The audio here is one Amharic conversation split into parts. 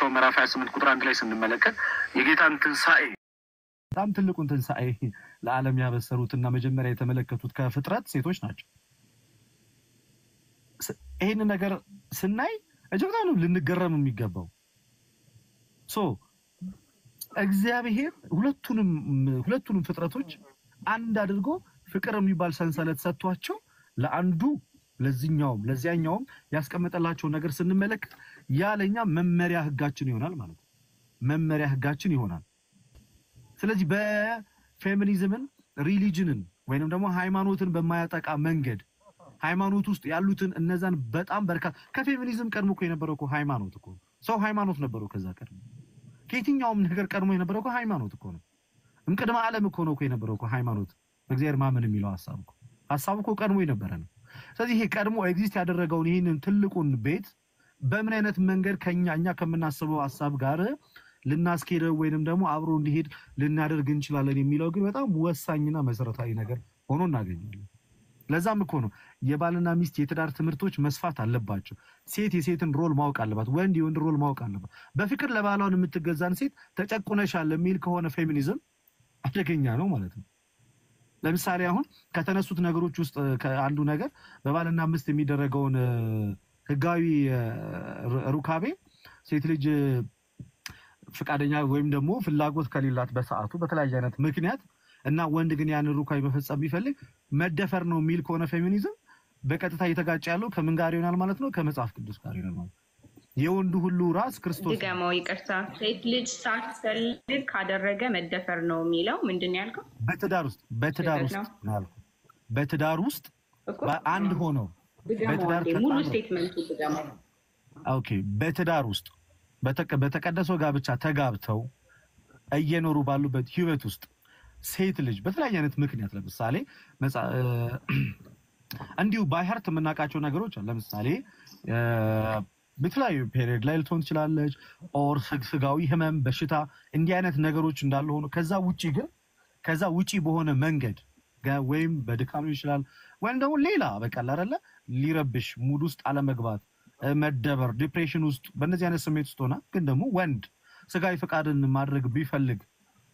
በመጨረሻው ምዕራፍ 28 ቁጥር 1 ላይ ስንመለከት የጌታን ትንሳኤ በጣም ትልቁን ትንሳኤ ለዓለም ያበሰሩትና መጀመሪያ የተመለከቱት ከፍጥረት ሴቶች ናቸው። ይሄን ነገር ስናይ እጅግ በጣም ልንገረም የሚገባው እግዚአብሔር ሁለቱንም ፍጥረቶች አንድ አድርጎ ፍቅር የሚባል ሰንሰለት ሰጥቷቸው ለአንዱ ለዚያኛውም ያስቀመጠላቸው ነገር ስንመለከት ያለኛ መመሪያ ህጋችን ይሆናል ማለት ነው። መመሪያ ህጋችን ይሆናል። ስለዚህ በፌሚኒዝምን ሪሊጅንን ወይንም ደግሞ ሃይማኖትን በማያጠቃ መንገድ ሃይማኖት ውስጥ ያሉትን እነዛን በጣም በርካታ ከፌሚኒዝም ቀድሞ እኮ የነበረው እኮ ሃይማኖት እኮ ሰው ሃይማኖት ነበረው። ከዛ ቀድሞ ከየትኛውም ነገር ቀድሞ የነበረው እኮ ሃይማኖት እኮ ነው። እንቅድመ ዓለም እኮ ነው እኮ የነበረው እኮ ሃይማኖት በእግዚአብሔር ማመን የሚለው ሐሳብ እኮ ቀድሞ የነበረ ነው። ስለዚህ ይሄ ቀድሞ ኤግዚስት ያደረገውን ይሄንን ትልቁን ቤት በምን አይነት መንገድ እኛ ከምናስበው ሐሳብ ጋር ልናስኬደው ወይንም ደግሞ አብሮ እንዲሄድ ልናደርግ እንችላለን የሚለው ግን በጣም ወሳኝና መሰረታዊ ነገር ሆኖ እናገኛለን። ለዛም እኮ ነው የባልና ሚስት የትዳር ትምህርቶች መስፋት አለባቸው። ሴት የሴትን ሮል ማወቅ አለባት፣ ወንድ የወንድ ሮል ማወቅ አለባት። በፍቅር ለባሏን የምትገዛን ሴት ተጨቁነሻል የሚል ከሆነ ፌሚኒዝም አደገኛ ነው ማለት ነው። ለምሳሌ አሁን ከተነሱት ነገሮች ውስጥ አንዱ ነገር በባልና ሚስት የሚደረገውን ህጋዊ ሩካቤ ሴት ልጅ ፍቃደኛ ወይም ደግሞ ፍላጎት ከሌላት በሰዓቱ በተለያየ አይነት ምክንያት እና ወንድ ግን ያን ሩካቤ መፈጸም ቢፈልግ መደፈር ነው የሚል ከሆነ ፌሚኒዝም በቀጥታ እየተጋጨ ያለው ከምን ጋር ይሆናል ማለት ነው? ከመጽሐፍ ቅዱስ ጋር ይሆናል ማለት ነው። የወንዱ ሁሉ ራስ ክርስቶስ ድጋማው ይቅርታ፣ ሴት ልጅ ሳትፈልግ ካደረገ መደፈር ነው የሚለው ምንድነው ያልከው? በትዳር ውስጥ በአንድ ሆነው ሙሉ ስቴትመንቱ ድጋማው። ኦኬ፣ በትዳር ውስጥ በተቀደሰው ጋብቻ ተጋብተው እየኖሩ ባሉበት ህይወት ውስጥ ሴት ልጅ በተለያየ አይነት ምክንያት ለምሳሌ እንዲሁ ባይሀርት የምናውቃቸው ነገሮች አሉ። ለምሳሌ በተለያዩ ፔሪድ ላይ ልትሆን ትችላለች፣ ኦር ስጋዊ ህመም፣ በሽታ እንዲህ አይነት ነገሮች እንዳሉ ሆኖ ከዛ ውጪ በሆነ መንገድ ወይም በድካም ይችላል ወይም ደግሞ ሌላ በቃል አይደለ ሊረብሽ ሙድ ውስጥ አለመግባት፣ መደበር፣ ዲፕሬሽን ውስጥ በእነዚህ አይነት ስሜት ውስጥ ሆና ግን ደግሞ ወንድ ስጋዊ ፈቃድን ማድረግ ቢፈልግ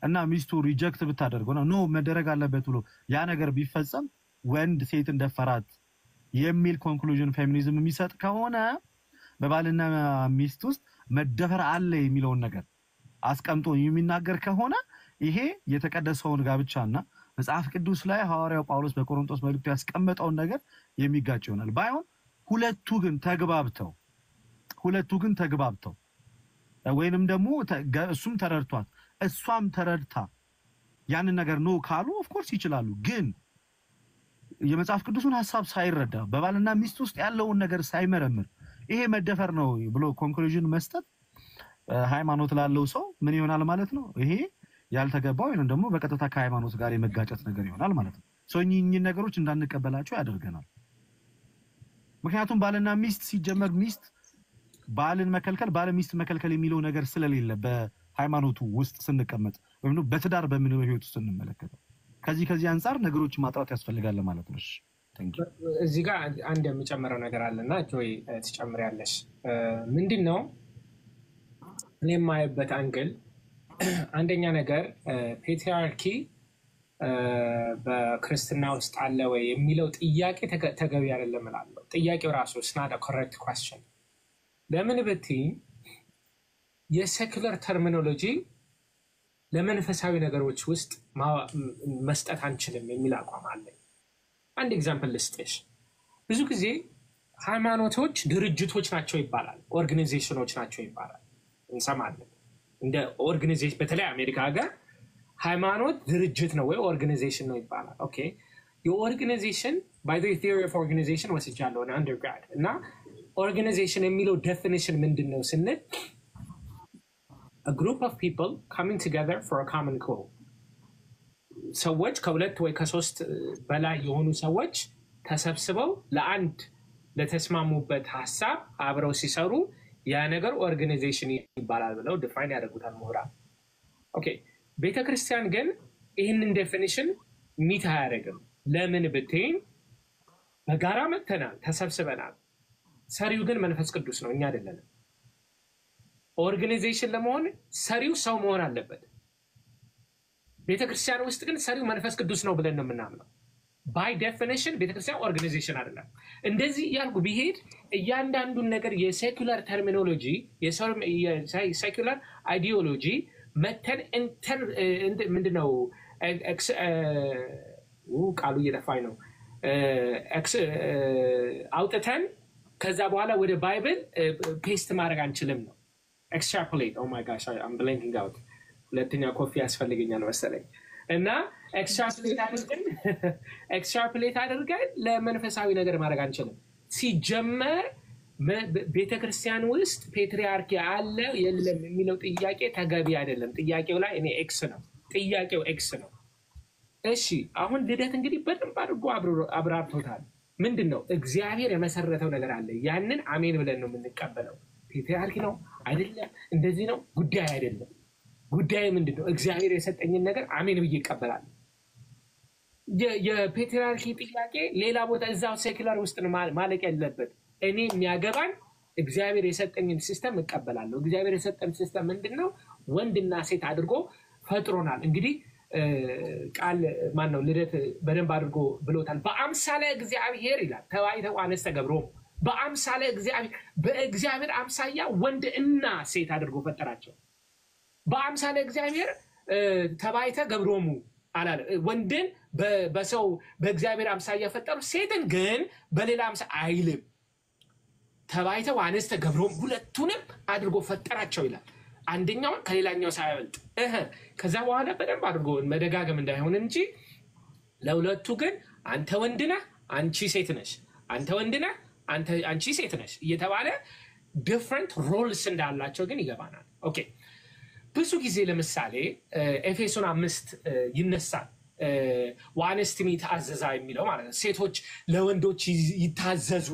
እና ሚስቱ ሪጀክት ብታደርገው ኖ መደረግ አለበት ብሎ ያ ነገር ቢፈጸም ወንድ ሴት እንደፈራት የሚል ኮንክሉዥን ፌሚኒዝም የሚሰጥ ከሆነ በባልና ሚስት ውስጥ መደፈር አለ የሚለውን ነገር አስቀምጦ የሚናገር ከሆነ ይሄ የተቀደሰውን ጋብቻና መጽሐፍ ቅዱስ ላይ ሐዋርያው ጳውሎስ በቆሮንቶስ መልእክቱ ያስቀመጠውን ነገር የሚጋጭ ይሆናል። ባይሆን ሁለቱ ግን ተግባብተው ወይንም ደግሞ እሱም ተረድቷት እሷም ተረድታ ያንን ነገር ነው ካሉ ኦፍ ኮርስ ይችላሉ። ግን የመጽሐፍ ቅዱስን ሐሳብ ሳይረዳ በባልና ሚስት ውስጥ ያለውን ነገር ሳይመረምር ይሄ መደፈር ነው ብሎ ኮንክሉዥን መስጠት ሃይማኖት ላለው ሰው ምን ይሆናል ማለት ነው? ይሄ ያልተገባው ወይንም ደግሞ በቀጥታ ከሃይማኖት ጋር የመጋጨት ነገር ይሆናል ማለት ነው። እኚህን ነገሮች እንዳንቀበላቸው ያደርገናል። ምክንያቱም ባልና ሚስት ሲጀመር ሚስት ባልን መከልከል ባለ ሚስት መከልከል የሚለው ነገር ስለሌለ በሃይማኖቱ ውስጥ ስንቀመጥ ወይም ነው በትዳር በምንለው ህይወት ውስጥ ስንመለከተው ከዚህ አንፃር ነገሮች ማጥራት ያስፈልጋል ማለት ነው። እዚህ ጋር አንድ የሚጨምረው ነገር አለና ጆይ ትጨምሪያለሽ። ምንድነው እኔ የማይበት አንግል አንደኛ ነገር ፔትሪያርኪ በክርስትና ውስጥ አለ ወይ የሚለው ጥያቄ ተገቢ አይደለም እላለሁ። ጥያቄው ራሱ is not a correct question። ለምን ብትይ የሴኩላር ተርሚኖሎጂ ለመንፈሳዊ ነገሮች ውስጥ መስጠት አንችልም የሚል አቋም አለ። አንድ ኤግዛምፕል ልስጥሽ። ብዙ ጊዜ ሃይማኖቶች ድርጅቶች ናቸው ይባላል፣ ኦርጋናይዜሽኖች ናቸው ይባላል እንሰማለን። እንደ ኦርጋናይዜሽን በተለይ አሜሪካ ሀገር ሃይማኖት ድርጅት ነው ወይ ኦርጋናይዜሽን ነው ይባላል። ኦኬ የኦርጋናይዜሽን by the theory of organization ወስጃለሁ ነው undergrad እና ኦርጋናይዜሽን የሚለው ዴፊኒሽን ምንድነው ስንል a group of people coming together for a common goal። ሰዎች ከሁለት ወይ ከሶስት በላይ የሆኑ ሰዎች ተሰብስበው ለአንድ ለተስማሙበት ሐሳብ አብረው ሲሰሩ ያ ነገር ኦርጋናይዜሽን ይባላል ብለው ዲፋይን ያደርጉታል ምሁራን። ኦኬ ቤተክርስቲያን ግን ይህንን ዴፊኒሽን ሚት አያደርግም። ለምን ብትይኝ በጋራ መተናል ተሰብስበናል፣ ሰሪው ግን መንፈስ ቅዱስ ነው እኛ አይደለንም። ኦርጋናይዜሽን ለመሆን ሰሪው ሰው መሆን አለበት። ቤተክርስቲያን ውስጥ ግን ሰሪው መንፈስ ቅዱስ ነው ብለን ነው የምናምነው። ባይ ዴፊኒሽን ቤተክርስቲያን ኦርጋናይዜሽን አይደለም። እንደዚህ ያልኩ ቢሄድ እያንዳንዱን ነገር የሴኩላር ተርሚኖሎጂ የሴኩላር አይዲዮሎጂ መተን ምንድነው ቃሉ እየጠፋኝ ነው አውጥተን ከዛ በኋላ ወደ ባይብል ፔስት ማድረግ አንችልም ነው። ኤክስትራፖሌት ኦ ማይ ጋሽ አም ብሊንኪንግ አውት ሁለተኛ ኮፊ ያስፈልገኛል መሰለኝ። እና ኤክስትራፖሌት አድርገን ለመንፈሳዊ ነገር ማድረግ አንችልም። ሲጀመር ቤተክርስቲያን ውስጥ ፔትሪያርኪ አለ የለም የሚለው ጥያቄ ተገቢ አይደለም። ጥያቄው ላይ እኔ ኤክስ ነው፣ ጥያቄው ኤክስ ነው። እሺ አሁን ልደት እንግዲህ በደንብ አድርጎ አብራርቶታል። ምንድን ነው እግዚአብሔር የመሰረተው ነገር አለ፣ ያንን አሜን ብለን ነው የምንቀበለው። ፔትሪያርኪ ነው አይደለም እንደዚህ ነው ጉዳይ አይደለም። ጉዳይ ምንድን ነው? እግዚአብሔር የሰጠኝን ነገር አሜን ብዬ ይቀበላል። የፔትሪያርኪ ጥያቄ ሌላ ቦታ እዛው ሴኩላር ውስጥ ነው ማለቅ ያለበት። እኔ የሚያገባን እግዚአብሔር የሰጠኝን ሲስተም እቀበላለሁ። እግዚአብሔር የሰጠን ሲስተም ምንድን ነው? ወንድና ሴት አድርጎ ፈጥሮናል። እንግዲህ ቃል ማን ነው ልደት በደንብ አድርጎ ብሎታል። በአምሳለ እግዚአብሔር ይላል ተባይተው አነስተ ገብሮሙ። በአምሳለ እግዚአብሔር በእግዚአብሔር አምሳያ ወንድ እና ሴት አድርጎ ፈጠራቸው። በአምሳለ እግዚአብሔር ተባይተ ገብሮሙ አላለ። ወንድን በሰው በእግዚአብሔር አምሳያ ፈጠሩ፣ ሴትን ግን በሌላ አምሳ አይልም። ተባይተው አነስተ ገብሮሙ ሁለቱንም አድርጎ ፈጠራቸው ይላል። አንደኛውን ከሌላኛው ሳይበልጥ ከዛ በኋላ በደንብ አድርጎ መደጋገም እንዳይሆን እንጂ ለሁለቱ ግን አንተ ወንድ ነህ አንቺ ሴት ነሽ፣ አንተ ወንድ ነህ አንቺ ሴት ነሽ እየተባለ ዲፍረንት ሮልስ እንዳላቸው ግን ይገባናል። ኦኬ ብዙ ጊዜ ለምሳሌ ኤፌሶን 5 ይነሳል። ዋንስትሚ ታዘዛ የሚለው ማለት ነው። ሴቶች ለወንዶች ይታዘዙ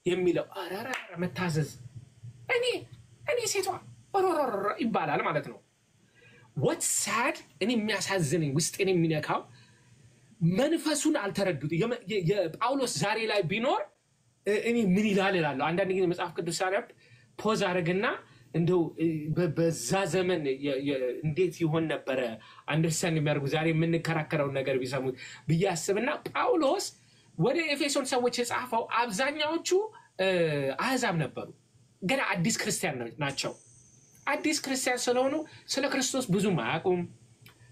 የሚለው አራራ መታዘዝ እኔ ሴቷ ይባላል ማለት ነው። what sad እኔ የሚያሳዝነኝ ውስጤን የሚነካው መንፈሱን አልተረዱት። የጳውሎስ ዛሬ ላይ ቢኖር እኔ ምን ይላል እላለሁ። አንዳንድ ጊዜ መጽሐፍ ቅዱስ ሳነብ ፖዝ አደረግና እንደው በዛ ዘመን እንዴት ይሆን ነበረ አንደርስታንድ የሚያደርጉ ዛሬ የምንከራከረውን ነገር ቢሰሙት ብዬ አስብና ጳውሎስ ወደ ኤፌሶን ሰዎች የጻፈው አብዛኛዎቹ አሕዛብ ነበሩ፣ ገና አዲስ ክርስቲያን ናቸው። አዲስ ክርስቲያን ስለሆኑ ስለ ክርስቶስ ብዙም አያውቁም፣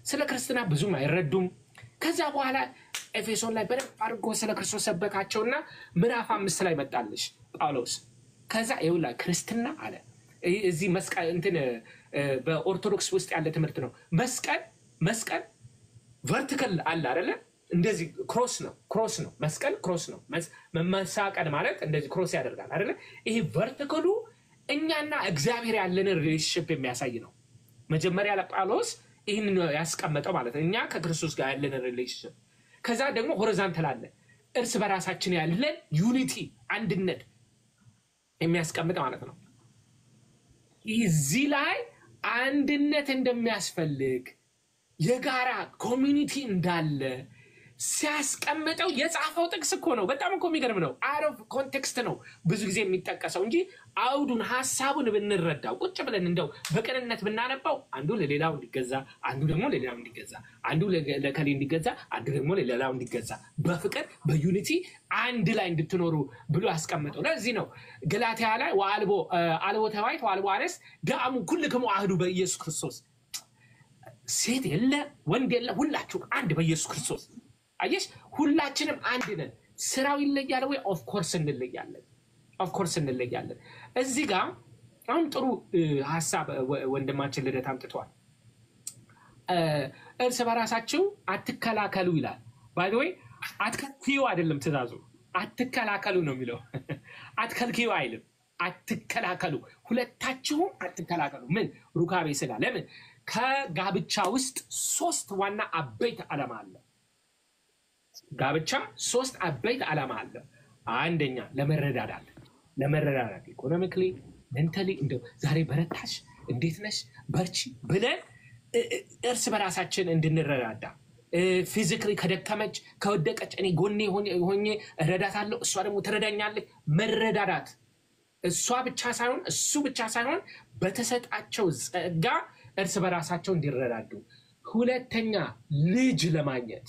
ስለ ክርስትና ብዙም አይረዱም። ከዛ በኋላ ኤፌሶን ላይ በደንብ አድርጎ ስለ ክርስቶስ ሰበካቸውና ምዕራፍ 5 ላይ መጣልሽ ጳውሎስ። ከዛ ይውላ ክርስትና አለ እዚህ መስቀል እንትን በኦርቶዶክስ ውስጥ ያለ ትምህርት ነው። መስቀል ቨርቲካል አለ አይደለ? እንደዚህ ክሮስ ነው መስቀል ክሮስ ነው። መሳቀል ማለት እንደዚህ ክሮስ ያደርጋል አይደለ? ይሄ ቨርቲካሉ እኛና እግዚአብሔር ያለንን ሪሌሽንሺፕ የሚያሳይ ነው። መጀመሪያ ለጳውሎስ ይህንን ያስቀመጠው ማለት ነው፣ እኛ ከክርስቶስ ጋር ያለንን ሪሌሽንሺፕ። ከዛ ደግሞ ሆሪዞንታል አለ፣ እርስ በራሳችን ያለን ዩኒቲ አንድነት የሚያስቀምጥ ማለት ነው። እዚህ ላይ አንድነት እንደሚያስፈልግ የጋራ ኮሚኒቲ እንዳለ ሲያስቀምጠው የጻፈው ጥቅስ እኮ ነው። በጣም እኮ የሚገርም ነው። አውት ኦፍ ኮንቴክስት ነው ብዙ ጊዜ የሚጠቀሰው እንጂ አውዱን ሐሳቡን ብንረዳው ቁጭ ብለን እንደው በቅንነት ብናነባው አንዱ ለሌላው እንዲገዛ፣ አንዱ ደግሞ ለሌላው እንዲገዛ፣ አንዱ ለከሌ እንዲገዛ፣ አንዱ ደግሞ ለሌላው እንዲገዛ በፍቅር በዩኒቲ አንድ ላይ እንድትኖሩ ብሎ ያስቀምጠው። ለዚህ ነው ገላትያ ላይ አልቦ ተባይት ወአልቦ አንስት ዳሙ ኩልክሙ አህዱ በኢየሱስ ክርስቶስ። ሴት የለ ወንድ የለ ሁላችሁ አንድ በኢየሱስ ክርስቶስ። አየሽ ሁላችንም አንድ ነን። ስራው ይለያል ወይ? ኦፍ ኮርስ እንለያለን። እዚህ ጋር አሁን ጥሩ ሐሳብ ወንድማችን ልደት አምጥቷል። እርስ በራሳችሁ አትከላከሉ ይላል። ባይ ዘ ወይ አትከልክዩ አይደለም ትእዛዙ፣ አትከላከሉ ነው የሚለው። አትከልክዩ አይልም፣ አትከላከሉ። ሁለታችሁም አትከላከሉ። ምን ሩካቤ ስጋ። ለምን ከጋብቻ ውስጥ 3 ዋና አበይት ዓላማ አለ። ጋብቻ 3 አበይት ዓላማ አለ። አንደኛ ለመረዳዳት፣ ኢኮኖሚክሊ ሜንታሊ፣ እንደው ዛሬ በረታሽ እንዴት ነሽ በርቺ ብለን እርስ በራሳችን እንድንረዳዳ። ፊዚካሊ ከደከመች ከወደቀች እኔ ጎኔ ሆኜ እረዳታለሁ፣ እሷ ደግሞ ትረዳኛለች። መረዳዳት እሷ ብቻ ሳይሆን እሱ ብቻ ሳይሆን በተሰጣቸው ጸጋ እርስ በራሳቸው እንዲረዳዱ። ሁለተኛ ልጅ ለማግኘት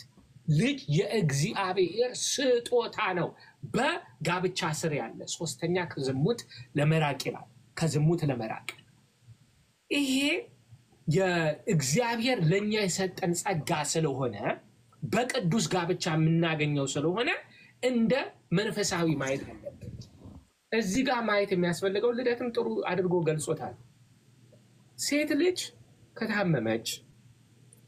ልጅ የእግዚአብሔር ስጦታ ነው በጋብቻ ስር ያለ። ሶስተኛ ከዝሙት ለመራቅ ይላል። ከዝሙት ለመራቅ ይሄ የእግዚአብሔር ለኛ የሰጠን ጸጋ ስለሆነ በቅዱስ ጋብቻ የምናገኘው ስለሆነ እንደ መንፈሳዊ ማየት አለብን። እዚህ ጋር ማየት የሚያስፈልገው ልደትም ጥሩ አድርጎ ገልጾታል። ሴት ልጅ ከታመመች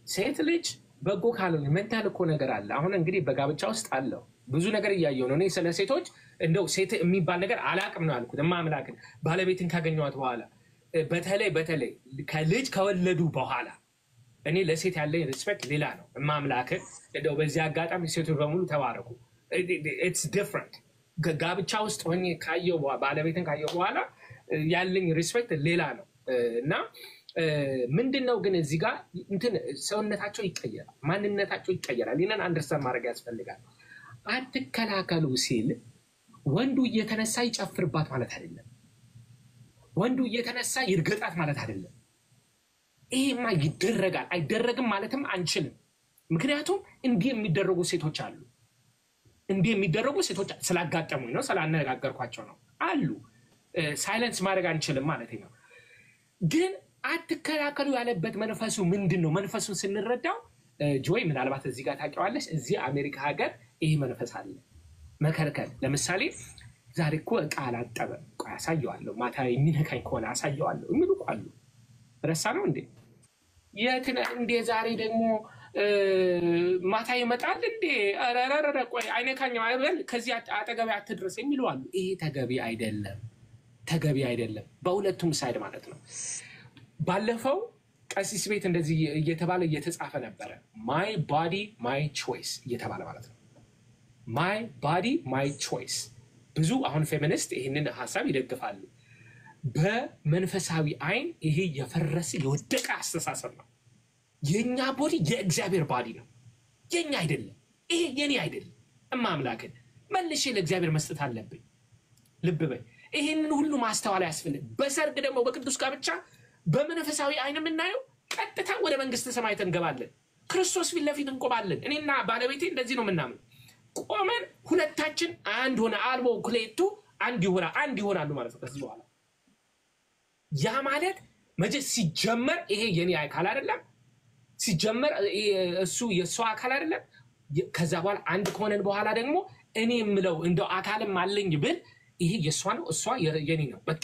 ሴት ልጅ በጎ ካልሆነ መንታል እኮ ነገር አለ። አሁን እንግዲህ በጋብቻ ውስጥ አለው ብዙ ነገር እያየው ነው። እኔ ስለ ሴቶች እንደው ሴት የሚባል ነገር አላቅም ነው ያልኩት። ማምላክን ባለቤትን ካገኘኋት በኋላ በተለይ ከልጅ ከወለዱ በኋላ እኔ ለሴት ያለኝ ሪስፔክት ሌላ ነው። ማምላክን እንደው በዚህ አጋጣሚ ሴቶች በሙሉ ተባረኩ። ኢትስ ዲፍረንት። ጋብቻ ውስጥ ሆኜ ካየው ባለቤትን ካየው በኋላ ያለኝ ሪስፔክት ሌላ ነው እና ምንድነው ግን እዚህ ጋር እንትን ሰውነታቸው ይቀየራል፣ ማንነታቸው ይቀየራል። ይሄንን አንደርስታንድ ማድረግ ያስፈልጋል። አትከላከሉ ሲል ወንዱ እየተነሳ ይጨፍርባት ማለት አይደለም። ወንዱ እየተነሳ ይርገጣት ማለት አይደለም። ይሄማ ይደረጋል አይደረግም ማለትም አንችልም። ምክንያቱም እንዲህ የሚደረጉ ሴቶች አሉ። እንዲህ የሚደረጉ ሴቶች ስላጋጠሙኝ ነው፣ ስላነጋገርኳቸው ነው አሉ። ሳይለንስ ማድረግ አንችልም ማለት ነው። ግን አትከላከሉ ያለበት መንፈሱ ምንድነው? መንፈሱን ስንረዳው ጆይ ምናልባት እዚህ ጋር ታውቂዋለሽ፣ እዚህ አሜሪካ ሀገር ይሄ መንፈስ አለ። መከልከል ለምሳሌ ዛሬ እኮ ዕቃ አላጠበም፣ ቆይ አሳየዋለሁ፣ ማታ የሚነካኝ ከሆነ አሳየዋለሁ የሚሉ አሉ። ረሳ ነው እንዴ? እንዴ ዛሬ ደግሞ ማታ ይመጣል እንዴ? አረረረ ቆይ አይነካኝም አይበል፣ ከዚህ አጠገቤ አትድረስ የሚሉ አሉ። ይሄ ተገቢ አይደለም፣ ተገቢ አይደለም። በሁለቱም ሳይድ ማለት ነው። ባለፈው ቀሲስ ቤት እንደዚህ እየተባለ እየተጻፈ ነበረ። ማይ ባዲ ማይ ቾይስ እየተባለ ማለት ነው። ማይ ባዲ ማይ ቾይስ። ብዙ አሁን ፌሚኒስት ይህንን ሀሳብ ይደግፋሉ። በመንፈሳዊ አይን ይሄ የፈረሰ የወደቀ አስተሳሰብ ነው። የኛ ቦዲ የእግዚአብሔር ባዲ ነው፣ የኛ አይደለም። ይሄ የኔ አይደለም። እማምላክን መልሼ ለእግዚአብሔር መስጠት አለብኝ። ልብ በይ። ይሄንን ሁሉ ማስተዋል ያስፈልግ። በሰርግ ደግሞ በቅዱስ ጋብቻ በመንፈሳዊ አይን የምናየው ቀጥታ ወደ መንግስተ ሰማይ እንገባለን። ክርስቶስ ፊት ለፊት እንቆማለን። እኔና ባለቤቴ እንደዚህ ነው የምናምን። ቆመን ሁለታችን አንድ ሆነ አልቦ ኩሌቱ አንድ ይሆናሉ ማለት ነው። ከዚህ በኋላ ያ ማለት መጀመሪያ ሲጀመር ይሄ የኔ አካል አይደለም፣ ሲጀመር እሱ የሷ አካል አይደለም። ከዛ በኋላ አንድ ከሆነን በኋላ ደግሞ እኔ የምለው እንደው አካልም አለኝ ብል ይሄ የሷ ነው፣ እሷ የኔ ነው። በቃ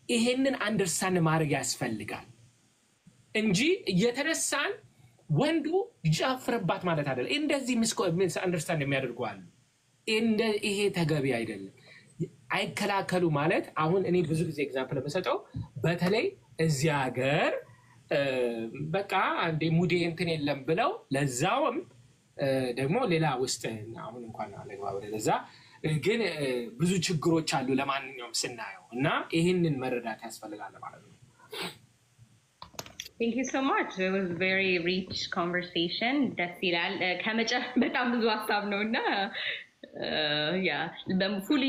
ይሄንን አንደርስታንድ ማድረግ ያስፈልጋል እንጂ እየተነሳን ወንዱ ይጨፍርባት ማለት አይደለም። እንደዚህ ሚስ አንደርስታንድ የሚያደርጉ አሉ። ይሄ ተገቢ አይደለም። አይከላከሉ ማለት አሁን እኔ ብዙ ጊዜ ኤግዛምፕል በሰጠው በተለይ እዚህ ሀገር በቃ አንዴ ሙዴ እንትን የለም ብለው ለዛውም ደግሞ ሌላ ውስጥ አሁን እንኳን አለግባ ለዛ ግን ብዙ ችግሮች አሉ ለማንኛውም ስናየው እና ይሄንን መረዳት ያስፈልጋል ማለት ነው። Thank you so much. It was a very rich conversation. ደስ ይላል። በጣም ብዙ ሀሳብ ነውና በፉሊ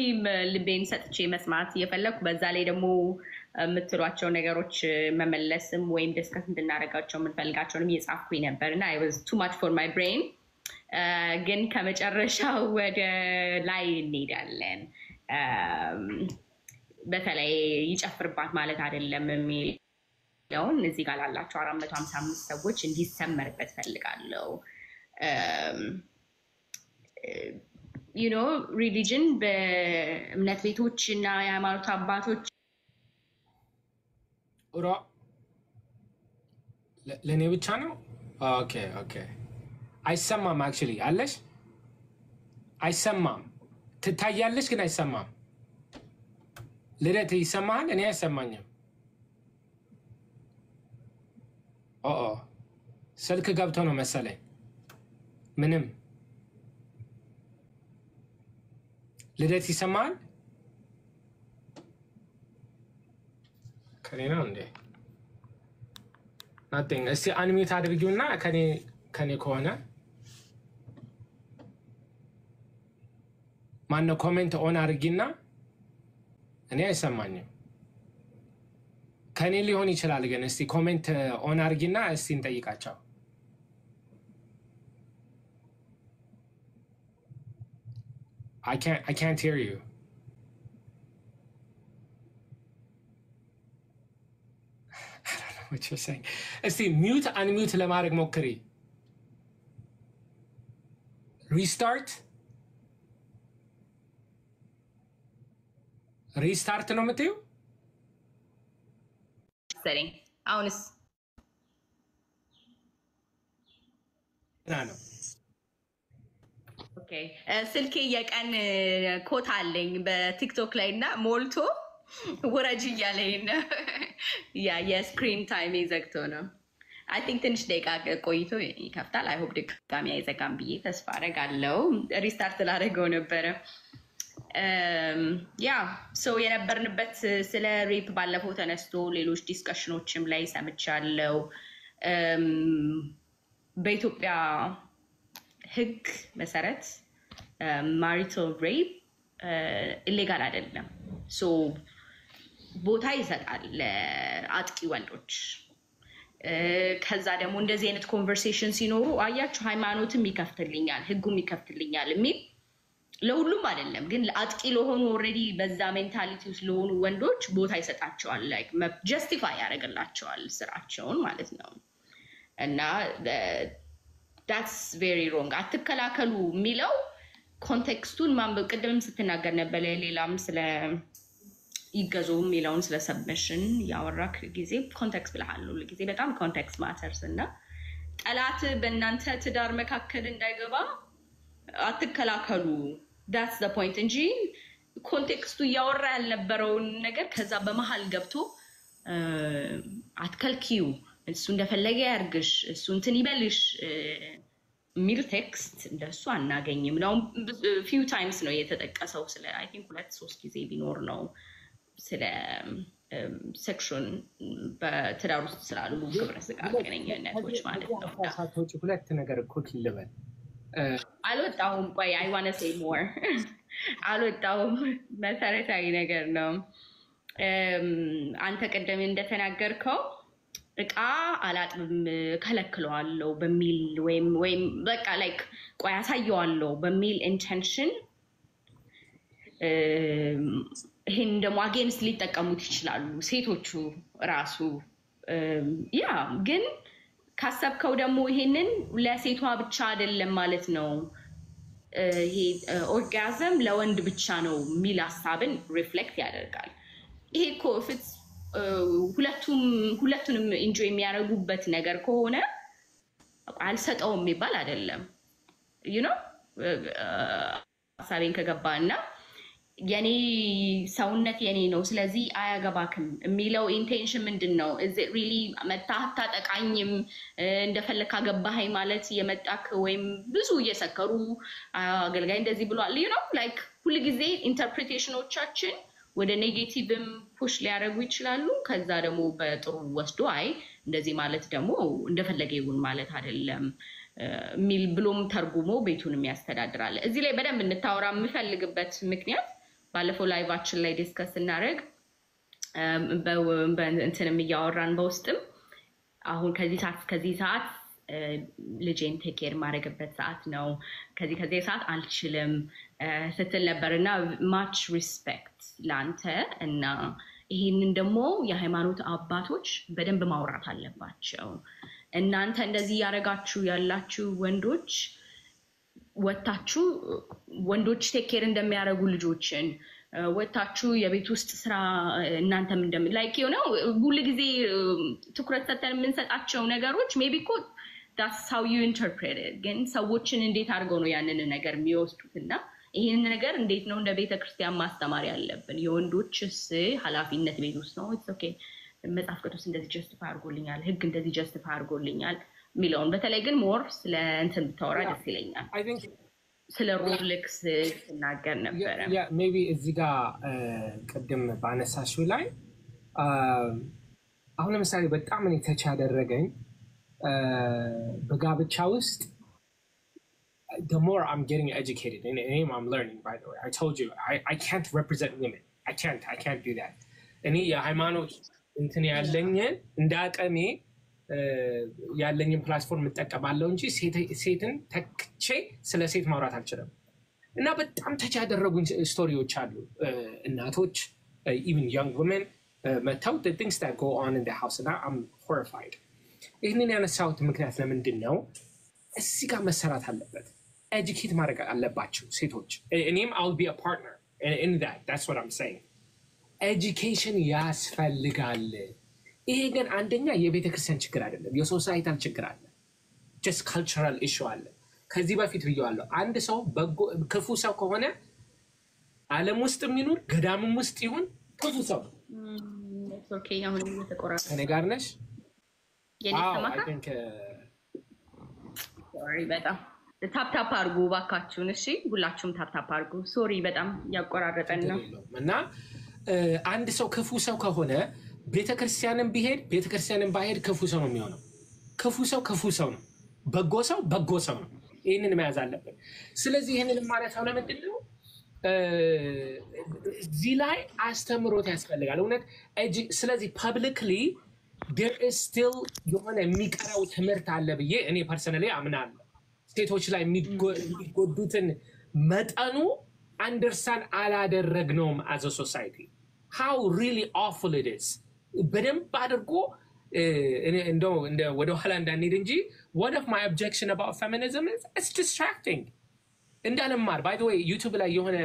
ልቤን ሰጥቼ መስማት እየፈለኩ በዛ ላይ ደግሞ የምትሏቸው ነገሮች መመለስም ወይም ዲስከስ እንድናደርጋቸው የምንፈልጋቸውንም እየጻፍኩኝ ነበርና I was too much for my brain. ግን ከመጨረሻው ወደ ላይ እንሄዳለን። በተለይ ይጨፍርባት ማለት አይደለም የሚለውን እዚህ ጋር ላላቸው 455 ሰዎች እንዲሰመርበት ፈልጋለሁ። you know religion በእምነት ቤቶች እና የሃይማኖት አባቶች ለኔ ብቻ ነው። ኦኬ አይሰማም። አክቹሊ አለሽ አይሰማም። ትታያለሽ ግን አይሰማም። ልደት ይሰማል? እኔ አይሰማኝም። ስልክ ገብቶ ነው መሰለኝ። ምንም ልደት ይሰማል? ከኔ ነው እንዴ? ናቲንግ። እስቲ አንሚት አድርጊውና ከኔ ከሆነ ማነው ኮሜንት ኦን አድርጊና እኔ አይሰማኝም ከኔ ሊሆን ይችላል ግን እስቲ ኮሜንት ኦን አርጊና እስቲ እንጠይቃቸው I can't hear you I don't know what you're saying እስቲ mute unmute ለማድረግ ሞክሪ restart ነው የምትይው setting አሁንስ ነው ኦኬ ስልኬ የቀን ኮታ አለኝ በቲክቶክ ላይ እና ሞልቶ ወራጅ እያለኝ ነው ያ የስክሪን ታይም ይዘግቶ ነው አይ ቲንክ ትንሽ ደቂቃ ቆይቶ ይከፍታል አይ ሆፕ ድጋሚ አይዘጋም ብዬ ተስፋ አደርጋለሁ ሪስታርት ላደርገው ነበረ ያ ሶ የነበርንበት ስለ ሬፕ ባለፈው ተነስቶ ሌሎች ዲስከሽኖችም ላይ ሰምቻለሁ በኢትዮጵያ ህግ መሰረት ማሪታል ሬፕ ኢሌጋል አይደለም ሶ ቦታ ይሰጣል ለአጥቂ ወንዶች ከዛ ደግሞ እንደዚህ አይነት ኮንቨርሴሽን ሲኖሩ አያችሁ ሃይማኖትም ይከፍትልኛል ህጉም ይከፍትልኛል የሚል ለሁሉም አይደለም ግን ለአጥቂ ለሆኑ ኦሬዲ በዛ ሜንታሊቲ ውስጥ ለሆኑ ወንዶች ቦታ ይሰጣቸዋል ላይክ ጀስቲፋይ ያደርግላቸዋል ስራቸውን ማለት ነው እና that's very wrong አትከላከሉ የሚለው ኮንቴክስቱን ማንበብ ቅድምም ስትናገር ነበር ሌላም ስለ ይገዙ የሚለውን ስለ ሰብሚሽን ያወራክ ጊዜ ኮንቴክስት ብለሃል ለጊዜ በጣም ኮንቴክስት ማተርስ እና ጠላት በእናንተ ትዳር መካከል እንዳይገባ አትከላከሉ that's the point እንጂ ኮንቴክስቱ ያወራ ያልነበረውን ነገር ከዛ በመሃል ገብቶ አትከልኪዩ እሱ እንደፈለገ ያርግሽ እሱ እንትን ይበልሽ ሚል ቴክስት እንደሱ አናገኝም ነው few times ነው የተጠቀሰው ስለ I think 2-3 ጊዜ ቢኖር ነው ስለ ሴክሽን በትዳር ውስጥ ስላሉ ግብረ ስጋ ግንኙነቶች ማለት ነው ታሳቶች ሁለት ነገር ኮክ ይልበል አልወጣሁም ቆይ I want to say more አልወጣሁም መሰረታዊ ነገር ነው አንተ ቀደም እንደተናገርከው እቃ አላጥብም ከለክለዋለሁ በሚል ወይም በቃ ላይክ ቆይ አሳየዋለሁ በሚል ኢንቴንሽን ይሄን ደግሞ አጌንስት ሊጠቀሙት ይችላሉ ሴቶቹ ራሱ ያ ግን ካሰብከው ደግሞ ይሄንን ለሴቷ ብቻ አይደለም ማለት ነው ይሄ ኦርጋዝም ለወንድ ብቻ ነው ሚል ሐሳብን ሪፍሌክት ያደርጋል ይሄ ኮፍት ሁለቱንም ኢንጆይ የሚያደርጉበት ነገር ከሆነ አልሰጠውም የሚባል አይደለም you know ሐሳቤን ከገባና የኔ ሰውነት የኔ ነው ስለዚህ አያገባክም የሚለው ኢንቴንሽን ምንድነው is it really መታህታ ጠቃኝም እንደፈለካ ገባኸኝ ማለት የመጣክ ወይም ብዙ እየሰከሩ አገልጋይ እንደዚህ ብሏል you know like ሁሉ ጊዜ ኢንተርፕሪቴሽኖቻችን ወደ ኔጌቲቭም ፑሽ ሊያደርጉ ይችላሉ ከዛ ደግሞ በጥሩ ወስዶ አይ እንደዚህ ማለት ደግሞ እንደፈለገ ይሁን ማለት አይደለም ሚል ብሎም ተርጉሞ ቤቱንም ያስተዳድራል እዚህ ላይ በደንብ እንታወራ የምፈልግበት ምክንያት ባለፈው ላይቫችን ላይ ዲስከስ እናደርግ በእንትንም እያወራን በውስጥም አሁን ከዚህ ሰዓት ልጄን ቴክ ኬር ማድረግበት ሰዓት ነው ከዚህ ሰዓት አልችልም ስትል ነበርና ማች ሪስፔክት ላንተ እና ይሄንን ደግሞ የሃይማኖት አባቶች በደንብ ማውራት አለባቸው እናንተ እንደዚህ ያረጋችሁ ያላችሁ ወንዶች ወጣችሁ ወንዶች ቴክ ኬር እንደሚያረጉ ልጆችን ወጣችሁ የቤት ውስጥ ስራ እናንተም ላይክ ነው ሁሉ ጊዜ ትኩረት ሰጥተን የምንሰጣቸው ነገሮች ሜቢ እኮ that's how you interpret it ግን ሰዎችን እንዴት አድርገው ነው ያንን ነገር የሚወስዱትና ይሄን ነገር እንዴት ነው እንደ ቤተክርስቲያን ማስተማር ያለብን የወንዶችስ ኃላፊነት ቤት ውስጥ ነው it's okay መጽሐፍ ቅዱስ እንደዚህ ጀስቲፋይ አድርጎልኛል ህግ እንደዚህ ጀስቲፋይ አድርጎልኛል ሚለውን በተለይ ግን ሞር ስለ እንትን ብታወራ ደስ ይለኛል I think ስለ ሮሌክስ ተናገር ነበር ሜቢ እዚህ ጋር ቀደም ባነሳሽው ላይ አሁን ለምሳሌ በጣም እኔ ተች ያደረገኝ በጋብቻ ውስጥ the more I'm getting educated and I'm learning by the way I told you I can't represent women I can't do that. እኔ የሃይማኖት እንትን ያለኝን እንደ አቅሜ ያለኝን ፕላትፎርም እጠቀማለሁ እንጂ ሴትን ተክቼ ስለ ሴት ማውራት አልችልም። እና በጣም ተቻ ያደረጉኝ ስቶሪዎች አሉ። እናቶች even young women መተው the things that go on in the house and I'm horrified. ይህንን ያነሳሁት ምክንያት ለምንድን ነው? እዚህ ጋር መሰራት አለበት። ኤጁኬት ማድረግ አለባቸው ሴቶች። እኔም I'll be a partner in that. That's what I'm saying. ኤጁኬሽን ያስፈልጋል። ይሄ ግን አንደኛ የቤተክርስቲያን ችግር አይደለም፣ የሶሳይታል ችግር አለ። just cultural issue አለ። ከዚህ በፊት ብየዋለሁ። አንድ ሰው ክፉ ሰው ከሆነ ዓለም ውስጥ የሚኖር ገዳምም ውስጥ ይሁን ክፉ ሰው ኦኬ። አሁን እየተቆራረጠ እኔ ጋር ነሽ? ሶሪ በጣም ታፕ አድርጉ ባካችሁን። እሺ ሁላችሁም ታፕ አድርጉ። ሶሪ በጣም ያቆራረጠን ነው። እና አንድ ሰው ክፉ ሰው ከሆነ ቤተክርስቲያንን ቢሄድ ቤተክርስቲያንን ባይሄድ ክፉ ሰው ነው የሚሆነው። ክፉ ሰው ነው፣ በጎ ሰው ነው። ይህንን መያዝ አለብን። ስለዚህ ይህንን ማለት ነው ለምንድን ነው እዚህ ላይ አስተምሮት ያስፈልጋል እውነት። ስለዚህ ፐብሊክሊ there is still የሆነ የሚቀረው ትምህርት አለ ብዬ እኔ ፐርሰናሊ አምናለሁ። ሴቶች ላይ የሚጎዱትን መጠኑ አንደርስታንድ አላደረግነውም as a society how really awful it is። በደንብ አድርጎ እንደው ወደ ኋላ እንዳንሄድ እንጂ one of my objection about feminism is it's distracting. እንዳለማር by the way YouTube ላይ የሆነ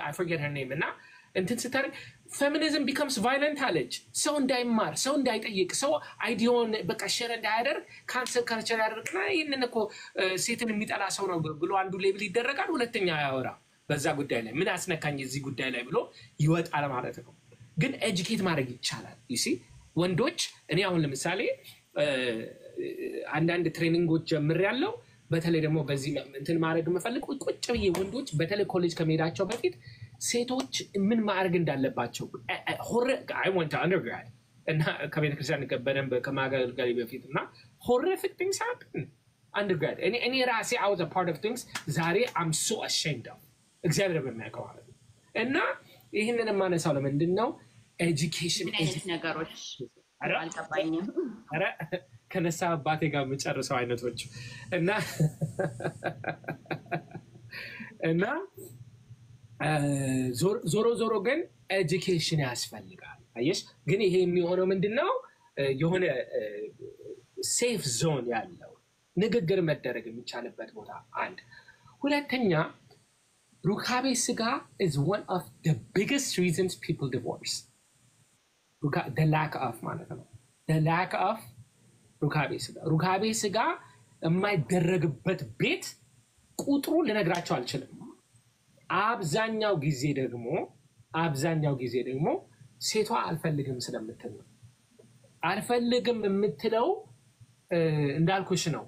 I forget her name እና እንትን ስታደርግ feminism becomes violent አለች። ሰው እንዳይማር፣ ሰው እንዳይጠይቅ፣ ሰው አይዲዮን በቃ ሼር እንዳያደርግ ካንሰል ካልቸር ያደርግና ይህንን እኮ ሴትን የሚጠላ ሰው ነው ብሎ አንዱ ሌብል ይደረጋል፣ ሁለተኛ ያወራ በዛ ጉዳይ ላይ ምን አስነካኝ እዚህ ጉዳይ ላይ ብሎ ይወጣል ማለት ነው። ግን ኤጁኬት ማድረግ ይቻላል። you see ወንዶች እኔ አሁን ለምሳሌ አንዳንድ ትሬኒንጎች ጀምሬያለሁ። በተለይ ደግሞ በዚህ እንትን ማድረግ መፈልግ ቁጭ ብዬ ወንዶች በተለይ ኮሌጅ ከመሄዳቸው በፊት ሴቶች ምን ማድረግ እንዳለባቸው I went to undergrad እና ከቤተክርስቲያን በደንብ ከማገልገል በፊት እና horrific things happen undergrad እኔ ራሴ I was a part of things ዛሬ I'm so ashamed of እግዚአብሔር በሚያውቀው ማለት ነው። እና ይህንን ማነሳው ለምንድን ነው ኤጁኬሽን ነገሮች አልገባኝም። ኧረ ከነሳ አባቴ ጋር የምጨርሰው አይነቶች እና ዞሮ ግን ኤጁኬሽን ያስፈልጋል። አየሽ ግን ይሄ የሚሆነው ምንድነው የሆነ ሴፍ ዞን ያለው ንግግር መደረግ የሚቻልበት ቦታ አንድ። ሁለተኛ ሩካቤ ስጋ is one of the biggest reasons people divorce. the lack of ማለት ነው the lack of ሩካቤ ስጋ የማይደረግበት ቤት ቁጥሩ ልነግራቸው አልችልም። አብዛኛው ጊዜ ደግሞ ሴቷ አልፈልግም ስለምትል ነው። አልፈልግም የምትለው እንዳልኩሽ ነው።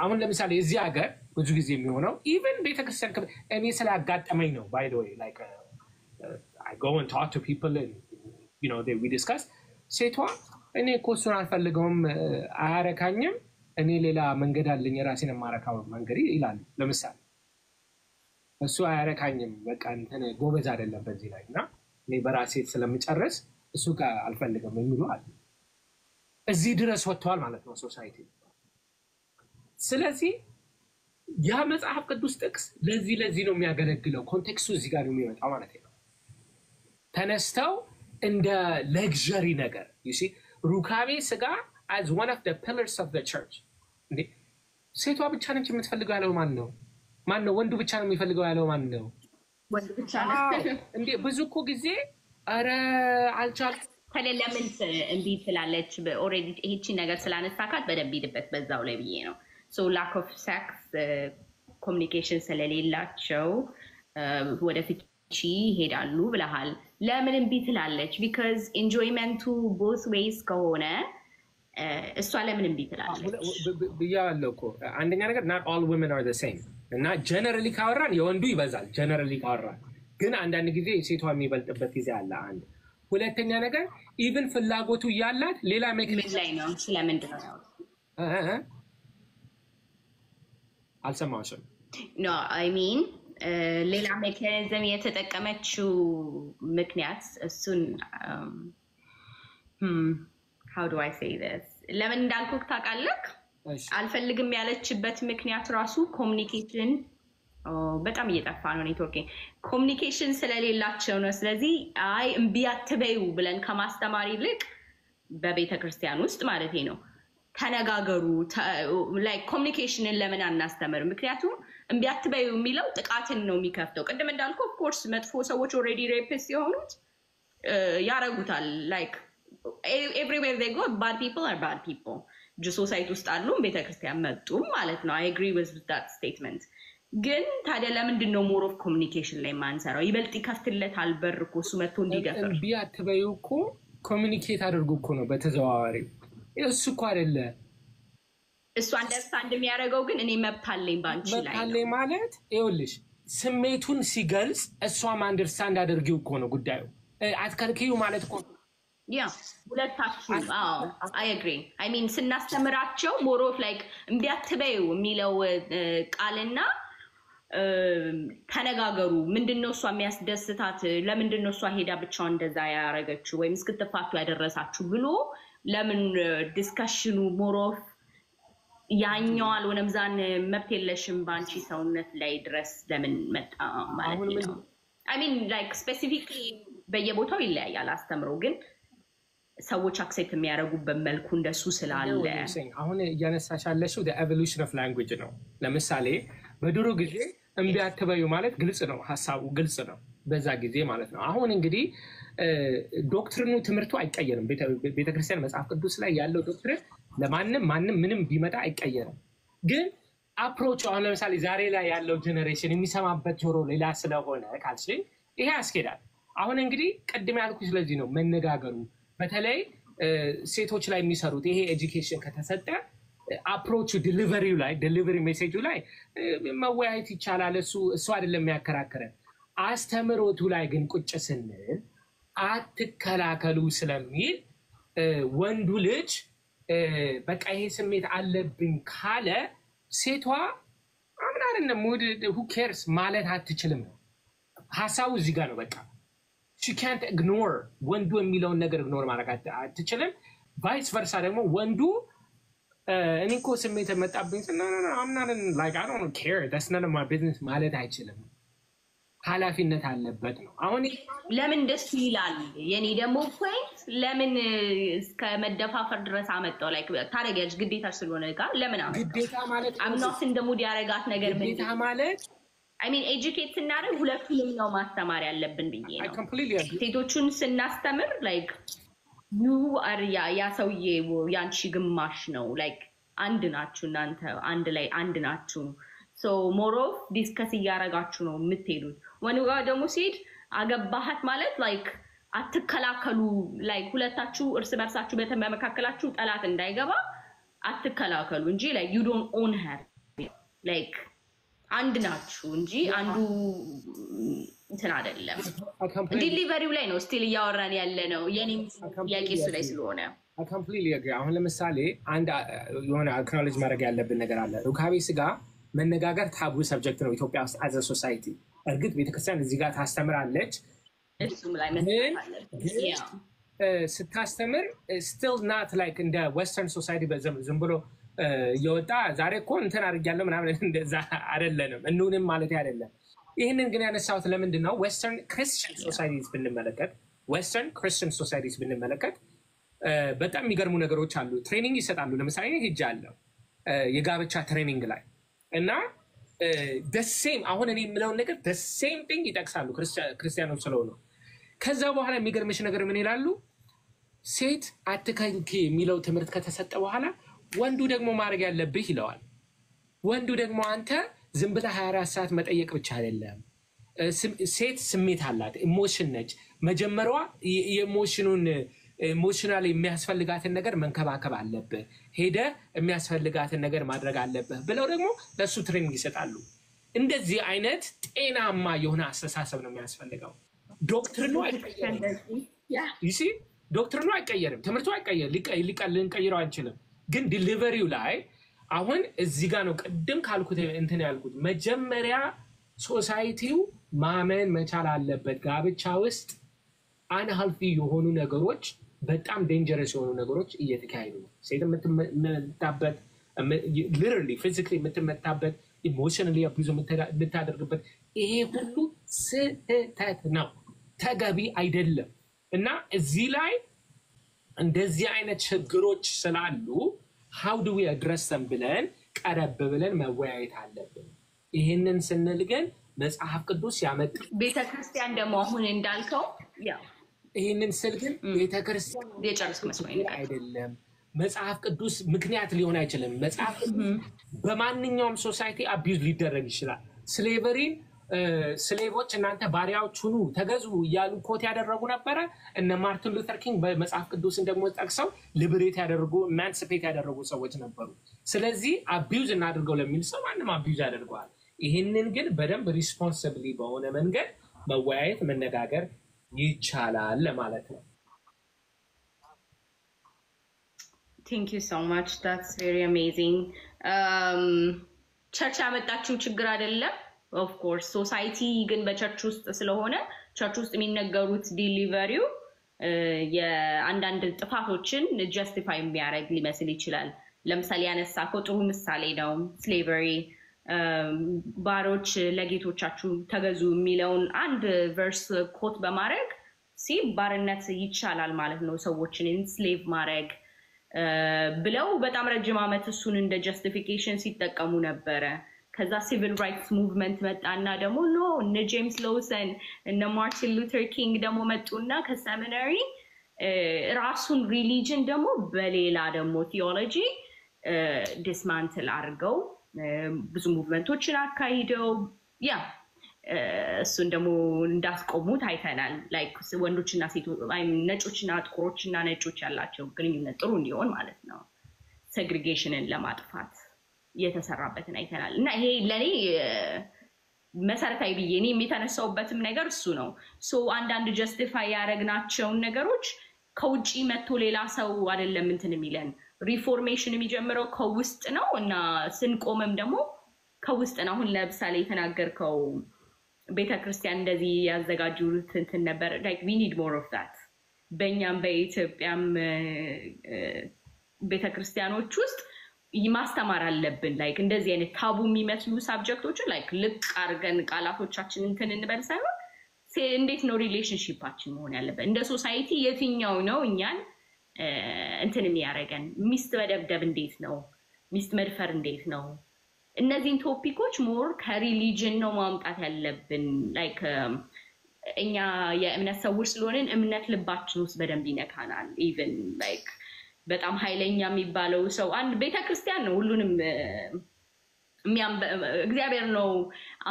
አሁን ለምሳሌ እዚህ ሀገር ብዙ ጊዜ የሚሆነው even ቤተክርስቲያን እኔ ስላጋጠመኝ ነው by the way like I go and talk to people and you know we discuss ሴቷ እኔ እኮ እሱን አልፈልገውም አያረካኝም እኔ ሌላ መንገድ አለኝ ራሴን ማረካው መንገድ ይላል። ለምሳሌ እሱ አያረካኝም በቃ እንትን ጎበዝ አይደለም በዚህ ላይ እና እኔ በራሴ ስለምጨርስ እሱ ጋር አልፈልግም የሚሉ አለ። እዚህ ድረስ ወጥቷል ማለት ነው ሶሳይቲ። ስለዚህ ያ መጽሐፍ ቅዱስ ጥቅስ ለዚህ ነው የሚያገለግለው። ኮንቴክስቱ እዚህ ጋር ነው የሚመጣው ማለት ነው። ተነስተው እንደ ለግዠሪ ነገር you see ሩካቤ ስጋ as one of the pillars of the church ሴቷ ብቻ ነች የምትፈልገው ያለው ማን ነው? ወንዱ ብቻ ነው የሚፈልገው ያለው ማን ነው? ወንዱ ብቻ ነው እንዴ? ብዙ እኮ ጊዜ አረ አልቻልኩም ለምን እንዴ ትላለች። ኦሬዲ ይህቺ ነገር ስላነሳካት በደንብ ይድበት በዛው ላይ ብዬ ነው። so lack of sex communication ስለሌላቸው ወደ ፍቺ ይሄዳሉ ብለሃል። ለምን እንዴ ትላለች? because enjoyment both ways ከሆነ እሷ ለምን እንዴ ትላለች? ብያለሁ እኮ አንደኛ ነገር not all women are the same እና ጀነራሊ ካወራን የወንዱ ይበዛል ጀነራሊ ካወራን፣ ግን አንዳንድ ጊዜ ሴቷ የሚበልጥበት ጊዜ አለ። አንድ ሁለተኛ ነገር ኢቭን ፍላጎቱ ያላት ሌላ ሜካኒዝም ላይ ነው። ስለምንድን ነው አልሰማሽም? no I mean ሌላ ሜካኒዝም የተጠቀመችው ምክንያት እሱን how do I say this ለምን እንዳልኩት ታውቃለህ አልፈልግም ያለችበት ምክንያት ራሱ ኮሙኒኬሽን በጣም እየጠፋ ነው ኔትወርኪንግ ኮሙኒኬሽን ስለሌላቸው ነው ስለዚህ አይ እምቢ አትበዩ ብለን ከማስተማር ይልቅ በቤተ ክርስቲያን ውስጥ ማለት ነው ተነጋገሩ like ኮሙኒኬሽንን ለምን አናስተምር ምክንያቱም እምቢ አትበዩ የሚለው ጥቃትን ነው የሚከፍተው ቅድም እንዳልኩ of course መጥፎ ሰዎች already rapists የሆኑት ያረጉታል like everywhere they go bad people are bad people ሶሳይቲ ውስጥ አሉ ቤተክርስቲያን መጡ ማለት ነው I agree with that statement ግን ታዲያ ለምንድን ነው more of communication ላይ ማንሰራው ይበልጥ ይከፍትለታል በር እኮ እሱ መጥቶ እንዲደፈር እምቢ አትበዩ እኮ ኮሙኒኬት አድርጉ እኮ ነው በተዘዋዋሪ እሱ እኮ አይደለ እሱ አንደርስታንድ የሚያደርገው ግን እኔ መብት አለኝ ባንቺ ላይ መብት አለኝ ማለት ይኸውልሽ ስሜቱን ሲገልጽ እሷም አንደርስታንድ አድርጊው እኮ ነው ጉዳዩ አትከልክዩ ማለት እኮ Yeah, ሁለታችሁ I agree. I mean ስናስተምራቸው more of like እምቢ አትበዩ የሚለው ቃልና ተነጋገሩ ምንድነው እሷ የሚያስደስታት ለምንድነው እሷ ሄዳ ብቻዋን እንደዛ ያረጋችሁ ወይም እስክትፋቱ ያደረሳችሁ ብሎ ለምን ዲስከሽኑ more of ያኛው አልሆነም ዛን መብት የለሽም ባንቺ ሰውነት ላይ ድረስ ለምን መጣ ማለት ነው I mean like specifically በየቦታው ይለያያል አስተምሮ ግን ሰዎች አክሴፕት የሚያደርጉበት መልኩ እንደሱ ስላለ አሁን ያነሳሻለሽው the evolution of language ነው ለምሳሌ በድሮ ጊዜ እምቢ አትበዩ ማለት ግልጽ ነው ሐሳቡ ግልጽ ነው በዛ ጊዜ ማለት ነው አሁን እንግዲህ ዶክትሪኑ ትምህርቱ አይቀየርም ቤተክርስቲያን መጽሐፍ ቅዱስ ላይ ያለው ዶክትሪን ለማንም ማንም ምንም ቢመጣ አይቀየርም ግን አፕሮች አሁን ለምሳሌ ዛሬ ላይ ያለው ጄነሬሽን የሚሰማበት ጆሮ ሌላ ስለሆነ ካልሽ ይሄ ያስኬዳል አሁን እንግዲህ ቀድም ያልኩሽ ስለዚህ ነው መነጋገሩ በተለይ ሴቶች ላይ የሚሰሩት ይሄ ኤጁኬሽን ከተሰጠ አፕሮቹ ዲሊቨሪ ሜሴጁ ላይ መወያየት ይቻላል እሱ አይደለም የሚያከራክረን አስተምሮቱ ላይ ግን ቁጭ ስንል አትከላከሉ ስለሚል ወንዱ ልጅ በቃ ይሄ ስሜት አለብኝ ካለ ሴቷ አምናረነ ሙድ who cares ማለት አትችልም ሐሳቡ እዚህ ጋር ነው በቃ she can't ignore ወንዱ የሚለውን ነገር ignore ማድረግ አትችልም vice versa ደግሞ ወንዱ እኔ እኮ ስሜት መጣብኝ I'm not like I don't care that's none of my business ማለት አይችልም ኃላፊነት አለበት ነው አሁን ለምን ደስ ይላል የኔ ደግሞ ፖይንት ለምን እስከ መደፋፈር ድረስ አመጣው like ታረጋጅ ግዴታ ስለሆነ ጋር ለምን አመጣው ግዴታ ማለት I'm not in the mood ያረጋት ነገር ምን ግዴታ ማለት I mean educate ስናደርግ ሁለቱንም ነው ማስተማር ያለብን ብዬ ነው ሴቶቹን ስናስተምር like you are ያ ሰውዬ ያንቺ ግማሽ ነው like አንድ ናችሁ እናንተ አንድ ላይ አንድ ናችሁ so more of discuss ያረጋችሁ ነው የምትሄዱት ወንዱ ጋር ደግሞ ሲድ አገባሃት ማለት like አትከላከሉ like ሁለታችሁ እርስ በርሳችሁ በተመካከላችሁ ጠላት እንዳይገባ አትከላከሉ እንጂ like you don't own her like አንድ ናችሁ እንጂ አንዱ እንትን አይደለም ዲሊቨሪው ላይ ነው ስቲል ያወራን ያለ ነው የኔ ያቂስ ላይ ስለሆነ I completely agree አሁን ለምሳሌ አንድ የሆነ አክኖሌጅ ማድረግ ያለብን ነገር አለ ሩካቤ ስጋ መነጋገር ታቡ ሰብጀክት ነው ኢትዮጵያ ውስጥ as a society እርግጥ ቤተክርስቲያን እዚህ ጋር ታስተምራለች እሱም ላይ መሰለኝ ስታስተምር still not like in the western society ዝም ብሎ የወጣ ዛሬ እኮ እንትን አድርጊያለሁ ምናምን እንደዛ አይደለም እንሁንም ማለት አይደለም ይሄንን ግን ያነሳሁት ለምንድን ነው western christian societies ብንመለከት በጣም የሚገርሙ ነገሮች አሉ ትሬኒንግ ይሰጣሉ ለምሳሌ ሄጃለሁ የጋብቻ ትሬኒንግ ላይ እና the same አሁን እኔ የምለው ነገር the same thing ይጠቅሳሉ ክርስቲያኖች ስለሆኑ ከዛ በኋላ የሚገርምሽ ነገር ምን ይላሉ ሴት አትከልኪ የሚለው ትምህርት ከተሰጠ በኋላ ወንዱ ደግሞ ማድረግ ያለብህ ይለዋል ወንዱ ደግሞ አንተ ዝም ብለህ 24 ሰዓት መጠየቅ ብቻ አይደለም ሴት ስሜት አላት ኢሞሽን ነች መጀመሪያዋ የኢሞሽኑን ኢሞሽናሊ የሚያስፈልጋትን ነገር መንከባከብ አለብህ ሄደ የሚያስፈልጋትን ነገር ማድረግ አለብህ ብለው ደግሞ ለሱ ትሬኒንግ ይሰጣሉ እንደዚህ አይነት ጤናማ የሆነ አስተሳሰብ ነው የሚያስፈልገው ዶክትሪኑ አይቀየርም ዶክትሪኑ አይቀየርም ትምህርቱ አይቀየርም ልንቀይረው አንችልም ግን ዲሊቨሪው ላይ አሁን እዚህ ጋር ነው ቀደም ካልኩት እንትን ያልኩት መጀመሪያ ሶሳይቲው ማመን መቻል አለበት ጋብቻ ውስጥ አንሄልቲ የሆኑ ነገሮች በጣም ዴንጀረስ የሆኑ ነገሮች እየተካሄዱ ነው። ሴት የምትመታበት ሊተራሊ ፊዚካሊ የምትመታበት ኢሞሽናሊ አቢዩዝ የምታደርግበት ይሄ ሁሉ ስህተት ነው፣ ተገቢ አይደለም። እና እዚህ ላይ እንደዚህ አይነት ችግሮች ስላሉ how do we address them ብለን ቀረብ ብለን መወያየት አለብን። ይሄንን ስንል ግን መጽሐፍ ቅዱስ ያመጣ ቤተክርስቲያን ደግሞ አሁን እንዳልከው ያው ይሄንን ስል ግን ቤተክርስቲያን የጨረስኩ መስሎኝ አይደለም። መጽሐፍ ቅዱስ ምክንያት ሊሆን አይችልም። መጽሐፍ በማንኛውም ሶሳይቲ አቢዩዝ ሊደረግ ይችላል። ስሌቨሪን ስሌቮች እናንተ ባሪያዎች ሁኑ ተገዙ እያሉ ኮት ያደረጉ ነበረ። እነ ማርቲን ሉተር ኪንግ በመጽሐፍ ቅዱስን ደግሞ ጠቅሰው ሊበሬት ያደረጉ ኢማንሲፔት ያደረጉ ሰዎች ነበሩ። ስለዚህ አቢዩዝ እናድርገው ለሚል ሰው ማንም አቢዩዝ ያደርገዋል። ይህንን ግን በደንብ ሪስፖንሲብሊ በሆነ መንገድ መወያየት መነጋገር ይቻላል ለማለት ነው። Thank you so much. That's very amazing. ቸርች ያመጣችው ችግር አይደለም። Of course, society ግን በቸርች ውስጥ ስለሆነ ቸርች ውስጥ የሚነገሩት ዲሊቨሪው የአንዳንድ ጥፋቶችን ጀስቲፋይ የሚያደርግ ሊመስል ይችላል። ለምሳሌ ያነሳከው ጥሩ ምሳሌ ነው። ስሌቨሪ ባሮች ለጌቶቻችሁ ተገዙ የሚለውን አንድ ቨርስ ኮት በማድረግ ባርነት ይቻላል ማለት ነው፣ ሰዎችን ኢንስሌቭ ማድረግ ብለው በጣም ረጅም ዓመት እሱን እንደ ጀስቲፊኬሽን ሲጠቀሙ ነበረ። ከዛ ሲቪል ራይትስ ሙቭመንት መጣና ደግሞ ኖ እነ ጄምስ ሎውሰን እነ ማርቲን ሉተር ኪንግ ደግሞ መጡና ከሰሚናሪ ራሱን ሪሊጅን ደግሞ በሌላ ደግሞ ቲዮሎጂ ዲስማንትል አድርገው ብዙ ሙቭመንቶችን አካሂደው ያ እሱን ደግሞ እንዳስቆሙት አይተናል። ላይክ ወንዶችና ሴቶች ነጮችና ጥቁሮችና ነጮች ያላቸው ግንኙነት ጥሩ እንዲሆን ማለት ነው፣ ሴግሪጌሽንን ለማጥፋት የተሰራበትን አይተናል። እና ይሄ ለኔ መሰረታዊ ብዬ እኔ የተነሳውበትም ነገር እሱ ነው። ሶ አንዳንድ ጀስቲፋይ ያደረግናቸውን ነገሮች ከውጪ መጥቶ ሌላ ሰው አይደለም እንትን የሚለን፣ ሪፎርሜሽን የሚጀምረው ከውስጥ ነው እና ስንቆምም ደግሞ ከውስጥ ነው። አሁን ለምሳሌ የተናገርከው ቤተክርስቲያን እንደዚህ ያዘጋጁት እንትን ነበር። ላይክ ዊ ኒድ ሞር ኦፍ ዳት። በእኛም በኢትዮጵያም ቤተክርስቲያኖች ውስጥ ማስተማር አለብን። ላይክ እንደዚህ አይነት ታቡ የሚመስሉ ሳብጀክቶችን ላይክ ልቅ አድርገን ቃላቶቻችን እንትን እንበል ሳይሆን እንዴት ነው ሪሌሽንሺፓችን መሆን ያለበት፣ እንደ ሶሳይቲ የትኛው ነው እኛን እንትን የሚያደርገን፣ ሚስት መደብደብ እንዴት ነው፣ ሚስት መድፈር እንዴት ነው፣ እነዚህን ቶፒኮች ሞር ከሪሊጅን ነው ማምጣት ያለብን። ላይክ እኛ የእምነት ሰዎች ስለሆንን እምነት ልባችን ውስጥ በደንብ ይነካናል። ኢቭን ላይክ በጣም ኃይለኛ የሚባለው ሰው አንድ ቤተክርስቲያን ነው ሁሉንም እግዚአብሔር ነው።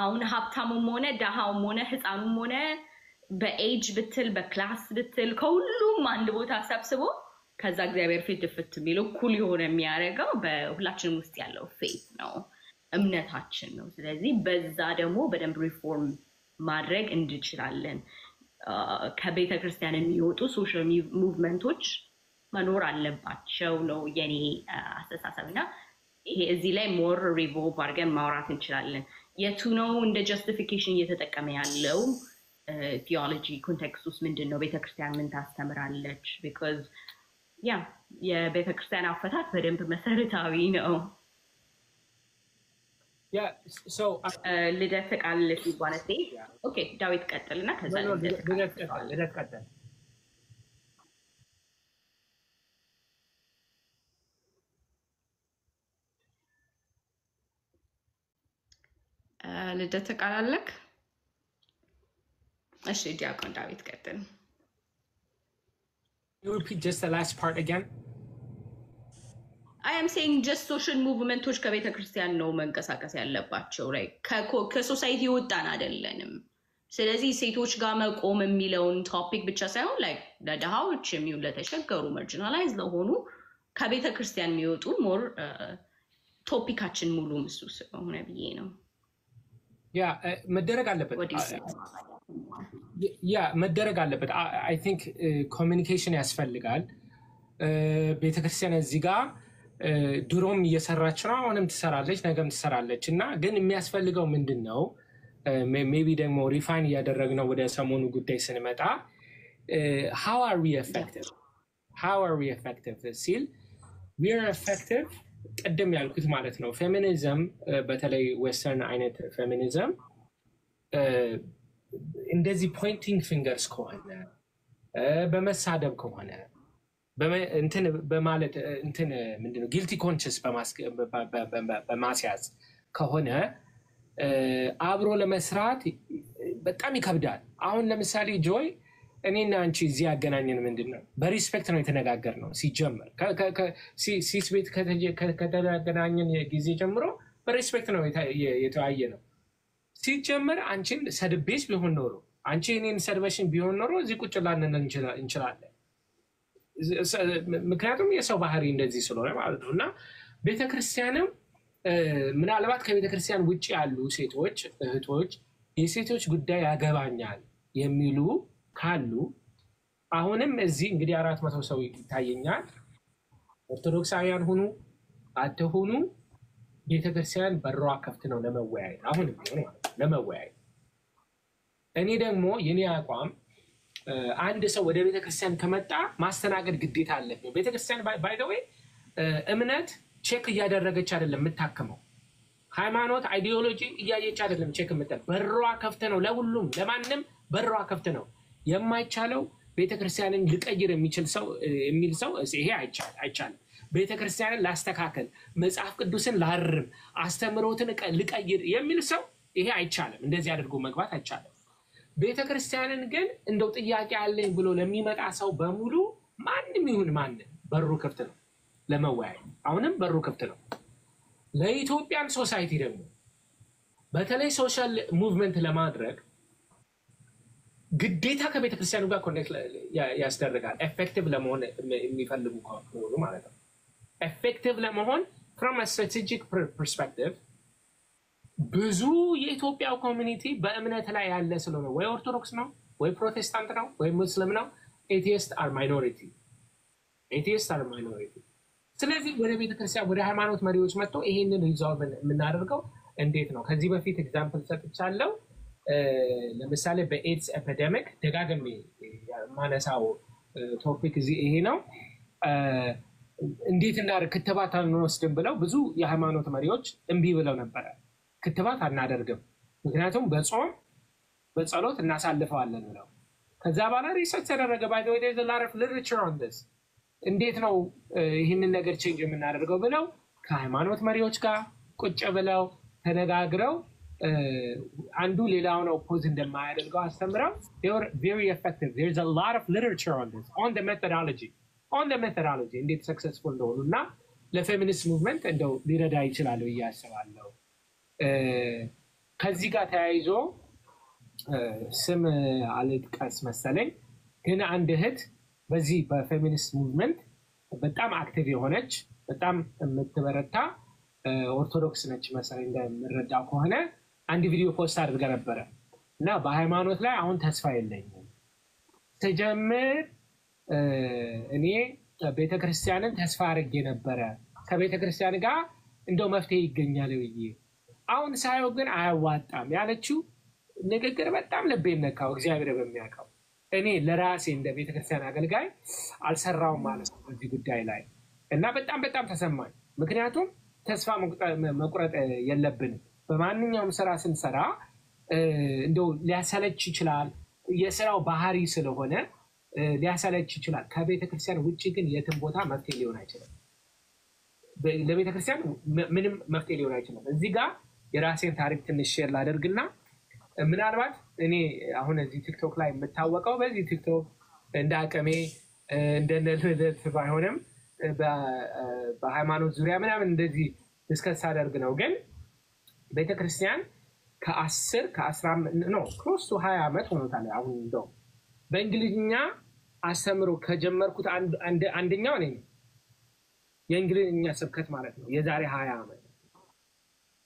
አሁን ሀብታሙም ሆነ ደሃውም ሆነ ህፃኑም ሆነ በኤጅ ብትል በክላስ ብትል ከሁሉም አንድ ቦታ ሰብስቦ ከዛ እግዚአብሔር ፊት ድፍት የሚለው ኩል የሆነ የሚያደርገው በሁላችንም ውስጥ ያለው ፌት ነው፣ እምነታችን ነው። ስለዚህ በዛ ደግሞ በደንብ ሪፎርም ማድረግ እንችላለን። ከቤተክርስቲያን የሚወጡ ሶሻል ሙቭመንቶች መኖር አለባቸው ነው የኔ አስተሳሰብና ይሄ እዚህ ላይ ሞር ሪቮልቭ አድርገን ማውራት እንችላለን። የቱ ነው እንደ ጀስቲፊኬሽን እየተጠቀመ ያለው ቲዮሎጂ ኮንቴክስት ውስጥ ምንድን ነው፣ ቤተክርስቲያን ምን ታስተምራለች? ቢኮዝ ያ የቤተክርስቲያን አፈታት በደንብ መሰረታዊ ነው። ልደት ቃል ሲባነቴ ኦኬ ዳዊት ቀጥልና ከዛ ልደት ቀጥል። ልደት ቃል አለክ? እሺ ዲያቆን ዳዊት ቀጥል። You repeat just the last part again? I am saying just social movements ከቤተክርስቲያን ነው መንቀሳቀስ ያለባቸው። ላይ ከሶሳይቲ ወጣን አይደለንም። ስለዚህ ሴቶች ጋር መቆም የሚለውን ቶፒክ ብቻ ሳይሆን ላይ ለደሃዎች የሚሆን ለተቸገሩ ማርጂናላይዝ ለሆኑ ከቤተክርስቲያን የሚወጡ ሞር ቶፒካችን ሙሉ ምስሉ ስለሆነ ብዬ ነው። ያ መደረግ አለበት። ያ መደረግ አለበት። አይ ቲንክ ኮሚኒኬሽን ያስፈልጋል። ቤተክርስቲያን እዚህ ጋር ድሮም እየሰራች ነው፣ አሁንም ትሰራለች፣ ነገም ትሰራለች እና ግን የሚያስፈልገው ምንድን ነው? ሜቢ ደግሞ ሪፋይን እያደረግነው ወደ ሰሞኑ ጉዳይ ስንመጣ how are we effective ሲል we are effective ቀደም ያልኩት ማለት ነው ፌሚኒዝም በተለይ ዌስተርን አይነት ፌሚኒዝም እንደዚህ ፖይንቲንግ ፊንገርስ ከሆነ በመሳደብ ከሆነ እንትን በማለት እንትን ምንድነው ጊልቲ ኮንሽስ በማስያዝ ከሆነ አብሮ ለመስራት በጣም ይከብዳል። አሁን ለምሳሌ ጆይ እኔና አንቺ እዚህ ያገናኘን ምንድነው በሪስፔክት ነው የተነጋገርነው ሲጀምር ሲስ ቤት ከተገናኘን ጊዜ ጀምሮ በሪስፔክት ነው የተወያየ ነው። ሲጀምር አንቺን ሰድቤሽ ቢሆን ኖሮ አንቺ እኔን ሰድበሽን ቢሆን ኖሮ እዚህ ቁጭ ላንን እንችላለን። ምክንያቱም የሰው ባህሪ እንደዚህ ስለሆነ ማለት ነው። እና ቤተክርስቲያንም ምናልባት ከቤተክርስቲያን ውጭ ያሉ ሴቶች እህቶች የሴቶች ጉዳይ ያገባኛል የሚሉ ካሉ አሁንም እዚህ እንግዲህ 400 ሰው ይታየኛል። ኦርቶዶክሳውያን ሁኑ አትሁኑ ቤተክርስቲያን በሯ ከፍት ነው ለመወያየት አሁንም ቢሆን ማለት ነው ለመወያየት። እኔ ደግሞ የኔ አቋም አንድ ሰው ወደ ቤተክርስቲያን ከመጣ ማስተናገድ ግዴታ አለብኝ። ቤተክርስቲያን ባይ ዘ ዌይ እምነት ቼክ እያደረገች አይደለም የምታከመው። ሃይማኖት አይዲዮሎጂ እያየች አይደለም ቼክ የምታደርገው። በሯ ከፍት ነው ለሁሉም ለማንም በሯ ከፍት ነው። የማይቻለው ቤተክርስቲያንን ሊቀይር የሚችል ሰው የሚል ሰው ይሄ አይቻልም። ቤተክርስቲያንን ላስተካከል መጽሐፍ ቅዱስን ላርም አስተምሮትን ልቀይር የሚል ሰው ይሄ አይቻልም። እንደዚህ አድርጎ መግባት አይቻልም። ቤተክርስቲያንን ግን እንደው ጥያቄ አለኝ ብሎ ለሚመጣ ሰው በሙሉ ማንም ይሁን ማንም በሩ ክፍት ነው ለመወያየት። አሁንም በሩ ክፍት ነው። ለኢትዮጵያን ሶሳይቲ ደግሞ በተለይ ሶሻል ሙቭመንት ለማድረግ ግዴታ ከቤተክርስቲያኑ ጋር ኮኔክት ያስደርጋል። ኤፌክቲቭ ለመሆን የሚፈልጉ ከሆኑ ማለት ነው። ኤፌክቲቭ ለመሆን from a strategic perspective ብዙ የኢትዮጵያ ኮሚኒቲ በእምነት ላይ ያለ ስለሆነ ወይ ኦርቶዶክስ ነው ወይ ፕሮቴስታንት ነው ወይ ሙስሊም ነው። ኤቲስት አር ማይኖሪቲ። ስለዚህ ወደ ቤተክርስቲያን ወደ ሃይማኖት መሪዎች መጥቶ ይሄንን ሪዞልቭ የምናደርገው እንዴት ነው? ከዚህ በፊት ኤግዛምፕል ሰጥቻለሁ። ለምሳሌ በኤድስ ኤፒደሚክ ደጋግሜ ማነሳው ቶፒክ ይሄ ነው። እንዴት እናደርግ ክትባት አንወስድም ብለው ብዙ የሃይማኖት መሪዎች እምቢ ብለው ነበረ። ክትባት አናደርግም ምክንያቱም በጾም በጸሎት እናሳልፈዋለን ብለው። ከዛ በኋላ ሪሰርች ተደረገ። ባይ ዘ ዌይ there's a lot of literature on this እንዴት ነው ይህንን ነገር ቼንጅ የምናደርገው ብለው ከሃይማኖት መሪዎች ጋር ቁጭ ብለው ተነጋግረው አንዱ ሌላውን ኦፖዝ እንደማያደርገው አስተምረው they were very effective. There's a lot of literature on this on the methodology እንዴት ሰክሰስፉል እንደሆኑና ለፌሚኒስት ሙቭመንት እንደው ሊረዳ ይችላል ብዬ አስባለሁ። ከዚህ ጋር ተያይዞ ስም አልጥቀስ መሰለኝ ግን አንድ እህት በዚህ በፌሚኒስት ሙቭመንት በጣም አክቲቭ የሆነች በጣም የምትበረታ ኦርቶዶክስ ነች መሰለኝ እንደምረዳው ከሆነ አንድ ቪዲዮ ፖስት አድርጋ ነበረ እና በሃይማኖት ላይ አሁን ተስፋ የለኝም ተጀምር እኔ ቤተክርስቲያንን ተስፋ አድርጌ ነበረ ከቤተክርስቲያን ጋር እንደው መፍትሄ ይገኛል ብዬ አሁን ሳይው ግን አያዋጣም ያለችው ንግግር በጣም ልቤን ነካው። እግዚአብሔር በሚያውቀው እኔ ለራሴ እንደ ቤተክርስቲያን አገልጋይ አልሰራውም ማለት ነው በዚህ ጉዳይ ላይ እና በጣም ተሰማኝ። ምክንያቱም ተስፋ መቁረጥ የለብንም። በማንኛውም ስራ ስንሰራ እንደው ሊያሰለች ይችላል የስራው ባህሪ ስለሆነ ሊያሰለች ይችላል። ከቤተክርስቲያን ውጪ ግን የትም ቦታ መፍትሄ ሊሆን አይችልም። ለቤተክርስቲያን ምንም መፍትሄ ሊሆን አይችልም። እዚህ ጋር የራሴን ታሪክ ትንሽ ሼር ላደርግና ምናልባት እኔ አሁን እዚህ ቲክቶክ ላይ የምታወቀው በዚህ ቲክቶክ እንደ አቅሜ እንደነልለት ባይሆንም በሃይማኖት ዙሪያ ምናምን እንደዚህ ዲስከስ አደርግ ነው። ግን ቤተክርስቲያን ከ10 ከ15 ነው ክሎስ ቱ 20 ዓመት ሆኖታል። አሁን እንደው በእንግሊዝኛ አስተምሮ ከጀመርኩት አንደኛው ነኝ የእንግሊዝኛ ስብከት ማለት ነው የዛሬ 20 ዓመት።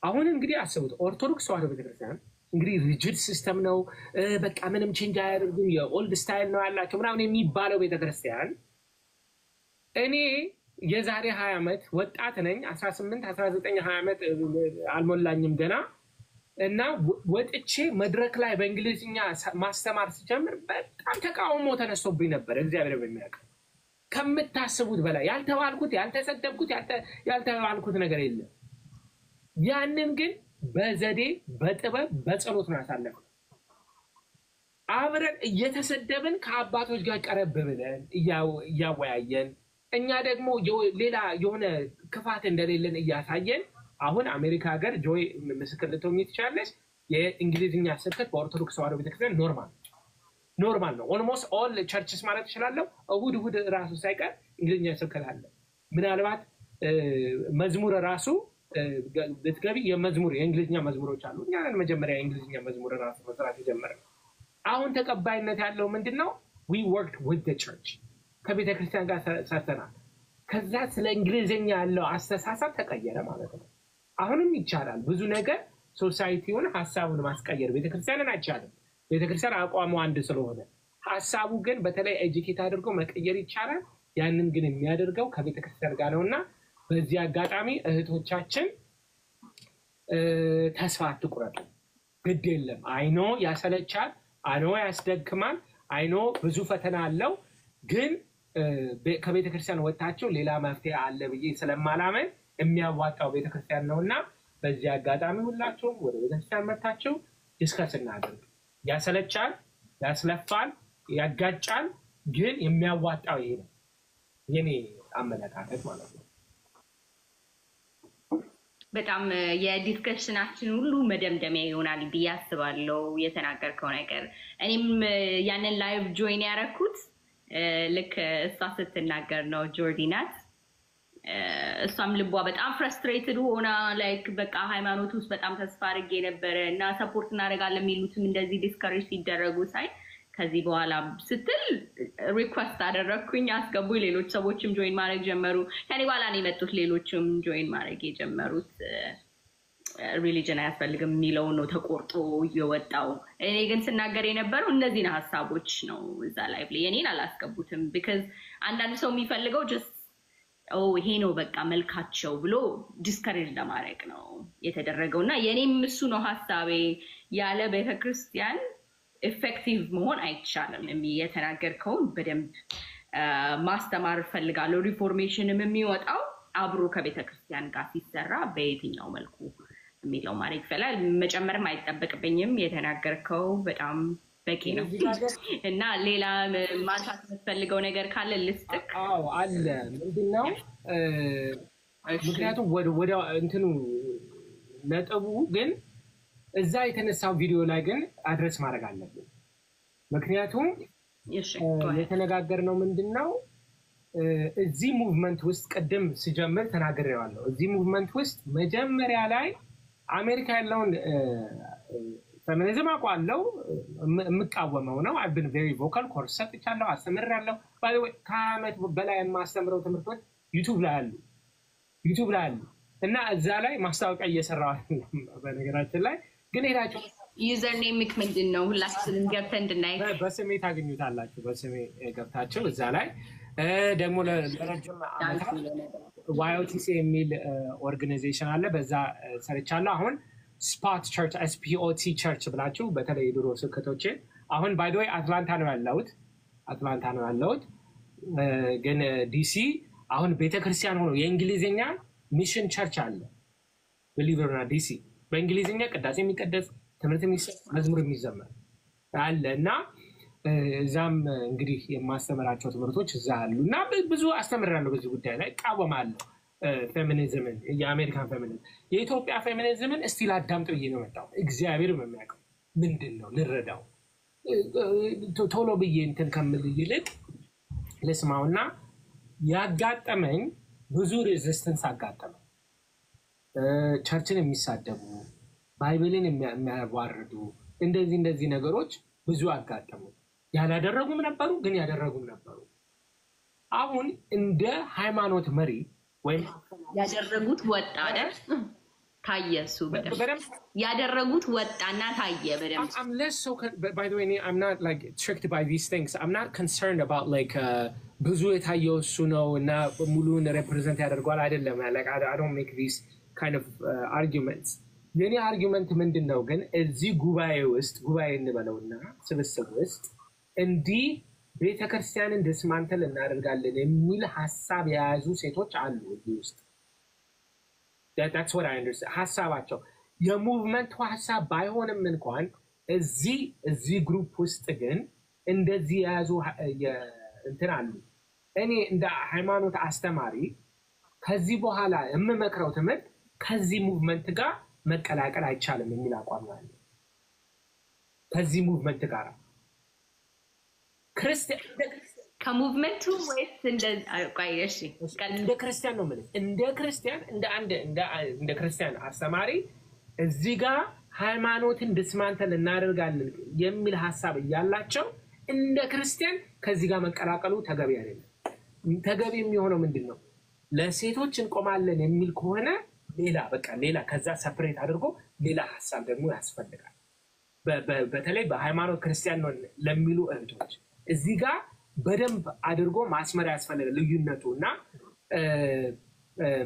አሁን እንግዲህ አስቡት ኦርቶዶክስ ተዋህዶ ቤተክርስቲያን እንግዲህ ሪጂድ ሲስተም ነው በቃ ምንም ቼንጅ አያደርጉም የኦልድ ስታይል ነው ያላቸው ምናምን የሚባለው ቤተክርስቲያን እኔ የዛሬ 20 ዓመት ወጣት ነኝ 18 19 20 ዓመት አልሞላኝም ገና እና ወጥቼ መድረክ ላይ በእንግሊዝኛ ማስተማር ሲጀምር በጣም ተቃውሞ ተነስቶብኝ ነበር። እግዚአብሔር በሚያውቅ ከምታስቡት በላይ ያልተባልኩት ያልተሰደብኩት ያልተባልኩት ነገር የለም። ያንን ግን በዘዴ በጥበብ በጸሎት ነው ያሳለፍነው። አብረን እየተሰደብን ከአባቶች ጋር ቀረብ ብለን እያወያየን እኛ ደግሞ ሌላ የሆነ ክፋት እንደሌለን እያሳየን አሁን አሜሪካ ሀገር ጆይ ምስክር ልትሆኚ ትችላለሽ። የእንግሊዝኛ ስብከት በኦርቶዶክስ ተዋሕዶ ቤተክርስቲያን ኖርማል ነው። ኦልሞስት ኦል ቸርችስ ማለት እችላለሁ። እሑድ ራሱ ሳይቀር እንግሊዝኛ ስብከት አለ። ምናልባት መዝሙር ራሱ ብትገቢ የእንግሊዝኛ መዝሙሮች አሉ። እኛ ነን መጀመሪያ የእንግሊዝኛ መዝሙር ራሱ መስራት የጀመርነው። አሁን ተቀባይነት ያለው ምንድነው? we worked with the church ከቤተክርስቲያን ጋር ሰርተናል። ከዛ ስለ እንግሊዝኛ ያለው አስተሳሰብ ተቀየረ ማለት ነው። አሁንም ይቻላል ብዙ ነገር ሶሳይቲውን ሐሳቡን ማስቀየር። ቤተክርስቲያንን አይቻልም። ቤተክርስቲያን አቋሙ አንድ ስለሆነ ሐሳቡ ግን በተለይ ኤጁኬት አድርጎ መቀየር ይቻላል። ያንን ግን የሚያደርገው ከቤተክርስቲያን ጋር ነውና በዚህ አጋጣሚ እህቶቻችን ተስፋ አትቁረጡ። ግድ የለም። አይኖ ያሰለቻል፣ አይኖ ያስደክማል፣ አይኖ ብዙ ፈተና አለው። ግን ከቤተክርስቲያን ወጣችሁ ሌላ መፍትሄ አለ ብዬ ስለማላመን የሚያዋጣው ቤተክርስቲያን ነውና በዚህ አጋጣሚ ሁላችሁም ወደ ቤተክርስቲያን መጣችሁ ዲስከስ እናድርግ። ያሰለቻል፣ ያስለፋል፣ ያጋጫል፣ ግን የሚያዋጣው ይሄ ነው የኔ አመለካከት ማለት ነው። በጣም የዲስከሽናችን ሁሉ መደምደሚያ ይሆናል ብዬ አስባለሁ የተናገርከው ነገር። እኔም ያንን ላይቭ ጆይን ያደረኩት ልክ እሷ ስትናገር ነው። ጆርዲ ናት። እሷም ልቧ በጣም ፍረስትሬትድ ሆና ላይክ በቃ ሃይማኖት ውስጥ በጣም ተስፋ አድርጌ ነበረ እና ሰፖርት እናደርጋለን የሚሉትም እንደዚህ ዲስከሬጅ ሲደረጉ ሳይ ከዚህ በኋላ ስትል ሪኩዌስት አደረኩኝ፣ አስገቡኝ። ሌሎች ሰዎችም ጆይን ማድረግ ጀመሩ። ከኔ በኋላ ነው የመጡት ሌሎችም ጆይን ማድረግ የጀመሩት። ሪሊጅን አያስፈልግም የሚለው ነው ተቆርጦ የወጣው። እኔ ግን ስናገር የነበረው እነዚህን ሀሳቦች ነው እዛ ላይ የኔን አላስገቡትም። ቢካዝ አንዳንድ ሰው የሚፈልገው ጀስት ይሄ ነው በቃ መልካቸው ብሎ ዲስከሬጅ ለማድረግ ነው የተደረገው እና የኔም እሱ ነው ሀሳቤ። ያለ ቤተክርስቲያን ኤፌክቲቭ መሆን አይቻልም። የተናገርከውን በደንብ ማስተማር ፈልጋለሁ። ሪፎርሜሽንም የሚወጣው አብሮ ከቤተክርስቲያን ጋር ሲሰራ በየትኛው መልኩ የሚለው ማድረግ ይፈላል። መጨመርም አይጠበቅብኝም። የተናገርከው በጣም በቂ ነው እና ሌላ ማንሳት የምትፈልገው ነገር ካለ ልስጥክ? አዎ አለ። ምንድነው? ምክንያቱም ወደ እንትኑ ነጥቡ ግን እዛ የተነሳው ቪዲዮ ላይ ግን አድረስ ማድረግ አለብን። ምክንያቱም የተነጋገርነው ምንድነው እዚህ ሙቭመንት ውስጥ ቅድም ሲጀምር ተናግሬዋለሁ። እዚህ ሙቭመንት ውስጥ መጀመሪያ ላይ አሜሪካ ያለውን ፌሚኒዝም አውቃለሁ፣ የምቃወመው ነው። I've been very vocal ኮርስ ሰጥቻለሁ፣ አስተምሬያለሁ። by the way ከዓመት በላይ የማስተምረው ትምህርቶች ዩቲዩብ ላይ አሉ እና እዛ ላይ ማስታወቂያ እየሰራሁ በነገራችን ላይ ግን ሄዳችሁ ዩዘር ኔም ምንድን ነው ሁላችንም ገብተን እንድናይ በስሜ ታገኙታላችሁ። በስሜ ገብታችሁ እዛ ላይ ደግሞ ለረጅም ዓመታት YOTC የሚል ኦርጋናይዜሽን አለ፣ በዛ ሰርቻለሁ። አሁን ስፖት ቸርች SPOT ቸርች ብላችሁ በተለይ ድሮ ስብከቶቼ አሁን ባይ ዘ ዌይ አትላንታ ነው ያለሁት ግን ዲሲ አሁን ቤተክርስቲያን ሆኖ የእንግሊዝኛ ሚሽን ቸርች አለ በሊቨርና ዲሲ በእንግሊዝኛ ቅዳሴ የሚቀደስ ትምህርት የሚሰጥ መዝሙር የሚዘመር አለ እና እዛም እንግዲህ የማስተምራቸው ትምህርቶች እዛ አሉ እና ብዙ አስተምራለሁ በዚህ ጉዳይ ላይ እቃወማለሁ። ፌሚኒዝምን የአሜሪካን ፌሚኒዝም የኢትዮጵያ ፌሚኒዝምን እስቲ ላዳምጥ ብዬ ነው መጣው። እግዚአብሔር የሚያውቀው ምንድነው ልረዳው ቶሎ ብዬ እንትን ከምል ይልቅ ልስማውና ያጋጠመኝ ብዙ ሬዚስተንስ አጋጠመኝ። ቸርችን የሚሳደቡ ባይብልን የሚያዋርዱ እንደዚህ ነገሮች ብዙ አጋጠሙ። ያላደረጉም ነበሩ ግን ያደረጉም ነበሩ። አሁን እንደ ሃይማኖት መሪ ወይም ያደረጉት ወጣ አይደል ታየሱ በደም ያደረጉት ወጣና ታየ በደም I'm less so by the way I'm not like tricked by these things. I'm not concerned about like ብዙ የታየው እሱ ነው እና ሙሉን ሪፕሬዘንት ያደርጋል አይደለም። like I don't make these kind of arguments. የኔ አርጊውመንት ምንድነው ግን እዚህ ጉባኤ እንበለውና ስብስብ ውስጥ እንዲህ ቤተክርስቲያንን ዲስማንትል እናደርጋለን የሚል ሐሳብ የያዙ ሴቶች አሉ እዚህ ውስጥ። that's what I understand ሐሳባቸው የሙቭመንቱ ሐሳብ ባይሆንም እንኳን እዚህ ግሩፕ ውስጥ ግን እንደዚህ የያዙ እንትን አሉ። እኔ እንደ ሃይማኖት አስተማሪ ከዚህ በኋላ የምመክረው ትምህርት ከዚህ ሙቭመንት ጋር መቀላቀል አይቻልም የሚል አቋም አለ። ከዚህ ሙቭመንት ጋር ከሙቭመንቱ ወይስ እንደ ክርስቲያን ነው ማለት እንደ ክርስቲያን እንደ ክርስቲያን አስተማሪ እዚህ ጋር ሃይማኖትን ዲስማንትል እናደርጋለን የሚል ሐሳብ ያላቸው እንደ ክርስቲያን ከዚህ ጋር መቀላቀሉ ተገቢ አይደለም። ተገቢ የሚሆነው ምንድነው? ለሴቶች እንቆማለን የሚል ከሆነ ሌላ ከዛ ሰፕሬት አድርጎ ሌላ ሐሳብ ደግሞ ያስፈልጋል። በተለይ በሃይማኖት ክርስቲያን ነው ለሚሉ እህቶች እዚህ ጋር በደንብ አድርጎ ማስመር ያስፈልጋል ልዩነቱና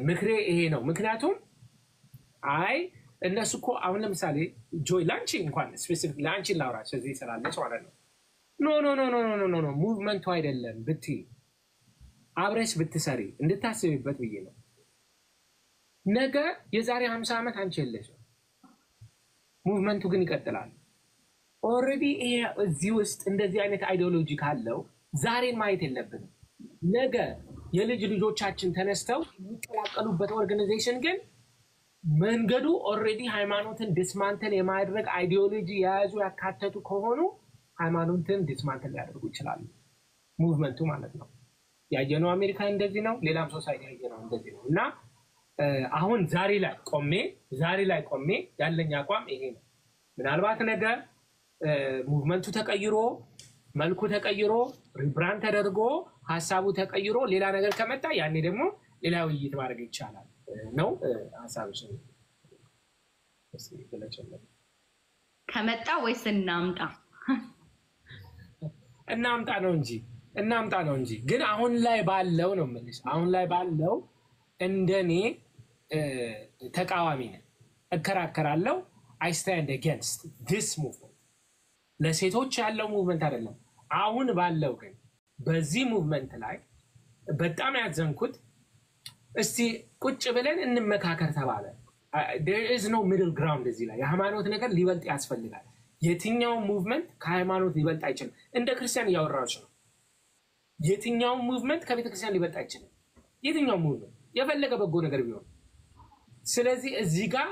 ምክሬ ይሄ ነው። ምክንያቱም እነሱ እኮ አሁን ለምሳሌ ጆይ ላንቺ እንኳን ስፔሲፊክ ላንቺ ላውራሽ እዚህ ስላለች ማለት ነው ኖ ሙቭመንቱ አይደለም ብትይ አብረሽ ብትሰሪ እንድታስቢበት ብዬ ነው። ነገ የዛሬ 50 ዓመት አንቺ የለሽም፣ ሙቭመንቱ ግን ይቀጥላል። ኦልሬዲ እዚህ ውስጥ እንደዚህ አይነት አይዲዮሎጂ ካለው ዛሬን ማየት የለብንም። ነገ የልጅ ልጆቻችን ተነስተው የሚቀላቀሉበት ኦርጋናይዜሽን ግን መንገዱ ኦልሬዲ ሃይማኖትን ዲስማንትል የማድረግ አይዲዮሎጂ የያዙ ያካተቱ ከሆኑ ሃይማኖትን ዲስማንትል ሊያደርጉ ይችላሉ። ሙቭመንቱ ማለት ነው። ያየነው አሜሪካ እንደዚህ ነው፣ ሌላም ሶሳይቲ ያየነው እንደዚህ ነው። እና አሁን ዛሬ ላይ ቆሜ ያለኝ አቋም ይሄ ነው። ምናልባት ነገ ሙቭመንቱ ተቀይሮ መልኩ ተቀይሮ ሪብራንድ ተደርጎ ሐሳቡ ተቀይሮ ሌላ ነገር ከመጣ ያኔ ደግሞ ሌላ ውይይት ማድረግ ይቻላል ነው ሐሳብሽ። ከመጣ ወይስ እናምጣ ነው እንጂ ግን አሁን ላይ ባለው ነው ማለት አሁን ላይ ባለው እንደኔ ተቃዋሚ ነኝ፣ እከራከራለሁ። I stand against this movement ለሴቶች ያለው ሙቭመንት አይደለም። አሁን ባለው ግን በዚህ ሙቭመንት ላይ በጣም ያዘንኩት እስቲ ቁጭ ብለን እንመካከር ተባለ። there is no middle ground እዚህ ላይ የሃይማኖት ነገር ሊበልጥ ያስፈልጋል። የትኛው ሙቭመንት ከሃይማኖት ሊበልጥ አይችልም። እንደ ክርስቲያን ያወራች ነው። የትኛው ሙቭመንት ከቤተክርስቲያን ሊበልጥ አይችልም። የትኛው ሙቭመንት የፈለገ በጎ ነገር ቢሆን። ስለዚህ እዚህ ጋር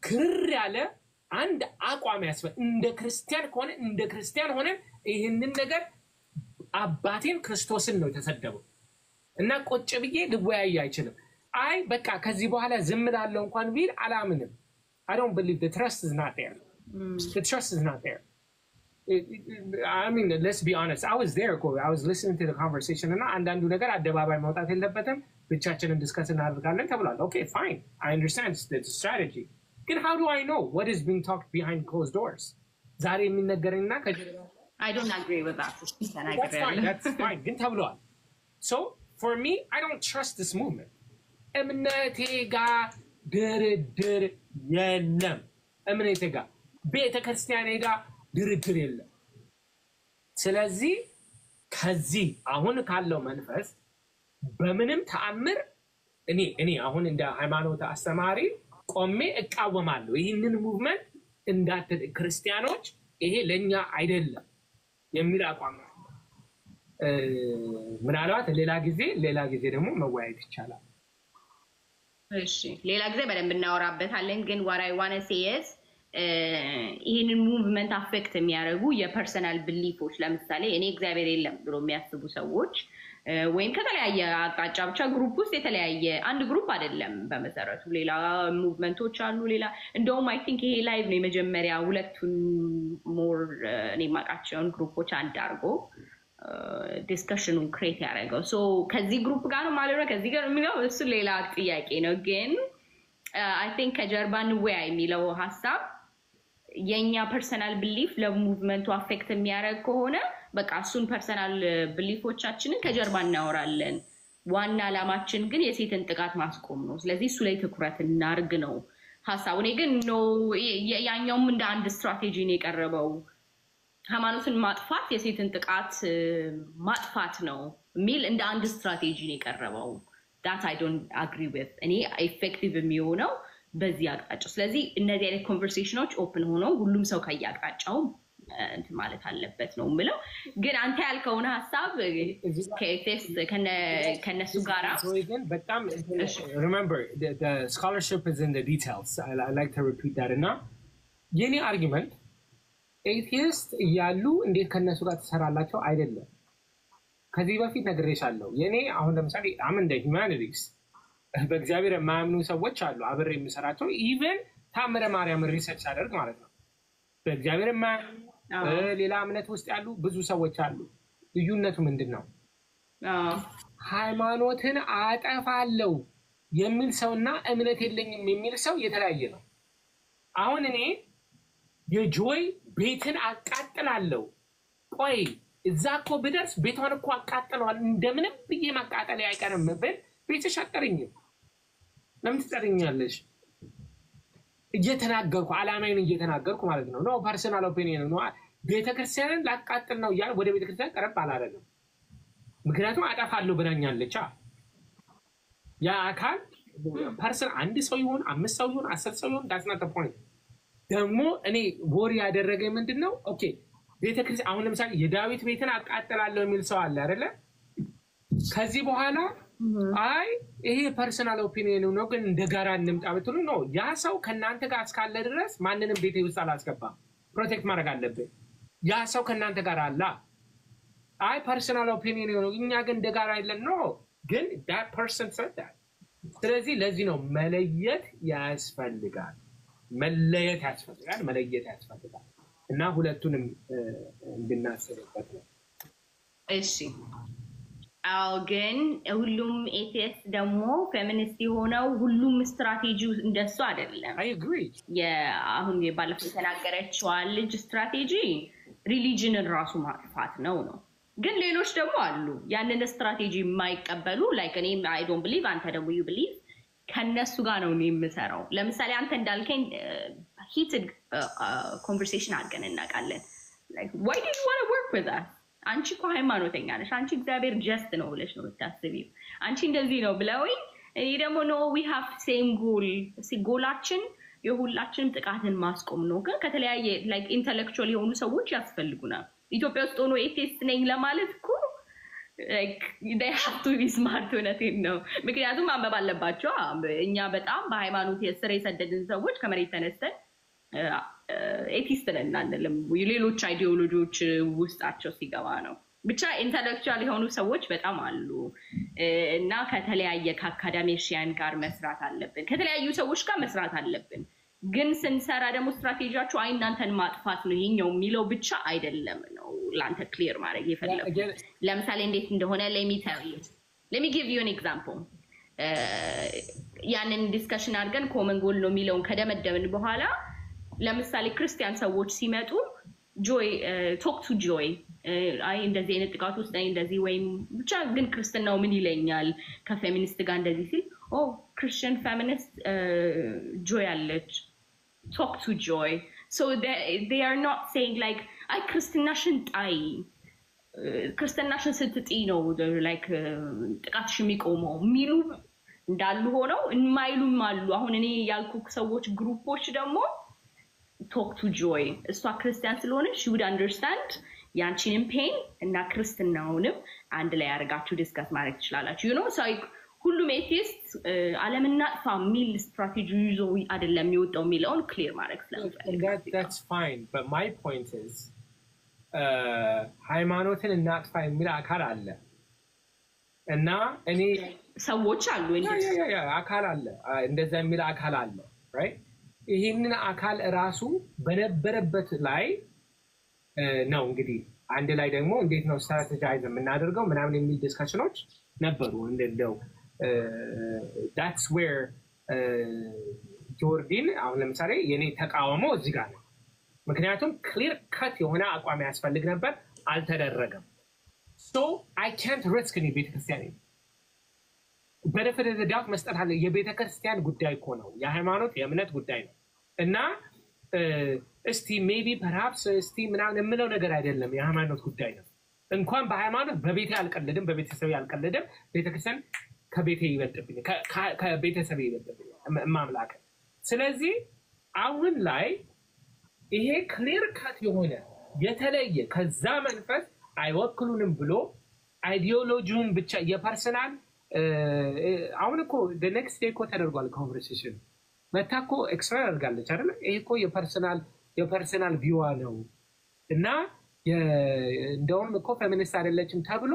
ክርር ያለ አንድ አቋም ያስፈልጋል። እንደ ክርስቲያን ከሆነ እንደ ክርስቲያን ሆነ ይሄንን ነገር አባቴን ክርስቶስን ነው የተሰደበው እና ቁጭ ብዬ ልወያይ አይችልም። በቃ ከዚህ በኋላ ዝም እላለሁ እንኳን ቢል አላምንም። I don't believe the trust is not there. The trust is not there. I mean, let's be honest. I was there. I was listening to the conversation እና አንዳንዱ ነገር አደባባይ መውጣት የለበትም ብቻችንን ዲስከስ እናደርጋለን ተብሏል። Okay, fine. I understand the strategy. But how do I know what is being talked behind closed doors? ዛሬ የሚነገርና I don't agree with that. That's fine. ግን ተብሏል. So, for me, I don't trust this movement. እምነቴ ጋር ድርድር የለም። እምነቴ ጋር ቤተክርስቲያኔ ጋር ድርድር የለም። ስለዚህ ከዚህ አሁን ካለው መንፈስ በምንም ተአምር እኔ አሁን እንደ ሃይማኖት አስተማሪ ቆሜ እቃወማለሁ። ይህንን ሙቭመንት እንዳትል ክርስቲያኖች ይሄ ለኛ አይደለም የሚል አቋም ነው። ምናልባት ሌላ ጊዜ ደግሞ መወያየት ይቻላል። እሺ ሌላ ጊዜ በደንብ እናወራበታለን። ግን what I want to say is ይሄንን ሙቭመንት አፌክት የሚያደርጉ የፐርሰናል ቢሊፎች ለምሳሌ እኔ እግዚአብሔር የለም ብሎ የሚያስቡ ሰዎች ወይም ከተለያየ አቅጣጫ ብቻ ግሩፕ ውስጥ የተለያየ አንድ ግሩፕ አይደለም በመሰረቱ ሌላ ሙቭመንቶች አሉ። ሌላ እንደውም አይ ቲንክ ይሄ ላይቭ ነው የመጀመሪያ ሁለቱን ሞር እኔ ማቃቸውን ግሩፖች አንድ አድርጎ ዲስከሽኑን ክሬት ያደረገው። ሶ ከዚህ ግሩፕ ጋር ነው ማለት ነው ከዚህ ጋር የሚለው እሱ ሌላ ጥያቄ ነው። ግን አይ ቲንክ ከጀርባ ንወያ የሚለው ሐሳብ የኛ ፐርሰናል ቢሊፍ ለሙቭመንቱ አፌክት የሚያደርግ ከሆነ በቃ እሱን ፐርሰናል ቢሊፎቻችንን ከጀርባ እናወራለን። ዋና ዓላማችን ግን የሴትን ጥቃት ማስቆም ነው። ስለዚህ እሱ ላይ ትኩረት እናርግ ነው ሀሳቡ። እኔ ግን ኖ ያኛውም እንደ አንድ ስትራቴጂ ነው የቀረበው። ሃይማኖትን ማጥፋት የሴትን ጥቃት ማጥፋት ነው የሚል እንደ አንድ ስትራቴጂ ነው የቀረበው። that I don't agree with። እኔ ኢፌክቲቭ የሚሆነው በዚህ አቅጣጫው። ስለዚህ እነዚህ አይነት ኮንቨርሴሽኖች ኦፕን ሆነው ሁሉም ሰው ከያቅጣጫው እንትን ማለት አለበት ነው የምለው። ግን አንተ ያልከውን ሀሳብ ከኤቴስ ከነሱ ጋራ በጣም remember the scholarship is in the details. I like to repeat that. እና የኔ አርጊመንት ኤቲስት እያሉ እንዴት ከነሱ ጋር ትሰራላቸው አይደለም። ከዚህ በፊት ነግሬሻለሁ። የኔ አሁን ለምሳሌ አምን እንደ ሂውማኒቲስ በእግዚአብሔር የማያምኑ ሰዎች አሉ አብሬ የምሰራቸው። ኢቨን ታምረ ማርያም ሪሰርች አደርግ ማለት ነው። በእግዚአብሔር የማያምኑ ሌላ እምነት ውስጥ ያሉ ብዙ ሰዎች አሉ። ልዩነቱ ምንድን ነው? ሃይማኖትን አጠፋለሁ የሚል ሰውና እምነት የለኝም የሚል ሰው የተለያየ ነው። አሁን እኔ የጆይ ቤትን አቃጥላለሁ፣ ቆይ እዛ እኮ ብደርስ ቤቷን እኮ አቃጥለዋል እንደምንም ብዬ ማቃጠል አይቀርም ብል ቤትሽ አጠሪኝም። ለምን ትጠሪኛለሽ? እየተናገርኩ አላማዬን እየተናገርኩ ማለት ነው። ነው ፐርሰናል ኦፒኒየን ነው። ቤተክርስቲያንን ላቃጥል ነው እያለ ወደ ቤተክርስቲያን ቀረብ አላደረግም። ምክንያቱም አጠፋለሁ ብላኛለች። ያ አካል ፐርሰን አንድ ሰው ይሁን 5 ሰው ይሁን 10 ሰው ይሁን that's not the point። ደግሞ እኔ ወሪ ያደረገኝ ምንድነው? ኦኬ ቤተክርስቲያን አሁን ለምሳሌ የዳዊት ቤትን አቃጥላለሁ የሚል ሰው አለ አይደለ? ከዚህ በኋላ አይ ይሄ ፐርሰናል ኦፒኒየን ነው ግን እንደ ጋራ እንምጣ ብትሉ ነው ያ ሰው ከናንተ ጋር እስካለ ድረስ ማንንም ቤቴ ውስጥ አላስገባም። ፕሮቴክት ማድረግ አለብን። ያ ሰው ከናንተ ጋር አለ። አይ ፐርሰናል ኦፒኒየን ነው እኛ ግን እንደ ጋራ አይደለም ነው ግን that person said that። ስለዚህ ለዚህ ነው መለየት ያስፈልጋል። መለየት ያስፈልጋል እና ሁለቱንም እንድናስብበት ነው። እሺ አዎ ግን ሁሉም ኤቲስት ደግሞ ፌሚኒስት የሆነው ሁሉም ስትራቴጂው እንደሱ አይደለም። I agree። አሁን ባለፈው የተናገረችው ልጅ ስትራቴጂ ሪሊጅንን ራሱ ማጥፋት ነው። ግን ሌሎች ደግሞ አሉ ያንን ስትራቴጂ የማይቀበሉ ላይክ እኔ I don't believe አንተ ደግሞ you believe ከነሱ ጋር ነው የምሰራው። ለምሳሌ አንተ እንዳልከኝ heated conversation አድርገን እናውቃለን። like why do you want to work with us? አንቺ እኮ ሃይማኖተኛ ነሽ፣ አንቺ እግዚአብሔር ጀስት ነው ብለሽ ነው የምታስቢው፣ አንቺ እንደዚህ ነው ብለውኝ እኔ ደግሞ no we have same goal። ጎላችን የሁላችንም ጥቃትን ማስቆም ነው። ግን ከተለያየ like intellectual የሆኑ ሰዎች ያስፈልጉናል። ኢትዮጵያ ውስጥ ሆኖ ኤቲስት ነኝ ለማለት እኮ like they have to be smart እውነቴን ነው። ምክንያቱም ማንበብ አለባቸው። እኛ በጣም በሃይማኖት ስር የሰደድን ሰዎች ከመሬት ተነስተን ኤቲስት ነን አንልም። ሌሎች አይዲዮሎጂዎች ውስጣቸው ሲገባ ነው። ብቻ ኢንተሌክቹዋል የሆኑ ሰዎች በጣም አሉ እና ከተለያየ ከአካዳሚሽያን ጋር መስራት አለብን፣ ከተለያዩ ሰዎች ጋር መስራት አለብን። ግን ስንሰራ ደግሞ ስትራቴጂያቸው አይ እናንተን ማጥፋት ነው ይሄኛው የሚለው ብቻ አይደለም ነው ላንተ ክሊር ማድረግ የፈለኩት። ለምሳሌ እንዴት እንደሆነ let me give you an example። ያንን ዲስከሽን አድርገን ኮመን ጎል ነው የሚለውን ከደመደምን በኋላ ለምሳሌ ክርስቲያን ሰዎች ሲመጡ ጆይ ቶክ ቱ ጆይ አይ እንደዚህ አይነት ጥቃት ውስጥ ነኝ እንደዚህ ወይም ብቻ ግን ክርስትናው ምን ይለኛል ከፌሚኒስት ጋር እንደዚህ ሲል ኦ ክርስቲያን ፌሚኒስት ጆይ አለች talk to joy. So they are not saying like I ክርስትናሽን ጣይ ክርስትናሽን ስትጢ ነው like ጥቃትሽ የሚቆመው ሚሉ እንዳሉ ሆነው እንማይሉም አሉ። አሁን እኔ ያልኩ ሰዎች ግሩፖች ደግሞ talk to joy እሷ ክርስቲያን ስለሆነ she would understand ያንቺንም ፔን እና ክርስትናውንም አንድ ላይ አድርጋችሁ ዲስከስ ማድረግ ትችላላችሁ። you know so ሁሉም ኤቲስት ዓለምና ፋሚሊ ስትራቴጂ ይዞ አይደለም የሚወጣው የሚለውን ክሊር ማድረግ ስለምፈልግ that's fine but my point is ሃይማኖትን እናጥፋ የሚል አካል አለ እና እኔ ሰዎች አሉ አካል አለ እንደዛ የሚል አካል አለ right ይሄንን አካል ራሱ በነበረበት ላይ ነው እንግዲህ አንድ ላይ ደግሞ እንዴት ነው ስትራቴጂይዝ የምናደርገው ምናምን የሚል ዲስከሽኖች ነበሩ እንደው that's where ጆርዲን አሁን ለምሳሌ የኔ ተቃውሞ እዚህ ጋር ነው። ምክንያቱም ክሊር ካት የሆነ አቋም ያስፈልግ ነበር አልተደረገም። so I can't risk any ቤተክርስቲያን benefit of the doubt መስጠት አለ። የቤተ ክርስቲያን ጉዳይ እኮ ነው፣ የሃይማኖት የእምነት ጉዳይ ነው እና እስቲ ሜቢ ፐርሃፕስ እስቲ ምናምን የምለው ነገር አይደለም፣ የሃይማኖት ጉዳይ ነው። እንኳን በሃይማኖት በቤቴ አልቀልድም፣ በቤተሰብ አልቀልድም። ቤተክርስቲያን ከቤቴ ይበልጥብኝ፣ ከቤተሰብ ይበልጥብኝ ማምላክ። ስለዚህ አሁን ላይ ይሄ ክሊር ካት የሆነ የተለየ ከዛ መንፈስ አይወክሉንም ብሎ አይዲዮሎጂውን ብቻ የፐርሰናል አሁን እኮ the next day እኮ ተደርጓል ኮንቨርሴሽን መታ እኮ ኤክስትራ አድርጋለች አይደል? ይሄ እኮ የፐርሰናል ቪዋ ነው እና እንደውም እኮ ፌሚኒስት አይደለችም ተብሎ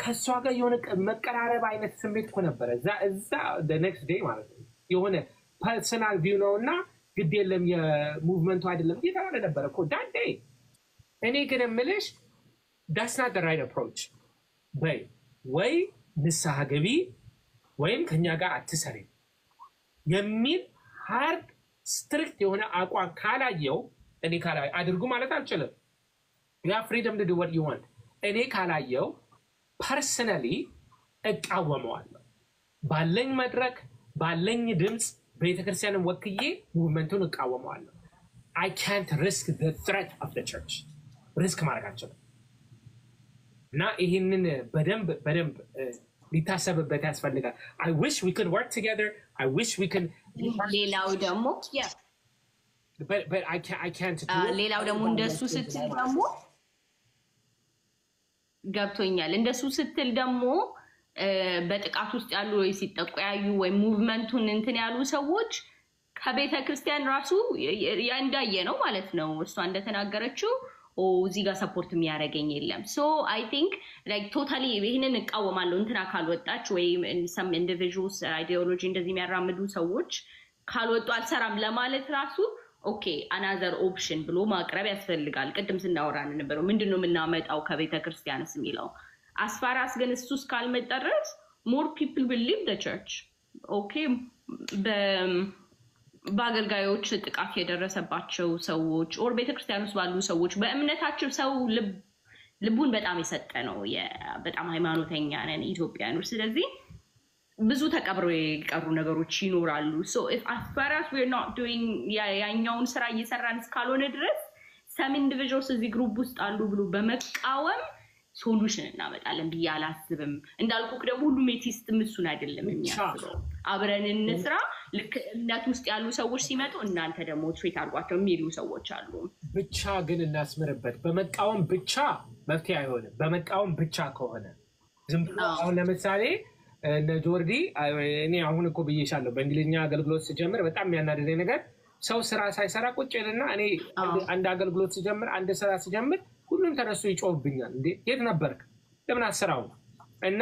ከሷ ጋር የሆነ መቀራረብ አይነት ስሜት እኮ ነበረ እዛ the next day ማለት ነው። የሆነ ፐርሰናል ቪው ነውና ግድ የለም የሙቭመንቱ አይደለም እየተባለ ነበረ እኮ that day። እኔ ግን የምልሽ that's not the right approach። ወይ ንስሐ ገቢ ወይም ከኛ ጋር አትሰሪ የሚል ሃርድ ስትሪክት የሆነ አቋም ካላየው እኔ ካላየው አድርጉ ማለት አልችልም። you have freedom to do what you want። እኔ ካላየው ፐርሰናሊ እቃወመዋለሁ። ባለኝ መድረክ ባለኝ ድምፅ ቤተክርስቲያንን ወክዬ ሙቭመንቱን እቃወመዋለሁ። I can't risk the threat of the church። ሪስክ ማድረግ አልችልም እና ይህንን በደንብ ሊታሰብበት ያስፈልጋል። I wish we could work together. I wish we can ሌላው ደግሞ but I can't do it። ሌላው ደግሞ እንደሱ ስትል ደግሞ ገብቶኛል። እንደሱ ስትል ደግሞ በጥቃት ውስጥ ያሉ ወይ ሲጠቁ ያዩ ወይ ሙቭመንቱን እንትን ያሉ ሰዎች ከቤተ ክርስቲያን ራሱ እንዳየ ነው ማለት ነው። እሷ እንደተናገረችው እዚህ ጋር ሰፖርት የሚያደርገኝ የለም። ሶ አይ ቲንክ ላይክ ቶታሊ ይሄንን እቃወማለሁ እንትና ካልወጣች ወይ some individuals ideology እንደዚህ የሚያራምዱ ሰዎች ካልወጡ አልሰራም ለማለት ራሱ ኦኬ another option ብሎ ማቅረብ ያስፈልጋል። ቅድም ስናወራን ነበር ምንድነው የምናመጣው ከቤተ ክርስቲያንስ የሚለው as far as ግን እሱ እስካልመጣ ድረስ more people will leave the church። ኦኬ በአገልጋዮች ጥቃት የደረሰባቸው ሰዎች ኦር ቤተክርስቲያን ውስጥ ባሉ ሰዎች በእምነታቸው ሰው ልቡን በጣም የሰጠ ነው። በጣም ሃይማኖተኛ ነን ኢትዮጵያኖች። ስለዚህ ብዙ ተቀብረው የቀሩ ነገሮች ይኖራሉ። so if as far as we're not doing ያኛውን ስራ እየሰራን እስካልሆነ ድረስ some individuals እዚህ ግሩፕ ውስጥ አሉ ብሎ በመቃወም ሶሉሽን እናመጣለን ብዬ አላስብም። እንዳልኩክ ደግሞ ሁሉም ሜቲስት ምሱን አይደለም የሚያስበው። አብረን እንስራ ልክ እምነት ውስጥ ያሉ ሰዎች ሲመጡ እናንተ ደግሞ ትሪት አድርጓቸው የሚሉ ሰዎች አሉ። ብቻ ግን እናስምርበት። በመቃወም ብቻ መፍትሄ አይሆንም። በመቃወም ብቻ ከሆነ ዝም ብሎ አሁን ለምሳሌ እነ ጆርዲ እኔ አሁን እኮ ብዬሻለሁ በእንግሊዝኛ አገልግሎት ስጀምር በጣም የሚያናድደኝ ነገር ሰው ስራ ሳይሰራ ቁጭ ይልና እኔ አንድ አገልግሎት ስጀምር አንድ ስራ ስጀምር ሁሉም ተነሱ ይጮህብኛል። እንዴ የት ነበርክ ለምን አሰራው? እና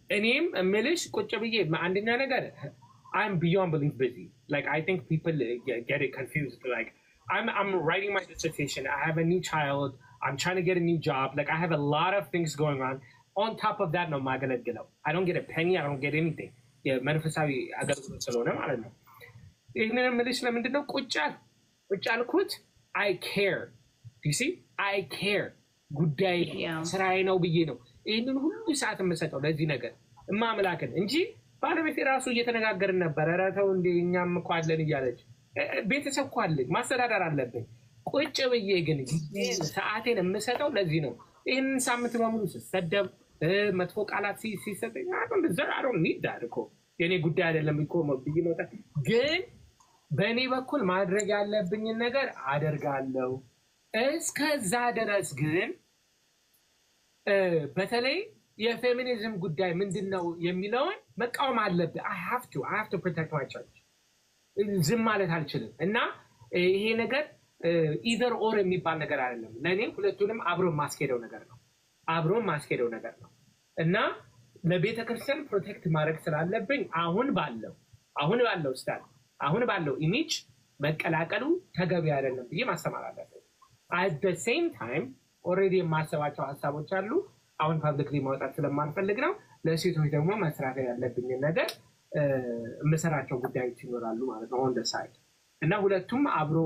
እኔም እምልሽ ቁጭ ብዬ አንደኛ ነገር I'm beyond belief busy. Like I think people get it confused. Like I'm writing my dissertation. I have a new child. I'm trying to get a new job. Like I have a lot of things going on. On top of that, no magaladgelo. I don't get a penny. I don't get anything. Yeah, መንፈሳዊ አገልግሎት ስለሆነ ማለት ነው። ይሄንን እምልሽ ለምንድነው ቁጭ አልኩት? I care. Do you see? I care. ጉዳይ ስራዬ ነው ብዬ ነው ይሄንን ሁሉ ሰዓት የምሰጠው ለዚህ ነገር እማምላክን እንጂ ባለቤቴ ራሱ እየተነጋገርን ነበር። ኧረ ተው እንደ እኛም እኮ አለን እያለች ቤተሰብ እኮ አለኝ ማስተዳደር አለብኝ። ቁጭ ብዬ ግን ሰዓቴን የምሰጠው ለዚህ ነው። ይሄንን ሳምንት በሙሉ ስሰደብ መጥፎ ቃላት ሲሰጠኝ አሁን ኒዳር እኮ የኔ ጉዳይ አይደለም እኮ ብዬ መውጣት። ግን በእኔ በኩል ማድረግ ያለብኝን ነገር አደርጋለሁ። እስከዛ ድረስ ግን በተለይ የፌሚኒዝም ጉዳይ ምንድነው የሚለውን መቃወም አለብኝ። I have to protect my church። ዝም ማለት አልችልም። እና ይሄ ነገር either or የሚባል ነገር አይደለም። ለኔ ሁለቱንም አብሮ ማስኬደው ነገር ነው። እና ለቤተ ክርስቲያን ፕሮቴክት ማድረግ ስላለብኝ አሁን ባለው ስታይል አሁን ባለው ኢሜጅ መቀላቀሉ ተገቢ አይደለም ብዬ ማስተማር አለብኝ። at the same time already የማሰባቸው ሐሳቦች አሉ። አሁን ፐብሊክሊ ማውጣት ስለማንፈልግ ነው። ለሴቶች ደግሞ መስራት ያለብኝ ነገር መሰራቸው ጉዳዮች ይኖራሉ ማለት ነው on the side። እና ሁለቱም አብሮ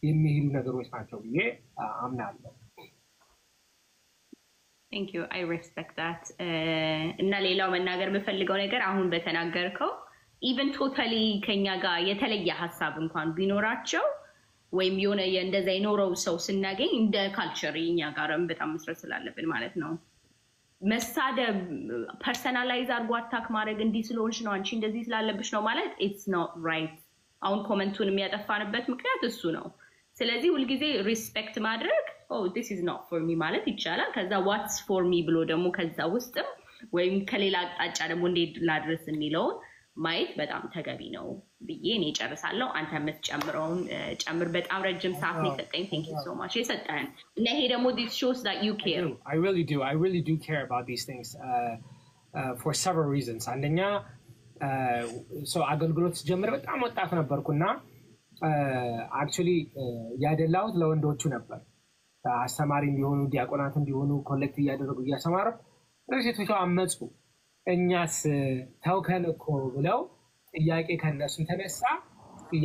የሚሄዱ ነገሮች ናቸው ብዬ አምናለሁ። ቴንክ ዩ አይ ሬስፔክት ዳት። እና ሌላው መናገር የምፈልገው ነገር አሁን በተናገርከው ኢቨን ቶታሊ ከኛ ጋር የተለየ ሀሳብ እንኳን ቢኖራቸው ወይም የሆነ እንደዛ የኖረው ሰው ስናገኝ እንደ ካልቸር እኛ ጋርም በጣም መስራት ስላለብን ማለት ነው መሳደብ ፐርሰናላይዝ አድርጎ አታክ ማድረግ እንዲህ ስለሆንሽ ነው አንቺ እንደዚህ ስላለብሽ ነው ማለት ኢትስ ኖት ራይት። አሁን ኮመንቱን የሚያጠፋንበት ምክንያት እሱ ነው። ስለዚህ ሁልጊዜ ሪስፔክት ማድረግ this is not for me ማለት ይቻላል። ከዛ what's for me ብሎ ደግሞ ከዛ ውስጥም ወይም ከሌላ አቅጣጫ ደግሞ እንዴት ላድረስ የሚለውን ማየት በጣም ተገቢ ነው ብዬ እኔ ጨርሳለሁ። አንተ የምትጨምረውን ጨምር። በጣም ረጅም ሰዓት ነው የሰጠኝ። thank you so much የሰጠህን እና ይሄ ደግሞ this shows that you care. I really do care about these things for several reasons. አንደኛ so አገልግሎት ጀምረ በጣም ወጣት ነበርኩና actually ያደላውት ለወንዶቹ ነበር። አስተማሪ እንዲሆኑ ዲያቆናት እንዲሆኑ ኮሌክት እያደረጉ እያሰማሩ ለሴቶቹ አመጹ። እኛስ ታውከን እኮ ብለው ጥያቄ ከነሱ ተነሳ።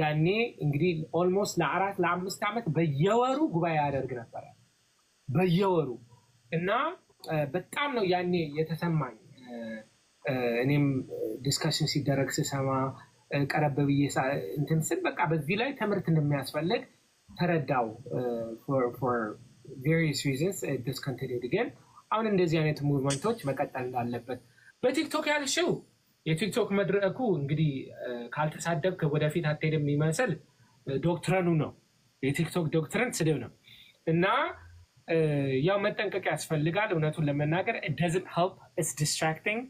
ያኔ እንግዲህ ኦልሞስት ለ4-5 ዓመት በየወሩ ጉባኤ ያደርግ ነበር በየወሩ እና በጣም ነው ያኔ የተሰማኝ። እኔም ዲስከሽን ሲደረግ ስሰማ ቀረብ ብዬ እንትን ስል በቃ በዚህ ላይ ትምህርት እንደሚያስፈልግ ተረዳው። for various reasons it discontinued again. አሁን እንደዚህ አይነት ሙቭመንቶች መቀጠል እንዳለበት በቲክቶክ ያልሽው የቲክቶክ መድረኩ እንግዲህ ካልተሳደብክ ወደፊት አትሄድም የሚመስል ዶክትሪኑ ነው። የቲክቶክ ዶክትሪን ስድብ ነው እና ያው መጠንቀቅ ያስፈልጋል። እውነቱን ለመናገር it doesn't help, it's distracting.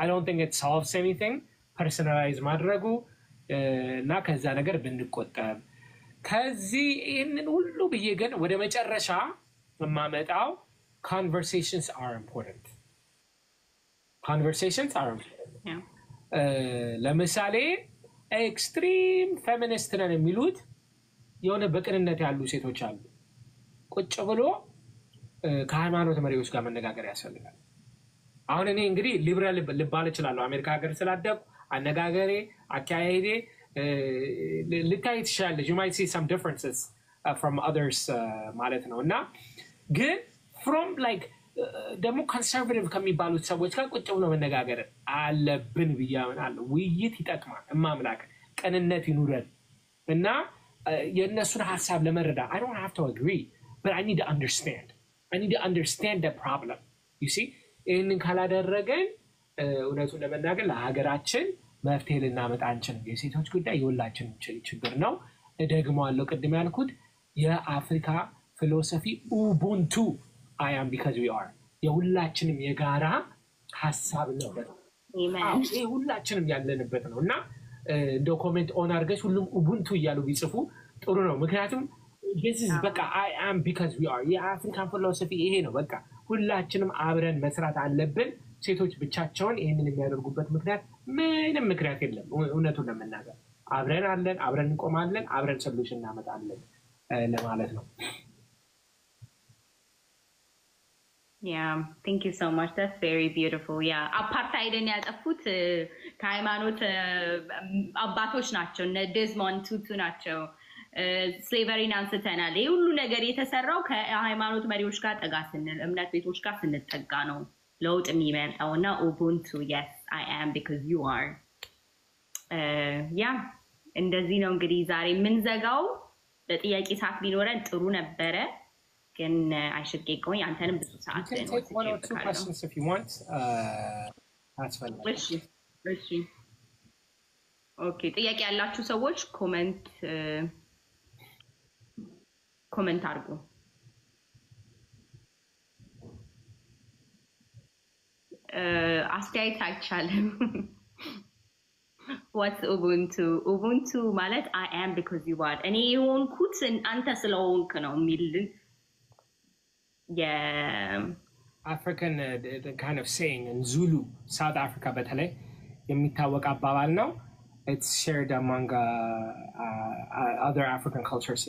I don't think it solves anything personalize ማድረጉ እና ከዛ ነገር ብንቆጠብ። ከዚህ ይህንን ሁሉ ብዬ ግን ወደ መጨረሻ የማመጣው conversations are important. ለምሳሌ ኤክስትሪም ፌሚኒስት ነን የሚሉት የሆነ በቅንነት ያሉ ሴቶች አሉ። ቁጭ ብሎ ከሃይማኖት መሪዎች ጋር መነጋገር ያስፈልጋል። አሁን እኔ እንግዲህ ሊበራል ልባል እችላለሁ አሜሪካ ሀገር ስላደኩ አነጋገሬ አካሄዴ ልታይ ትችላለች። you might see some differences from others ማለት ነው እና ግን from like ደግሞ ኮንሰርቫቲቭ ከሚባሉት ሰዎች ጋር ቁጭ ብሎ መነጋገር አለብን ብያምናለሁ። ውይይት ይጠቅማል። እማምላክ ቀንነት ይኑረን እና የእነሱን ሀሳብ ለመረዳ I don't have to agree but I need to understand the problem. you see ይህንን ካላደረገን እውነቱን ለመናገር ለሀገራችን መፍትሄ ልናመጣ አንችልም። የሴቶች ጉዳይ የሁላችንም ችግር ነው። ደግሞአለሁ ቅድም ያልኩት የአፍሪካ ፊሎሶፊ ኡቡንቱ I am because we are የሁላችንም የጋራ ሀሳብ ነው። ይሄ ሁላችንም ያለንበት ነው እና እንደው ኮሜንት ኦን አድርገሽ ሁሉም ኡቡንቱ እያሉ ቢጽፉ ጥሩ ነው። ምክንያቱም this is በቃ I am because we are የአፍሪካን ፊሎሶፊ ይሄ ነው። በቃ ሁላችንም አብረን መስራት አለብን። ሴቶች ብቻቸውን ይሄንን የሚያደርጉበት ምክንያት ምንም ምክንያት የለም። እውነቱን ለመናገር አብረን አለን፣ አብረን እንቆማለን፣ አብረን ሶሉሽን እናመጣለን ለማለት ነው። Yeah, thank you so much. That's very beautiful. Yeah, apartheidን ያጠፉት ከሃይማኖት አባቶች ናቸው። እነ ዴዝሞንድ ቱቱ ናቸው። ስሌቨሪን አንስተናል። ይሄ ሁሉ ነገር የተሰራው ከሃይማኖት መሪዎች ጋር ጠጋ ስንል እምነት ቤቶች ጋር ስንጠጋ ነው ለውጥ የሚመጣው እና ኡቡንቱ yes I am because you are ያ እንደዚህ ነው እንግዲህ ዛሬ የምንዘጋው። በጥያቄ ሰዓት ቢኖረን ጥሩ ነበረ ግን I should get going. አንተንም ብዙ ሰዓት ነው። You can take 1 or 2 questions if you want. That's fine. እሺ ኦኬ። ጥያቄ ያላችሁ ሰዎች ኮሜንት አድርጉ። አስተያየት አይቻልም። What's Ubuntu? Ubuntu ማለት I am because you are. እኔ የሆንኩት አንተ ስለሆንክ ነው የሚል African the kind of saying in Zulu, South Africa በተለይ የሚታወቅ አባባል ነው። It's shared among other African cultures.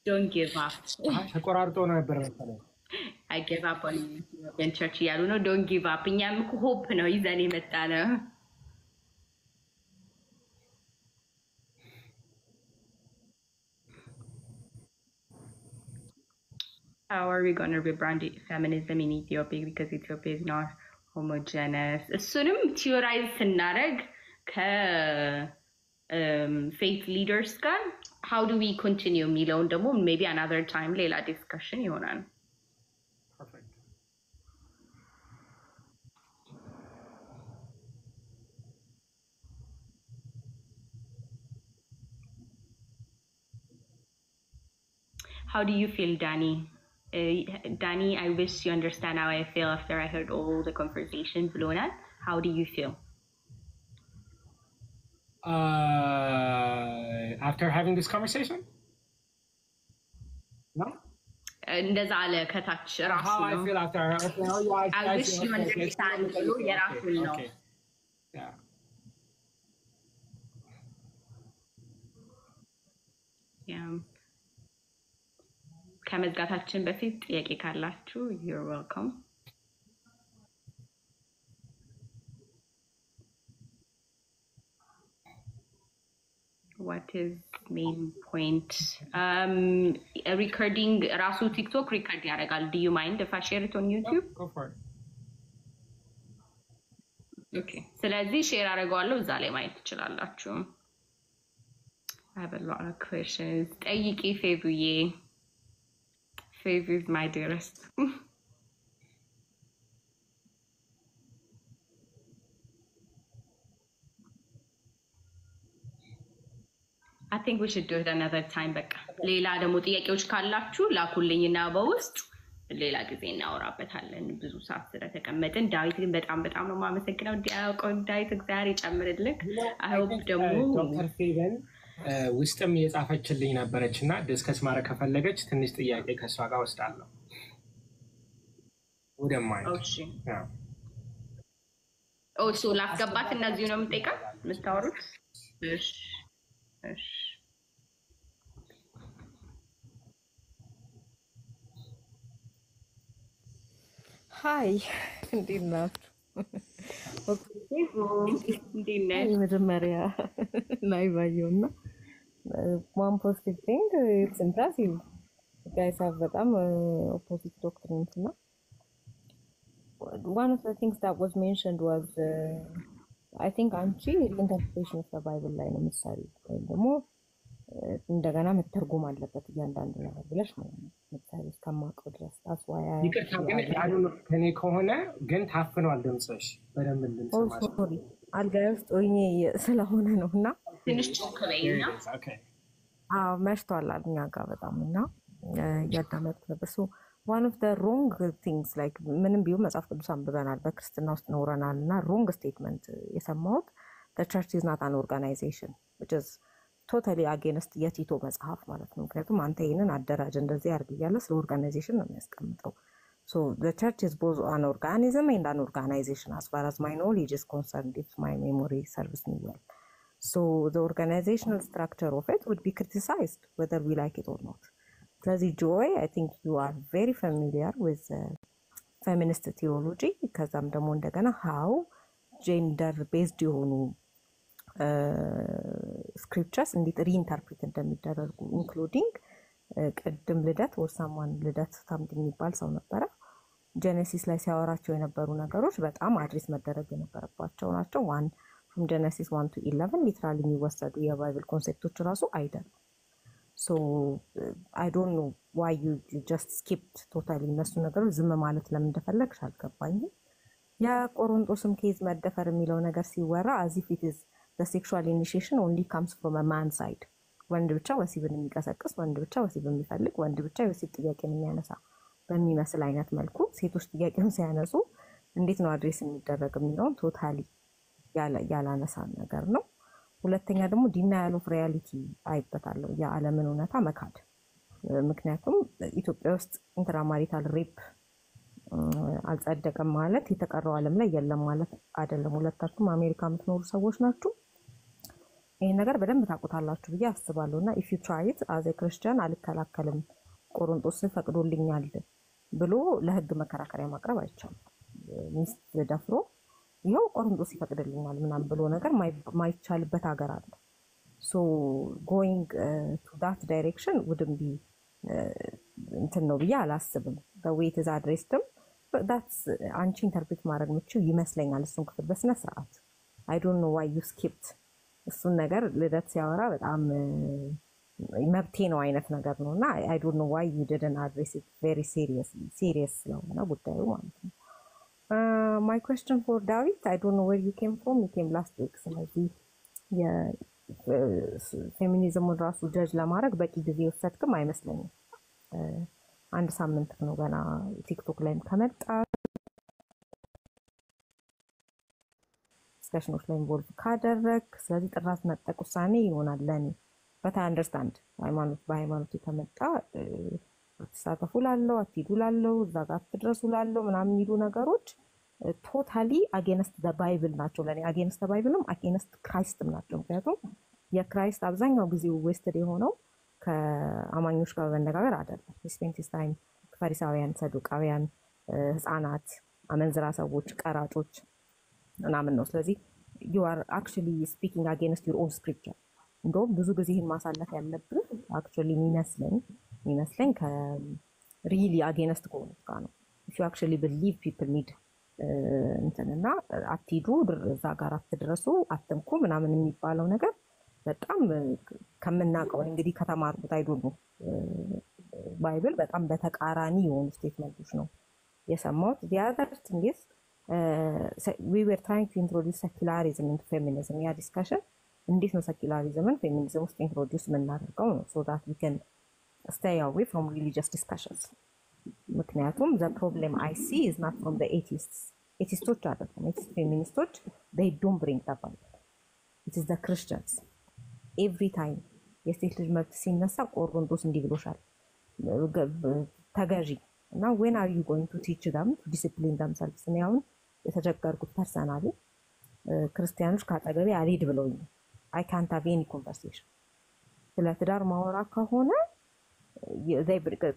Don't give up. ተቆራርጦ ነበር መሰለኝ። I give up on you. Church ያሉ ነው don't give up. እኛም ሆፕ ነው ይዘን የመጣ ነው። How are we going to rebrand feminism in Ethiopia because Ethiopia is not homogeneous? እሱንም ቲዮራይዝ ስናደርግ ከፌት ሊደርስ ጋር how do we continue የሚለውን ደግሞ maybe another time ሌላ discussion ይሆናል። Perfect. How do you feel, Danny? Danny, I wish you understand how I feel after I heard all the conversation. Blona, how do you feel? After having this conversation? No? እንደዛ አለ ከታች ራሱ How I ነው። feel after. Okay, oh, yeah, I wish you understand ብሎ የራሱን ነው። Okay. Yeah. Yeah. ከመዝጋታችን በፊት ጥያቄ ካላችሁ you're welcome. What is main point? Recording ራሱ TikTok record ያደርጋል. Do you mind if I share it on YouTube? Go for it. Okay. ስለዚህ ሼር አደርገዋለሁ እዛ ላይ ማየት ትችላላችሁ. I have a lot of questions. ጠይቂ ፌቡዬ. Fav is my dearest. I think we should do it another time. በቃ ሌላ ደግሞ ጥያቄዎች ካላችሁ ላኩልኝና በውስጥ ሌላ ጊዜ እናወራበታለን። ብዙ ሰዓት ስለተቀመጥን ዳዊት ግን በጣም ነው የማመሰግነው። ዲያቆን ዳዊት እግዚአብሔር ይጨምርልህ። I hope ደግሞ ዶክተር ፌቨን ውስጥም የጻፈችልኝ ነበረች እና ዲስከስ ማድረግ ከፈለገች ትንሽ ጥያቄ ከእሷ ጋር ወስዳለሁ። ወደማይ እሺ ኦሶ ላስገባት እነዚህ ነው የምጠይቃት የምታወሩት? እሺ እሺ ሃይ እንዴት ናችሁ? እንዴት ነሽ? መጀመሪያ ላይ ባየውና one positive thing, it's impressive. You guys have በጣም opposite doctrines እና one of the things that was mentioned was I think አንቺ interpretation of the Bible ላይ ነው የምትሰሪው ወይም ደግሞ እንደገና መተርጎም አለበት እያንዳንዱ ነገር ብለሽ ነው የምትሰሪው እስከማውቀው ድረስ ታስዋያ ከኔ ከሆነ ግን ታፍኗል ድምፅሽ በደንብ እንድንሰማሽ። ሶሪ አልጋዬ ውስጥ ሆኜ ስለሆነ ነው እና ትንሽ ጮክ በይና መሽቷል እኛ ጋር በጣም እና እያዳመጥኩ ነበር። ሶ one of the wrong things like ምንም ቢሆን መጽሐፍ ቅዱስ አንብበናል በክርስትና ውስጥ ኖረናል እና wrong statement የሰማሁት the church is not an organization which is totally against የቲቶ መጽሐፍ ማለት ነው። ምክንያቱም አንተ ይሄንን አደራጅ እንደዚህ አድርግ እያለ ስለ ኦርጋናይዜሽን ነው የሚያስቀምጠው። So the church is both an organism and an organization as far as my knowledge is concerned, if my memory serves me well. So the organizational structure of it would be criticized whether we like it or not. ስለዚህ Joy, I think you are very familiar with feminist theology ከዛም ደግሞ እንደገና how gender based የሆኑ scriptures እንዴት reinterpret እንደሚደረጉ including ቅድም ልደት or someone ልደት something የሚባል ሰው ነበረ ጀነሲስ ላይ ሲያወራቸው የነበሩ ነገሮች በጣም አድሬስ መደረግ የነበረባቸው ናቸው። one from Genesis 1 to 11 literally የሚወሰዱ የባይብል ኮንሴፕቶች ራሱ አይደሉም። So I don't know why you just skipped totally እነሱ ነገሮች ዝም ማለት ለምን እንደፈለግሽ አልገባኝም። ያ ቆሮንቶስም ኬዝ መደፈር የሚለው ነገር ሲወራ as if it is the sexual initiation only comes from a man's side. ወንድ ብቻ ወሲብን የሚቀሰቅስ ወንድ ብቻ ወሲብን የሚፈልግ ወንድ ብቻ የወሲብ ጥያቄን የሚያነሳ በሚመስል አይነት መልኩ ሴቶች ጥያቄውን ሲያነሱ እንዴት ነው አድሬስ የሚደረግ የሚለውን ቶታሊ ያላነሳ ነገር ነው። ሁለተኛ ደግሞ denial of reality አይበታለሁ የዓለምን እውነታ መካድ። ምክንያቱም ኢትዮጵያ ውስጥ ኢንትራማሪታል ሬፕ አልጸደቀም ማለት የተቀረው ዓለም ላይ የለም ማለት አይደለም። ሁለታችሁም አሜሪካ የምትኖሩ ሰዎች ናችሁ። ይሄን ነገር በደንብ ታውቁታላችሁ ብዬ አስባለሁና if you try it as a Christian አልከላከልም ቆሮንቶስ ፈቅዶልኛል ብሎ ለህግ መከራከሪያ ማቅረብ አይቻልም። ሚስት ደፍሮ ይሄው ቆሮንቶስ ይፈቅድልኛል ምናምን ብሎ ነገር ማይቻልበት ሀገር አለ። so going to that direction wouldn't be እንትን ነው ብዬ አላስብም። በዌት ዛ አድሬስድም ዳትስ አንቺ ኢንተርፕሬት ማድረግ ምችው ይመስለኛል እሱን ክፍል በስነ ስርዓት። አይ ዶንት ኖ ዋይ ዩ ስኪፕት እሱን ነገር ልደት ሲያወራ በጣም መብቴ ነው አይነት ነገር ነው እና አይ ዶንት ኖ ዋይ ዩ ዲድንት አድሬስ ኢት ቬሪ ሲሪየስ ስለሆነ ጉዳዩ ማለት ነው። ማይ ኩዌስችን ፎር ዳዊት አይ ዶንት ኖ ዌር ዩ ኬም ፍሮም ዩ ኬም ላስት ዊክ። ስለዚህ የፌሚኒዝሙን ራሱ ጀጅ ለማድረግ በቂ ጊዜ ወሰድክም አይመስለኝም። አንድ ሳምንት ነው ገና ቲክቶክ ላይም ከመጣ ዲስከሽኖች ላይ ኢንቮልቭ ካደረግ ስለዚህ ጥራት መጠቅ ውሳኔ ይሆናል ለኔ። በት አይ አንደርስታንድ በሃይማኖት ከመጣ አትሳተፉ ላለው አትሂዱ ላለው እዛ ጋር አትድረሱ ላለው ምናምን የሚሉ ነገሮች ቶታሊ አጌንስት ዘ ባይብል ናቸው ለኔ። አጌንስት ዘ ባይብልም አጌንስት ክራይስትም ናቸው። ምክንያቱም የክራይስት አብዛኛው ጊዜ ዌስትድ የሆነው ከአማኞች ጋር በመነጋገር አይደለም። ስፔንቲስ ታይም ፈሪሳውያን፣ ሰዱቃውያን፣ ህፃናት፣ አመንዝራ ሰዎች፣ ቀራጮች ምናምን ነው። ስለዚህ you are actually speaking against your own scripture። እንደውም ብዙ ጊዜ ይህን ማሳለፍ ያለብን actually የሚመስለኝ ከሪሊ አጌንስት ከሆኑት ጋር ነው። if you actually believe people need እንትንና አትሂዱ እዛ ጋር አትድረሱ አትንኩ ምናምን የሚባለው ነገር በጣም ከምናውቀው እንግዲህ ከተማርኩት አይዶሉ ባይብል በጣም በተቃራኒ የሆኑ ስቴትመንቶች ነው የሰማሁት። the other thing is we were trying to introduce secularism into feminism። ያ ዲስከሽን እንዴት ነው ሴኩላሪዝምን ፌሚኒዝም ውስጥ ኢንትሮዲውስ የምናደርገው ነው so that we can stay away from religious discussions። ምክንያቱም the problem I see is not from the atheists አይደለም። atheist feministoች they don't bring the Bible, it is the Christians every time የሴት ልጅ መብት ሲነሳ ቆሮንቶስ እንዲህ ብሎሻል ተገዢ እና when are you going to teach them to discipline themselves? እኔ አሁን የተቸገርኩት ፐርሰናሊ ክርስቲያኖች ካጠገቤ አልሄድ ብለውኝ I can't have any conversation። ስለ ትዳር ማወራ ከሆነ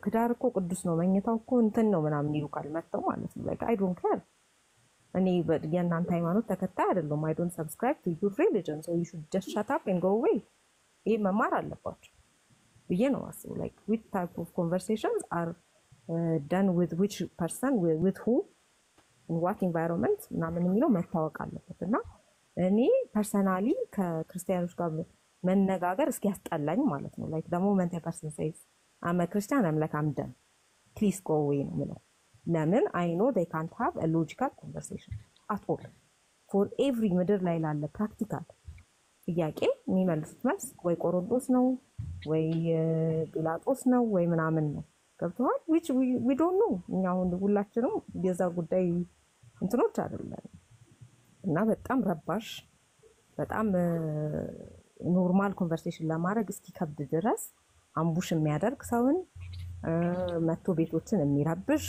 ትዳር እኮ ቅዱስ ነው መኝታው እኮ እንትን ነው ምናምን ይሉካል መጥተው ማለት ነው። like I don't care። እኔ የእናንተ ሃይማኖት ተከታይ አይደለም። I don't subscribe to your religion, so you should just shut up and go away። ይሄ መማር አለባቸው ብዬ ነው አስቡ። like which type of conversations are done with which person, with who, in what environment ምናምን የሚለው መታወቅ አለበት። እና እኔ ፐርሰናሊ ከክርስቲያኖች ጋር መነጋገር እስኪያስጠላኝ ማለት ነው። like the moment a person says I'm a Christian, I'm like I'm done, please go away ነው የምለው። ለምን I know they can't have a logical conversation at all for every ምድር ላይ ላለ ፕራክቲካል ጥያቄ የሚመልሱት መልስ ወይ ቆሮንቶስ ነው ወይ ጲላጦስ ነው ወይ ምናምን ነው። ገብተዋል which we don't know። እኛ አሁን ሁላችንም የዛ ጉዳይ እንትኖች አይደለም እና በጣም ረባሽ በጣም ኖርማል ኮንቨርሴሽን ለማድረግ እስኪከብድ ድረስ አምቡሽ የሚያደርግ ሰውን መቶ ቤቶችን የሚረብሽ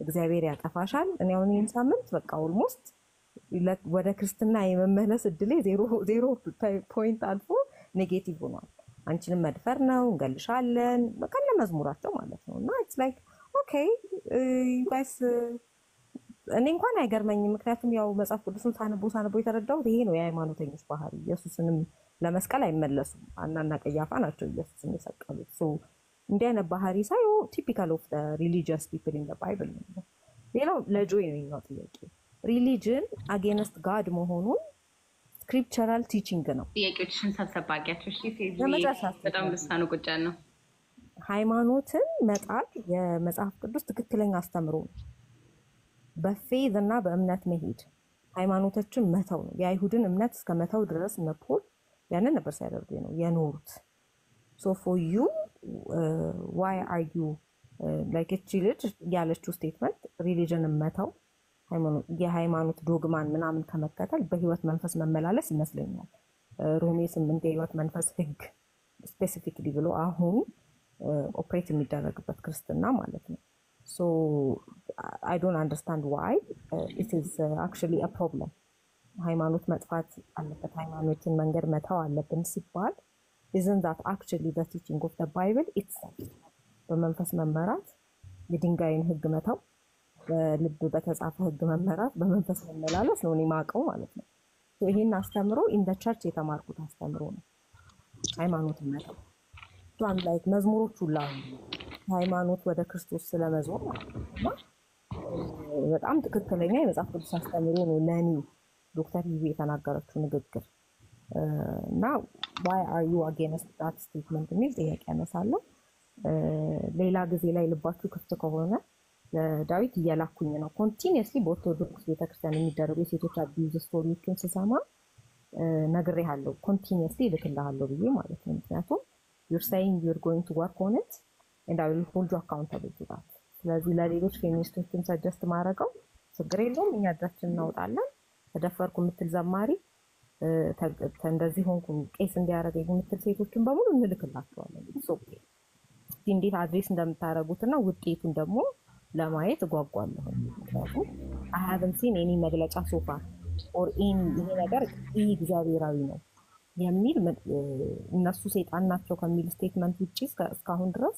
እግዚአብሔር ያጠፋሻል። እኔ አሁን ይህን ሳምንት በቃ ኦልሞስት ወደ ክርስትና የመመለስ እድሌ ዜሮ ፖይንት አልፎ ኔጌቲቭ ሆኗል። አንቺንም መድፈር ነው እንገልሻለን በቃ ለመዝሙራቸው ማለት ነው። እና ኢትስ ላይክ ኦኬ ጋይስ እኔ እንኳን አይገርመኝም። ምክንያቱም ያው መጽሐፍ ቅዱስን ሳነቦ የተረዳሁት ይሄ ነው የሃይማኖተኞች ባህሪ። ኢየሱስንም ለመስቀል አይመለሱም። አናና ቀያፋ ናቸው ኢየሱስን የሰቀሉት። ሶ እንዲህ አይነት ባህሪ ሳይሆን ቲፒካል ኦፍ ዘ ሪሊጂየስ ፒፕል ኢን ዘ ባይብል ነው። ሌላው ለጆይ ነው የሚለው ጥያቄ ሪሊጅን አጌንስት ጋድ መሆኑን ስክሪፕቸራል ቲቺንግ ነው። ጥያቄዎችን ሰብሰብ አድርጊያቸው እሺ። በጣም ልሳኑ ቁጫን ነው። ሃይማኖትን መጣል የመጽሐፍ ቅዱስ ትክክለኛ አስተምሮ ነው። በፌዝ እና በእምነት መሄድ ሃይማኖቶችን መተው ነው። የአይሁድን እምነት እስከ መተው ድረስ ነፖል ያንን ነበር ሲያደርጉ ነው የኖሩት። so for you why are you like a child ያለችው ስቴትመንት ሪሊጅን መተው የሃይማኖት ዶግማን ምናምን ከመከተል በህይወት መንፈስ መመላለስ ይመስለኛል። ሮሜ 8 የህይወት መንፈስ ህግ ስፔሲፊክሊ ብሎ አሁን ኦፕሬት የሚደረግበት ክርስትና ማለት ነው። so I don't understand why it is actually a problem። ሃይማኖት መጥፋት አለበት ሃይማኖትን መንገድ መተው አለብን ሲባል isn't that actually the teaching of the Bible itself? በመንፈስ መመራት የድንጋይን ህግ መተው በልብ በተጻፈ ህግ መመራት በመንፈስ መመላለስ ነው እኔ ማቀው ማለት ነው። ይሄን አስተምሮ in the church የተማርኩት አስተምሮ ነው ሃይማኖትን መተው። እሷን ላይ መዝሙሮች ሁላ ሃይማኖት ወደ ክርስቶስ ስለመዞር በጣም ትክክለኛ የመጽሐፍ ቅዱስ አስተምሮ ነው ለኔ ዶክተር ሂዊ የተናገረችው ንግግር እና why are you against that statement የሚል ጥያቄ ያነሳለሁ። ሌላ ጊዜ ላይ ልባችሁ ክፍት ከሆነ ለዳዊት እያላኩኝ ነው ኮንቲኒየስሊ በኦርቶዶክስ ቤተክርስቲያን የሚደረጉ የሴቶች አቢዩዝ ስቶሪዎችን ስሰማ ነግሬሃለሁ ኮንቲኒየስሊ ልክልሃለሁ ብዬ ማለት ነው። ምክንያቱም you're saying you're going to work on it and I will hold you accountable to that። ስለዚህ ለሌሎች ፌሚኒስቶችም ሰጀስት ማድረገው ችግር የለውም እኛ እጃችን እናውጣለን። ተደፈርኩ የምትል ዘማሪ እንደዚህ ሆንኩ ቄስ እንዲያደርገኝ የምትል ሴቶችን በሙሉ እንልክላቸዋለን። ኦኬ እንዴት አድሬስ እንደምታደርጉትና ውጤቱን ደግሞ ለማየት እጓጓለሁ። ምክንያቱም I haven't seen any መግለጫ ሶፋ or in ይሄ ነገር እግዚአብሔራዊ ነው የሚል እነሱ ሰይጣን ናቸው ከሚል ስቴትመንት ውጪ እስካሁን ድረስ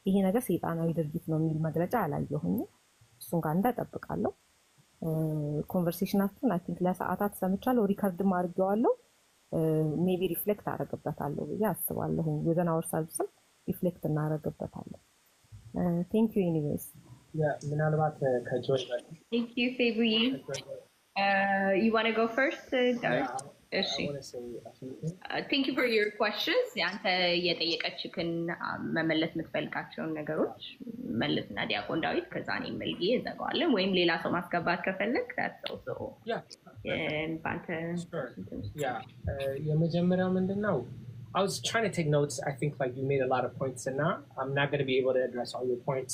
ይሄ ነገር ሰይጣናዊ ድርጊት ነው የሚል መግለጫ አላየሁኝ። እሱን ጋር እንዳጠብቃለሁ። ኮንቨርሴሽናችን አይ ቲንክ ለሰዓታት ሰምቻለሁ፣ ሪከርድም አድርጌዋለሁ። ሜቢ ሪፍሌክት አደርግበታለሁ ብዬ አስባለሁ። ወዘን አወር ሰልፍስም ሪፍሌክት እናደርግበታለን። ቴንክ ዩ ኤኒዌይስ። ምናልባት ከጆይ Thank you, Febuyi. You want to go first, Darth? Thank you for your questions. አንተ የጠየቀችክን መመለስ የምትፈልጋቸውን ነገሮች መለስና ዲያቆን ዳዊት ከዛ እኔ መልጌ እዘጋዋለን ወይም ሌላ ሰው ማስገባት ከፈለግ ታውሰው ባንተ የመጀመሪያው ምንድነው I was trying to take notes. I think like you made a lot of points and now I'm not going to be able to address all your points.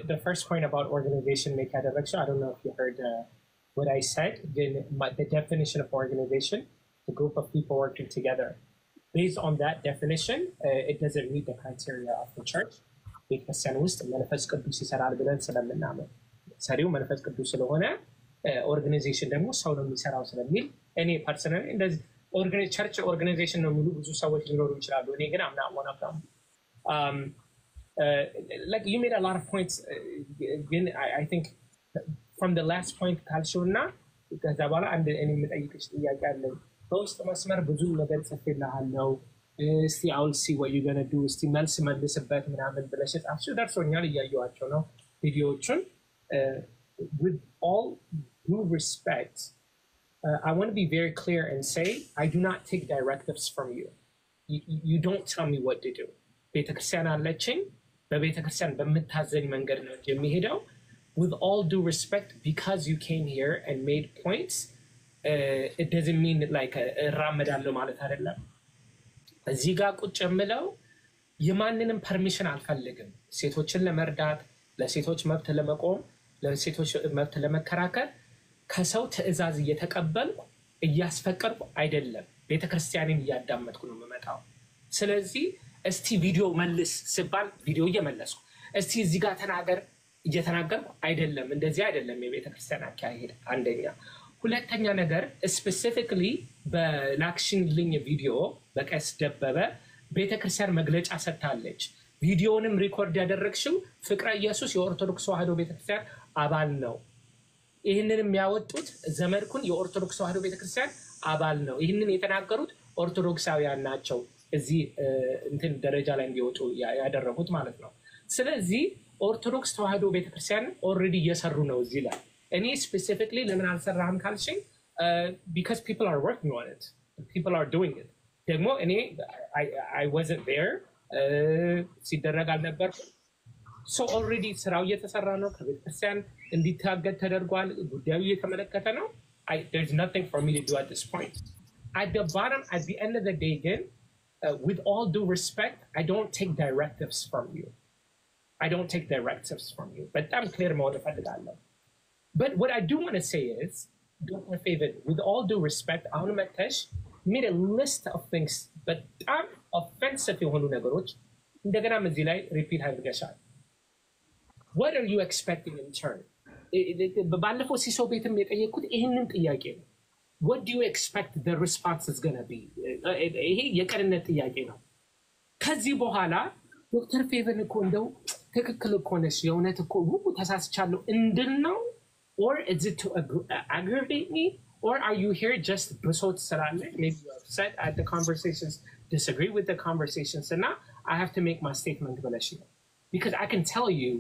The first point about organization make a direction. I don't know if you heard what I said. The definition of organization, a group of people working together. Based on that definition, it doesn't meet the criteria of the church. ቤተክርስቲያን ውስጥ መንፈስ ቅዱስ ይሰራል ብለን ስለምናምን ሰሪው መንፈስ ቅዱስ ስለሆነ ኦርጋናይዜሽን ደግሞ ሰው ነው የሚሰራው ስለሚል እኔ ፐርሰናሊ እንደዚህ ቸርች ኦርጋናይዜሽን ነው የሚሉ ብዙ ሰዎች ሊኖሩ ይችላሉ። እኔ ግን I'm not one of them. Like you made a lot of points. Again, I think from the last point ካልሽውና ከዛ በኋላ አንድ እኔ የምጠይቅሽ ጥያቄ አለ። በውስጥ መስመር ብዙ ነገር ጽፌልሃለሁ። እስቲ I'll see what you're going to do. እስቲ መልስ መልስበት ምናምን ብለሽ ጻፍሽው ደርሶኛል እያየኋቸው ነው ቪዲዮዎቹን። With all due respect, I want to be very clear and say I do not take directives from you. You don't tell me what to do. ቤተክርስቲያን አለችኝ በቤተክርስቲያን በምታዘኝ መንገድ ነው የሚሄደው። With all due respect, because you came here and made points, it doesn't mean like እራመዳለሁ ማለት አይደለም። እዚህ ጋር ቁጭ የምለው የማንንም ፐርሚሽን አልፈልግም። ሴቶችን ለመርዳት፣ ለሴቶች መብት ለመቆም፣ ለሴቶች መብት ለመከራከር ከሰው ትዕዛዝ እየተቀበልኩ እያስፈቀድኩ አይደለም። ቤተክርስቲያንን እያዳመጥኩ ነው የምመጣው። ስለዚህ እስቲ ቪዲዮ መልስ ሲባል ቪዲዮ እየመለስኩ እስቲ እዚህ ጋር ተናገር እየተናገርኩ አይደለም። እንደዚህ አይደለም የቤተክርስቲያን አካሄድ። አንደኛ። ሁለተኛ ነገር ስፔሲፊካሊ በላክሽንልኝ ቪዲዮ በቀስ ደበበ ቤተክርስቲያን መግለጫ ሰጥታለች። ቪዲዮንም ሪኮርድ ያደረግሽው ፍቅረ ኢየሱስ የኦርቶዶክስ ተዋህዶ ቤተክርስቲያን አባል ነው። ይህንንም ያወጡት ዘመድኩን የኦርቶዶክስ ተዋህዶ ቤተክርስቲያን አባል ነው። ይህንን የተናገሩት ኦርቶዶክሳውያን ናቸው። እዚህ እንትን ደረጃ ላይ እንዲወጡ ያደረጉት ማለት ነው። ስለዚህ ኦርቶዶክስ ተዋህዶ ቤተክርስቲያን ኦልሬዲ እየሰሩ ነው እዚህ ላይ። እኔ ስፔሲፊካሊ ለምን አልሰራህም ካልሽኝ because people are working on it. People are doing it. ደግሞ እኔ I wasn't there ሲደረግ አልነበርኩም። So already ስራው እየተሰራ ነው። ከቤተክርስቲያን እንዲታገድ ተደርጓል። ጉዳዩ እየተመለከተ ነው። There's nothing for me to do at this point. At the bottom, at the end of the day, again, with all due respect, I don't take directives from you. I don't take directives from you. But I'm clear about it. But what I do want to say is, Dr. Favid, with all due respect, Ahmed Matesh made a list of things, but I'm offensive to Honu Nagoroch. Ndagana Mazilai, repeat Havgashad. What are you expecting in turn? What do you expect the response is going to be? ከዚህ በኋላ ዶክተር ፌቨን እኮ እንደው ትክክል እኮ ነሽ የእውነት እኮ ተሳስቻለሁ እንድን ነው? Or is it to aggravate me? Or are you here just ብሶት ስላለ maybe you upset at the conversations, disagree with the conversations? እና I have to make my statement because I can tell you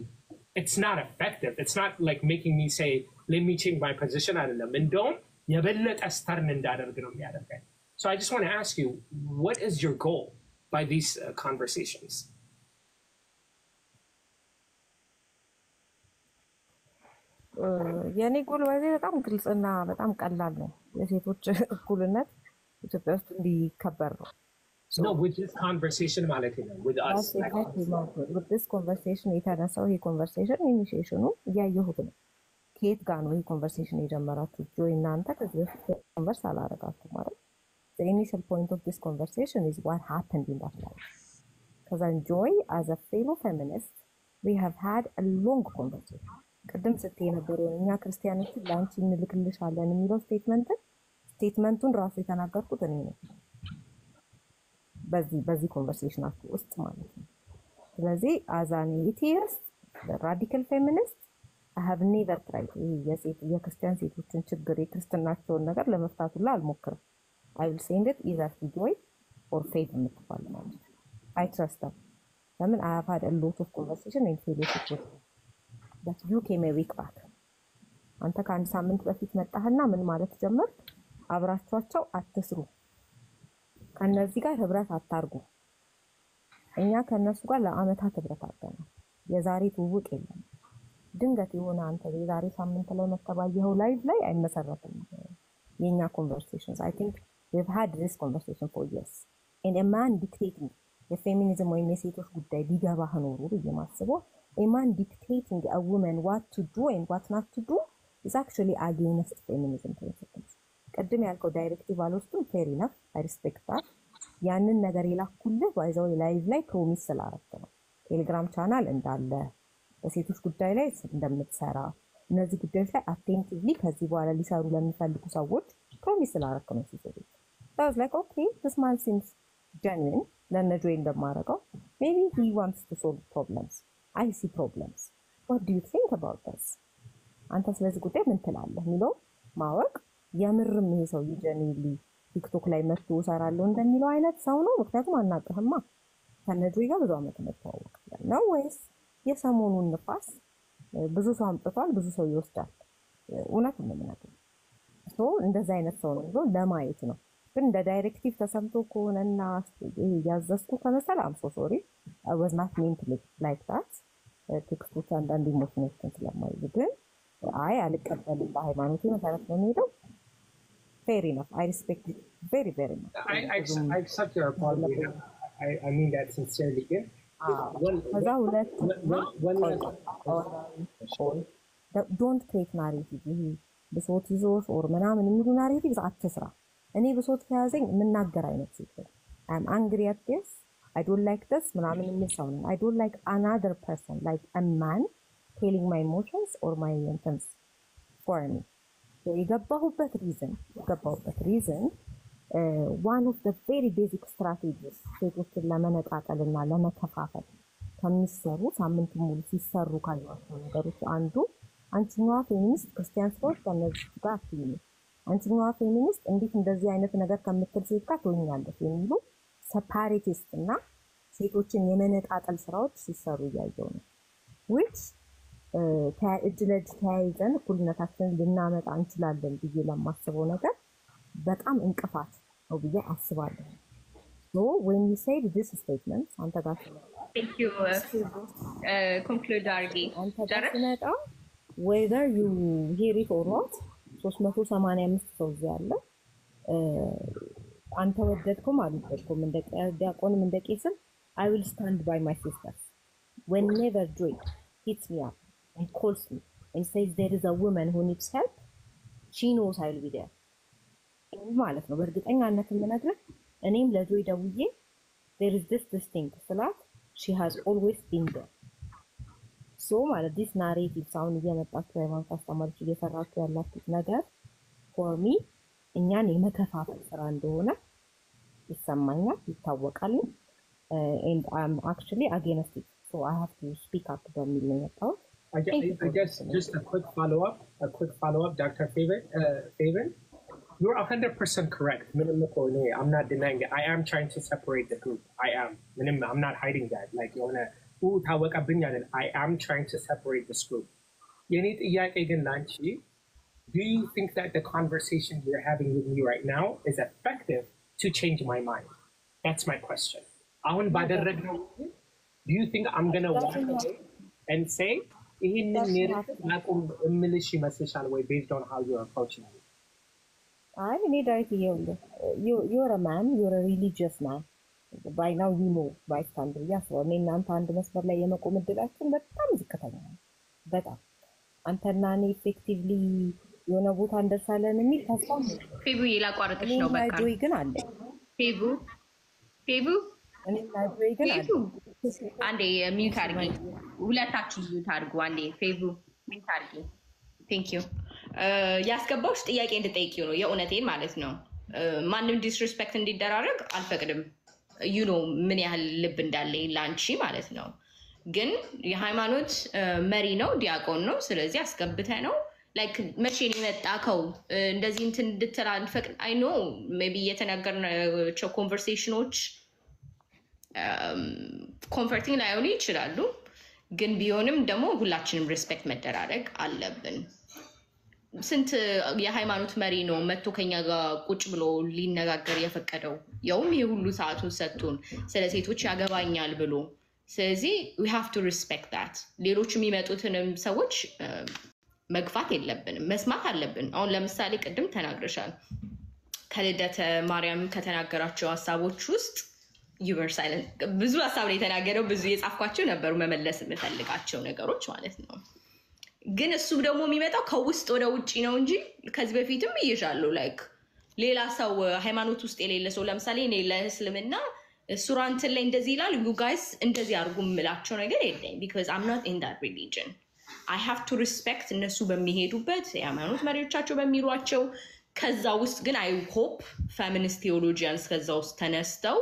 it's not effective. It's not like making me say, let me change my position. I don't know. So I just want to ask you, what is your goal by these conversations? የኔ ጎል በዚህ በጣም ግልጽና በጣም ቀላል ነው። የሴቶች እኩልነት ኢትዮጵያ ውስጥ እንዲከበር ነው። No, with this conversation ማለት ነው with us. With this conversation የተነሳው ይሄ conversation ኢኒሺዬሽኑ እያየሁት ነው። ከየት ጋር ነው ይሄ conversation የጀመራችሁት? ጆይ እናንተ ከዚህ በፊት ኮንቨርስ አላደረጋችሁም ማለት the initial point of this conversation is what happened in that life. Because Joy, as a fellow feminist, we have had a long conversation. ቅድም ስትይ የነበረው እኛ ክርስቲያኖች ላንቺ እንልክልሻለን የሚለው ስቴትመንቱን ራሱ የተናገርኩት እኔ ነኝ በዚህ ኮንቨርሴሽናችሁ ውስጥ ማለት ነው። ስለዚህ as an atheist, the radical feminist, I have never tried የክርስቲያን ሴቶችን ችግር የክርስትናቸውን ነገር ለመፍታት ሁላ አልሞክርም። I will send it either to Joy or Faith የምትባል ማለት ነው። I trust them. ለምን I have had a lot of conversation in fellowship with them. That you came a week back. አንተ ከአንድ ሳምንት በፊት መጣህና ምን ማለት ጀመር? አብራችኋቸው አትስሩ፣ ከነዚህ ጋር ህብረት አታርጉ። እኛ ከነሱ ጋር ለአመታት ህብረት አድርገናል። የዛሬ ትውውቅ የለም። ድንገት የሆነ አንተ የዛሬ ሳምንት ላይ መተባየው ላይቭ ላይ አይመሰረትም የኛ conversations. I think we've had this conversation for years. And a man dictating the feminism ወይም የሴቶች ጉዳይ ቢገባህ ኖሩ ብዬ ማስበው a man dictating a woman what to do and what not to do is actually against feminism principles. ቀድም ያልከው ዳይሬክቲቭ አልወስድም fair enough, I respect that. ያንን ነገር የላኩልህ ባይዘው ላይቭ ላይ ፕሮሚስ ስላደረክ ነው። ቴሌግራም ቻናል እንዳለ በሴቶች ጉዳይ ላይ እንደምትሰራ እነዚህ ጉዳዮች ላይ አቴንቲቭሊ ከዚህ በኋላ ሊሰሩ ለሚፈልጉ ሰዎች ፕሮሚስ ስላደረክ ነው ሲሰሩ I was like, okay, this man seems genuine. ለነጆይ እንደማረጋው maybe he wants to solve problems. I see problems. What do you think about this? አንተ ስለዚህ ጉዳይ ምን ትላለህ የሚለው ማወቅ የምርም ይሄ ሰው genuinely ቲክቶክ ላይ መጥቶ ሰራለው እንደሚለው አይነት ሰው ነው። ምክንያቱም አናውቅህማ ከነጆይ ጋር ብዙ አመት መተዋወቃለን ነው ወይስ የሰሞኑን ንፋስ ብዙ ሰው አምጥቷል ብዙ ሰው ይወስዳል? እውነት ነው የምናገር ሰው እንደዛ አይነት ሰው ነው ለማየት ነው። ግን እንደ ዳይሬክቲቭ ተሰምቶ ከሆነና ያዘዝኩ ከመሰለ I'm so sorry. I was not meant like that. ቴክስቶች አንዳንድ ኢሞሽኖችን ስለማይዙ ግን አይ አልቀበልም በሃይማኖቴ መሰረት ነው የሚሄደው። Fair enough. I respect it very, very much. I accept your apology. I mean that sincerely. Don't create narrative. ብሶት ይዞሽ or ምናምን የሚሉ narratives አትስራ። እኔ ብሶት ከያዘኝ የምናገር አይነት ሴት ነኝ። I'm angry at this. I don't like this ምናምን የሚል ሰው ነኝ። I don't like another person, like a man, telling my emotions or my intents for me. የገባሁበት reason one of the very basic strategies ሴቶችን ለመነጣጠልና ለመከፋፈል ከሚሰሩ ሳምንት ሙሉ ሲሰሩ ካሏቸው ነገሮች አንዱ አንቺኛዋ ፌሚኒስት ክርስቲያን ሰዎች ከነዚህ ጋር አትይኝ፣ አንቺኛዋ ፌሚኒስት እንዴት እንደዚህ አይነት ነገር ከምትል ሴት ጋር ትሆኛለሽ የሚሉ ሰፓሬቲስት እና ሴቶችን የመነጣጠል ስራዎች ሲሰሩ እያየሁ ነው። which እጅ ለእጅ ተያይዘን እኩልነታችንን ልናመጣ እንችላለን ብዬ ለማስበው ነገር በጣም እንቅፋት ነው ብዬ አስባለሁ። So when you say this statement አንተ ጋር thank you conclude አርጊ ጨረስነጣ whether you hear it or not 385 ሰው ያለ አንተ ወደድኩም አልወደድኩም እንደ ዲያቆንም እንደ ቄስም I will stand by my sisters. Whenever Joy hits me up and calls me and says there is a woman who needs help, she knows I will be there. ማለት ነው በእርግጠኛነት የምነግርህ እኔም ለጆይ ደውዬ there is this thing ስላት she has always been there. So ማለት this narrative ሳውን እየመጣችሁ ሃይማኖት አስተማሪዎች እየሰራችሁ ያላችሁት ነገር for me እኛን የመከፋፈል ስራ እንደሆነ ይሰማኛል ይታወቃል and I'm actually against it. So I have to speak up በሚል ነው የመጣሁት። I guess just a quick follow-up, Dr. Faven. You're 100% correct. I'm not denying it. I am trying to separate the group. I am. I'm not hiding that. Like, I am trying to separate this group. Do you think that the conversation you're having with me right now is effective to change my mind? That's my question. Do you think I'm going to walk away and say, based on how you're approaching me? I need idea. You're a man, you're a religious man. By now you know bystander. Yes, I mean, እናንተ አንድ መስመር ላይ የመቆም እድላችን በጣም ዝቅተኛ ነው። በጣም አንተና እኔ ኢፌክቲቭሊ የሆነ ቦታ እንደርሳለን የሚል ተስፋ ነው። ፌቡ ይላቋርጥሽ ነው በቃ። ጆይ ግን አለ። ፌቡ እኔና ጆይ ግን አለ። አንዴ ሚውት አድርጊ። ሁለታችሁ ሚውት አድርጉ። አንዴ ፌቡ ሚውት አድርጊ። ቴንክ ዩ ያስገባውሽ ጥያቄ እንድጠይቂው ነው የእውነቴን ማለት ነው። ማንም ዲስሪስፔክት እንዲደራረግ አልፈቅድም። ዩ ኖ ምን ያህል ልብ እንዳለኝ ላንቺ ማለት ነው። ግን የሃይማኖት መሪ ነው፣ ዲያቆን ነው። ስለዚህ አስገብተ ነው ላይክ መቼ ነው የመጣከው እንደዚህ እንትን እንድትል አልፈቅድ። አይ ኖ ሜቢ የተናገርናቸው ኮንቨርሴሽኖች ኮምፎርቲንግ ላይሆኑ ይችላሉ። ግን ቢሆንም ደግሞ ሁላችንም ሪስፔክት መደራረግ አለብን። ስንት የሃይማኖት መሪ ነው መጥቶ ከኛ ጋር ቁጭ ብሎ ሊነጋገር የፈቀደው? ያውም ይሄ ሁሉ ሰዓቱን ሰጥቶን ስለ ሴቶች ያገባኛል ብሎ። ስለዚህ we have to respect that። ሌሎች የሚመጡትንም ሰዎች መግፋት የለብንም፣ መስማት አለብን። አሁን ለምሳሌ ቅድም ተናግረሻል። ከልደተ ማርያም ከተናገራቸው ሀሳቦች ውስጥ you were silent። ብዙ ሀሳብ ነው የተናገረው፣ ብዙ የጻፍኳቸው ነበሩ መመለስ የምፈልጋቸው ነገሮች ማለት ነው። ግን እሱ ደግሞ የሚመጣው ከውስጥ ወደ ውጪ ነው እንጂ ከዚህ በፊትም ይይዣለሁ ላይክ ሌላ ሰው ሃይማኖት ውስጥ የሌለ ሰው ለምሳሌ እኔ ለእስልምና ሱራንትን ላይ እንደዚህ ይላል you guys እንደዚህ አድርጉ የምላቸው ነገር የለኝም because I'm not in that religion። I have to respect እነሱ በሚሄዱበት የሃይማኖት መሪዎቻቸው በሚሏቸው። ከዛ ውስጥ ግን I hope feminist theologians ከዛ ውስጥ ተነስተው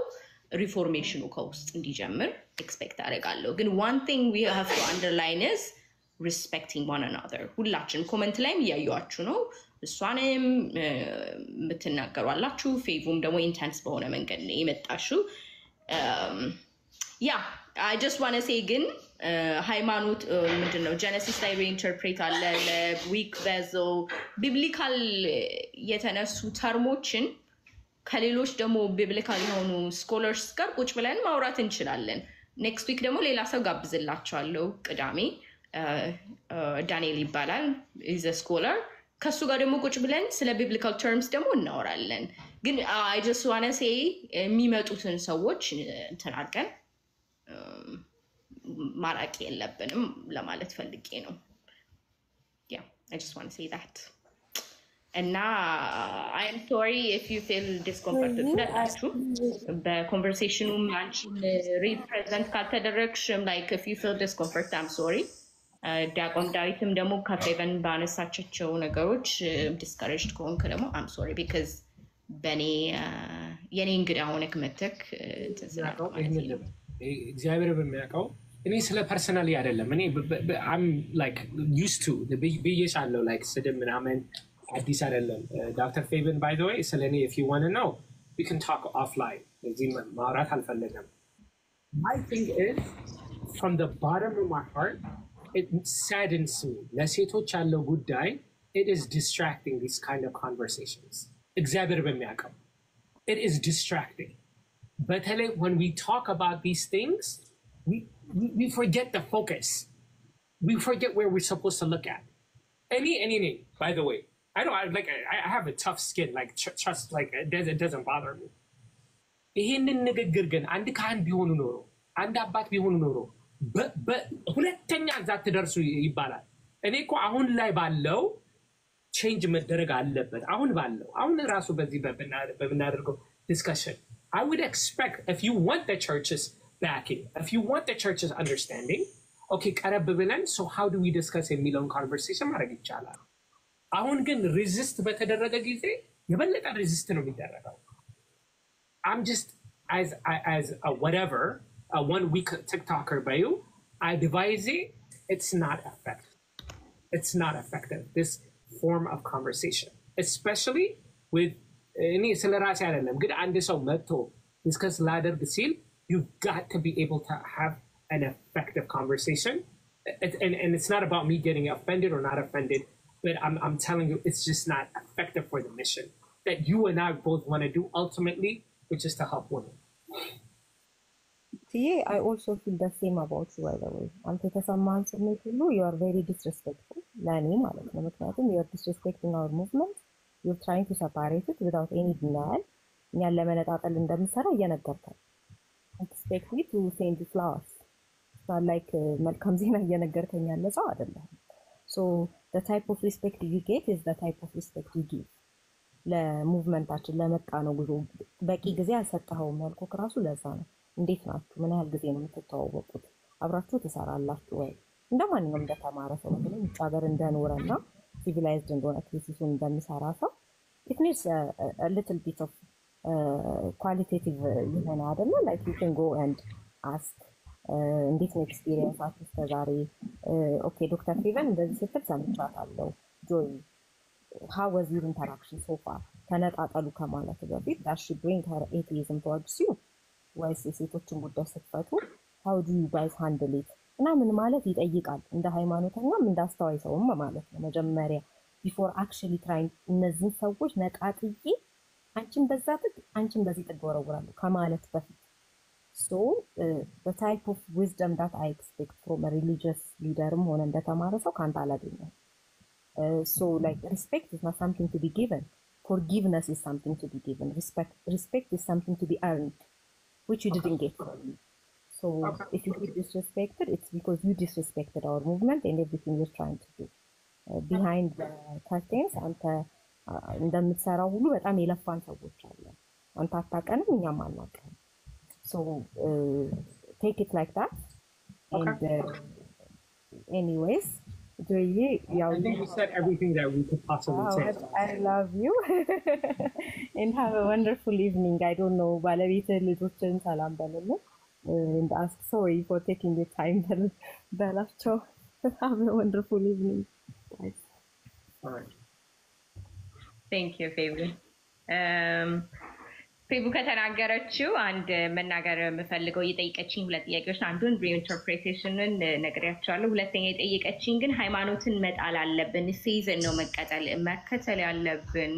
ሪፎርሜሽኑ ከውስጥ እንዲጀምር ኤክስፔክት አደርጋለሁ። ግን one thing we have to underline is respecting one another። ሁላችን ኮመንት ላይም እያዩዋችሁ ነው። እሷንም የምትናገሩ አላችሁ። ፌቡም ደግሞ ኢንተንስ በሆነ መንገድ ነው የመጣሽው። ያ I just want to say ግን ሃይማኖት ምንድነው ጀነሲስ ላይ ሪኢንተርፕሬት አለ ለዊክ ቬዘል ቢብሊካል የተነሱ ተርሞችን ከሌሎች ደግሞ ቢብሊካል የሆኑ ስኮለርስ ጋር ቁጭ ብለን ማውራት እንችላለን። ኔክስት ዊክ ደግሞ ሌላ ሰው ጋብዝላችኋለሁ ቅዳሜ። ዳንኤል ይባላል is a scholar። ከሱ ጋር ደግሞ ቁጭ ብለን ስለ biblical terms ደግሞ እናወራለን። ግን I just want to say የሚመጡትን ሰዎች እንትን አድርገን ማራቂ የለብንም ለማለት ፈልጌ ነው። Yeah, I just want to say that. እና I am sorry if you feel discomforted ብላችሁ በኮንቨርሴሽኑም አንቺን ሪፕሬዘንት ካልተደረግሽም like if you feel discomfort I'm sorry። ዲያቆን ዳዊትም ደግሞ ከፌቨን ባነሳቸው ነገሮች ዲስከሬጅድ ከሆንክ ደግሞ I'm sorry because በኔ የኔ እንግዳ ሆነክ መተክ እግዚአብሔር በሚያውቀው እኔ ስለ ፐርሰናሊ አይደለም። እኔ I'm like used to ብዬሻለሁ like ስድብ ምናምን አዲስ አይደለም። ዶክተር ፌቨን by the way ስለ እኔ if you want to know we can talk offline። እዚህ ማውራት አልፈለገም። My thing is from the bottom of my heart it saddens me ለሴቶች ያለው ጉዳይ it is distracting these kind of conversations። እግዚአብሔር በሚያውቀው it is distracting። But when we talk about these things we forget the focus. We forget where we're supposed to look at. Any by the way I have a tough skin like trust like it doesn't bother me. ይሄንን ንግግር ግን አንድ ካህን ቢሆኑ ኖሮ አንድ አባት ቢሆኑ ኖሮ ሁለተኛ እዛ ትደርሱ ይባላል። እኔ እኮ አሁን ላይ ባለው ቼንጅ መደረግ አለበት። አሁን ራሱ በዚህ በምናደርገው ዲስከሽን I would expect if you want the church's backing, if you want the church's understanding, okay, ቀረብ ብለን so how do we discuss የሚለውን conversation ማድረግ ይቻላል። አሁን ግን resist በተደረገ ጊዜ የበለጠ resist ነው የሚደረገው። I'm just as a whatever a 1 week TikToker by you, I advise it. It's not effective. It's not effective. This form of conversation, especially with እኔ ስለ ራሴ አይደለም ግን አንድ ሰው መጥቶ ዲስከስ ላደርግ ሲል you've got to be able to have an effective conversation. And it's not about me getting offended or not offended, but I'm telling you, it's just not effective for the mission that you and I both want to do ultimately, which is to help women. See, I also feel the same about you, by the way. አንተ የተሰማህን ስሜት ሁሉ you are very disrespectful ለእኔ ማለት ነው። ምክንያቱም you are disrespecting our movement. You're trying to separate it without any denial. እኛን ለመነጣጠል እንደምሰራ እየነገርከን expect me to send you flowers. Like መልካም ዜና እየነገርከኝ ያለ ሰው አይደለም። So the type of respect you get is the type of respect you give. ለሙቭመንታችን ለመጣ ነው ጉዞ በቂ ጊዜ አልሰጠኸውም ያልኩህ እራሱ ለዛ ነው። እንዴት ናችሁ? ምን ያህል ጊዜ ነው የምትተዋወቁት? አብራችሁ ትሰራላችሁ ወይ? እንደማንኛውም እንደተማረ ሰው ነው ውጭ ሀገር እንደኖረና civilized እንደሆነ ቴሲሱን እንደሚሰራ ሰው it needs a little bit of qualitative የሆነ አይደለ like you can go and ask እንዴት ነው ኤክስፒሪየንሳችሁ እስከዛሬ? ኦኬ ዶክተር ፌቨን እንደዚህ ስትል ሰምቻታለሁ ጆይ how was your interaction so far? ተነጣጠሉ ከማለት በፊት that should bring her atheism towards you. ወይስ የሴቶችን ጉዳይ ስትፈቱ how do you guys handle it? እና ምን ማለት ይጠይቃል እንደ ሃይማኖተኛም እንደ አስተዋይ ሰውም ማለት ነው። መጀመሪያ before actually trying እነዚህን ሰዎች ነቃጥዬ አንቺን በዛ ጥግ አንቺን በዚህ ጥግ ወረውራለሁ ከማለት በፊት so the type of wisdom that I expect from a religious leader ሆነ እንደተማረ ሰው ካንተ አላገኘም። So like respect is not something to be given. Forgiveness is something to be given. Respect is something to be earned, which you didn't get from me. So if you feel disrespected, it's because you disrespected our movement and everything we're trying to do. Behind the curtains, እንደምትሰራው ሁሉ በጣም የለፋን ሰዎች አለ። አንተ አታውቀንም እኛም አናውቅም። So take it like that. And anyways, I think you said everything that we could possibly say. I love you. And have a wonderful evening. I don't know, ባለቤትህ ልጆችን ሰላም በልልኝ. And ask sorry for taking the time በላቸው. Have a wonderful evening. Guys. All right. Thank you, Fabu. ፌቡ ከተናገረችው አንድ መናገር የምፈልገው የጠየቀችኝ ሁለት ጥያቄዎች አንዱን ሪኢንተርፕሬቴሽንን ነግሬያቸዋለሁ። ሁለተኛ የጠየቀችኝ ግን ሃይማኖትን መጣል አለብን ሲዝን ነው መከተል ያለብን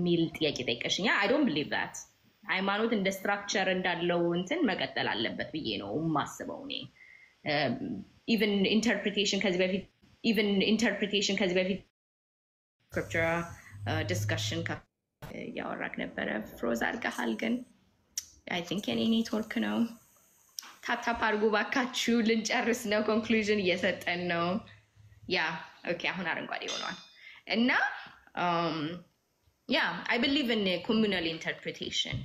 ሚል ጥያቄ ጠይቀሽኛ። I don't believe that. ሃይማኖት እንደ ስትራክቸር እንዳለው እንትን መቀጠል አለበት ብዬ ነው የማስበው እኔ። even interpretation ከዚህ በፊት scripture discussion ያወራክ ነበረ ፍሮዝ አድርገሃል ግን አይ ቲንክ የኔ ኔትወርክ ነው። ታፕታፕ አድርጉ ባካችሁ ልንጨርስ ነው። ኮንክሉዥን እየሰጠን ነው። ያ ኦኬ አሁን አረንጓዴ ሆኗል እና ያ I believe in communal interpretation.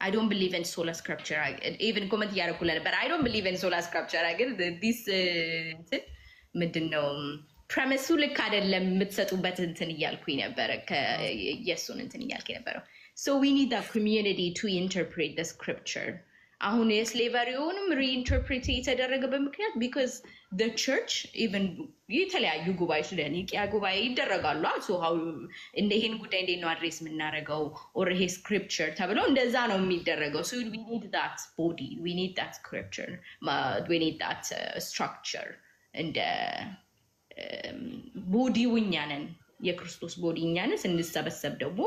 I don't believe in sola scriptura. Even comment እያደረኩ ነበር I don't believe in sola scriptura ግን this ምንድነው premise ልክ አይደለም የምትሰጡበት እንትን እያልኩኝ ነበር ከየሱን እንትን እያልኩኝ ነበር። So we need that community to interpret the scripture. አሁን የስሌቨሪውንም reinterpret የተደረገበት ምክንያት because the church even የተለያዩ ጉባኤዎች ለኒቂያ ጉባኤ ይደረጋሉ። so how እንደሄን ጉዳይ እንዴት ነው አድሬስ የምናደርገው or ይሄ scripture ተብሎ እንደዛ ነው የሚደረገው። So we need that body, we need that scripture, we need that structure and ቦዲው እኛ ነን የክርስቶስ ቦዲ እኛ ነን። ስንሰበሰብ ደግሞ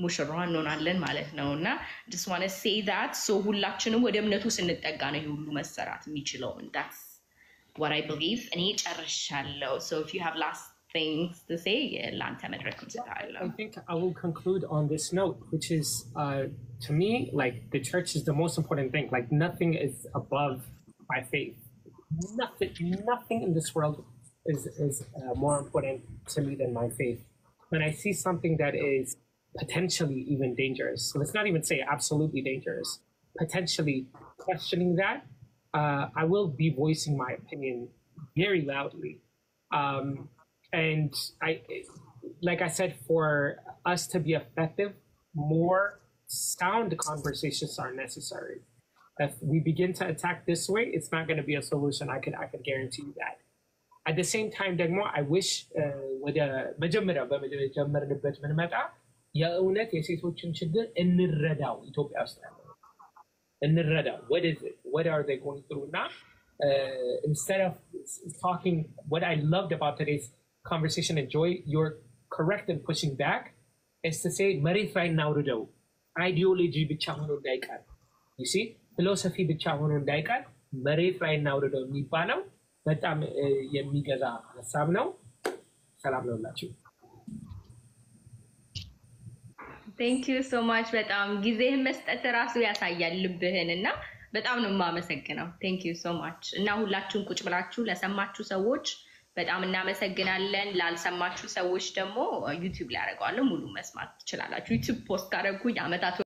ሙሽራ እንሆናለን ማለት ነውና just want to say that so ሁላችንም ወደ እምነቱ ስንጠጋ ነው ሁሉ መሰራት የሚችለው and that's what I believe እኔ ጨርሻለሁ። So if you have last things to say ላንተ መድረክ እንሰጣለሁ። I think I will conclude on this note which is to me like the church is the most important thing. Like nothing is above my faith. Nothing in this world is more important to me than my faith. When I see something that is potentially even dangerous, so let's not even say absolutely dangerous, potentially questioning that, I will be voicing my opinion very loudly. And like I said, for us to be effective, more sound conversations are necessary. If we begin to attack this way, it's not going to be a solution. I could guarantee you that. at the same time ደግሞ I wish ወደ መጀመሪያው በመጀመርንበት ምንመጣ የእውነት የሴቶችን ችግር እንረዳው ኢትዮጵያ ውስጥ እንረዳው what are they going through now instead of talking what I loved about today's conversation and Joy you're correct in pushing back is to say መሬት ላይ እናውርደው ideology ብቻ ሆኖ እንዳይቀር you see philosophy ብቻ ሆኖ እንዳይቀር መሬት ላይ እናውርደው የሚባለው በጣም የሚገዛ ሐሳብ ነው ሰላም ነውላችሁ Thank you so much በጣም ጊዜህን መስጠት ራሱ ያሳያል ልብህንና በጣም ነው የማመሰግነው Thank you so much እና ሁላችሁም ቁጭ ብላችሁ ለሰማችሁ ሰዎች በጣም እናመሰግናለን ላልሰማችሁ ሰዎች ደግሞ YouTube ላይ አደርጋለሁ ሙሉ መስማት ትችላላችሁ YouTube ፖስት ካደረኩ ያመጣው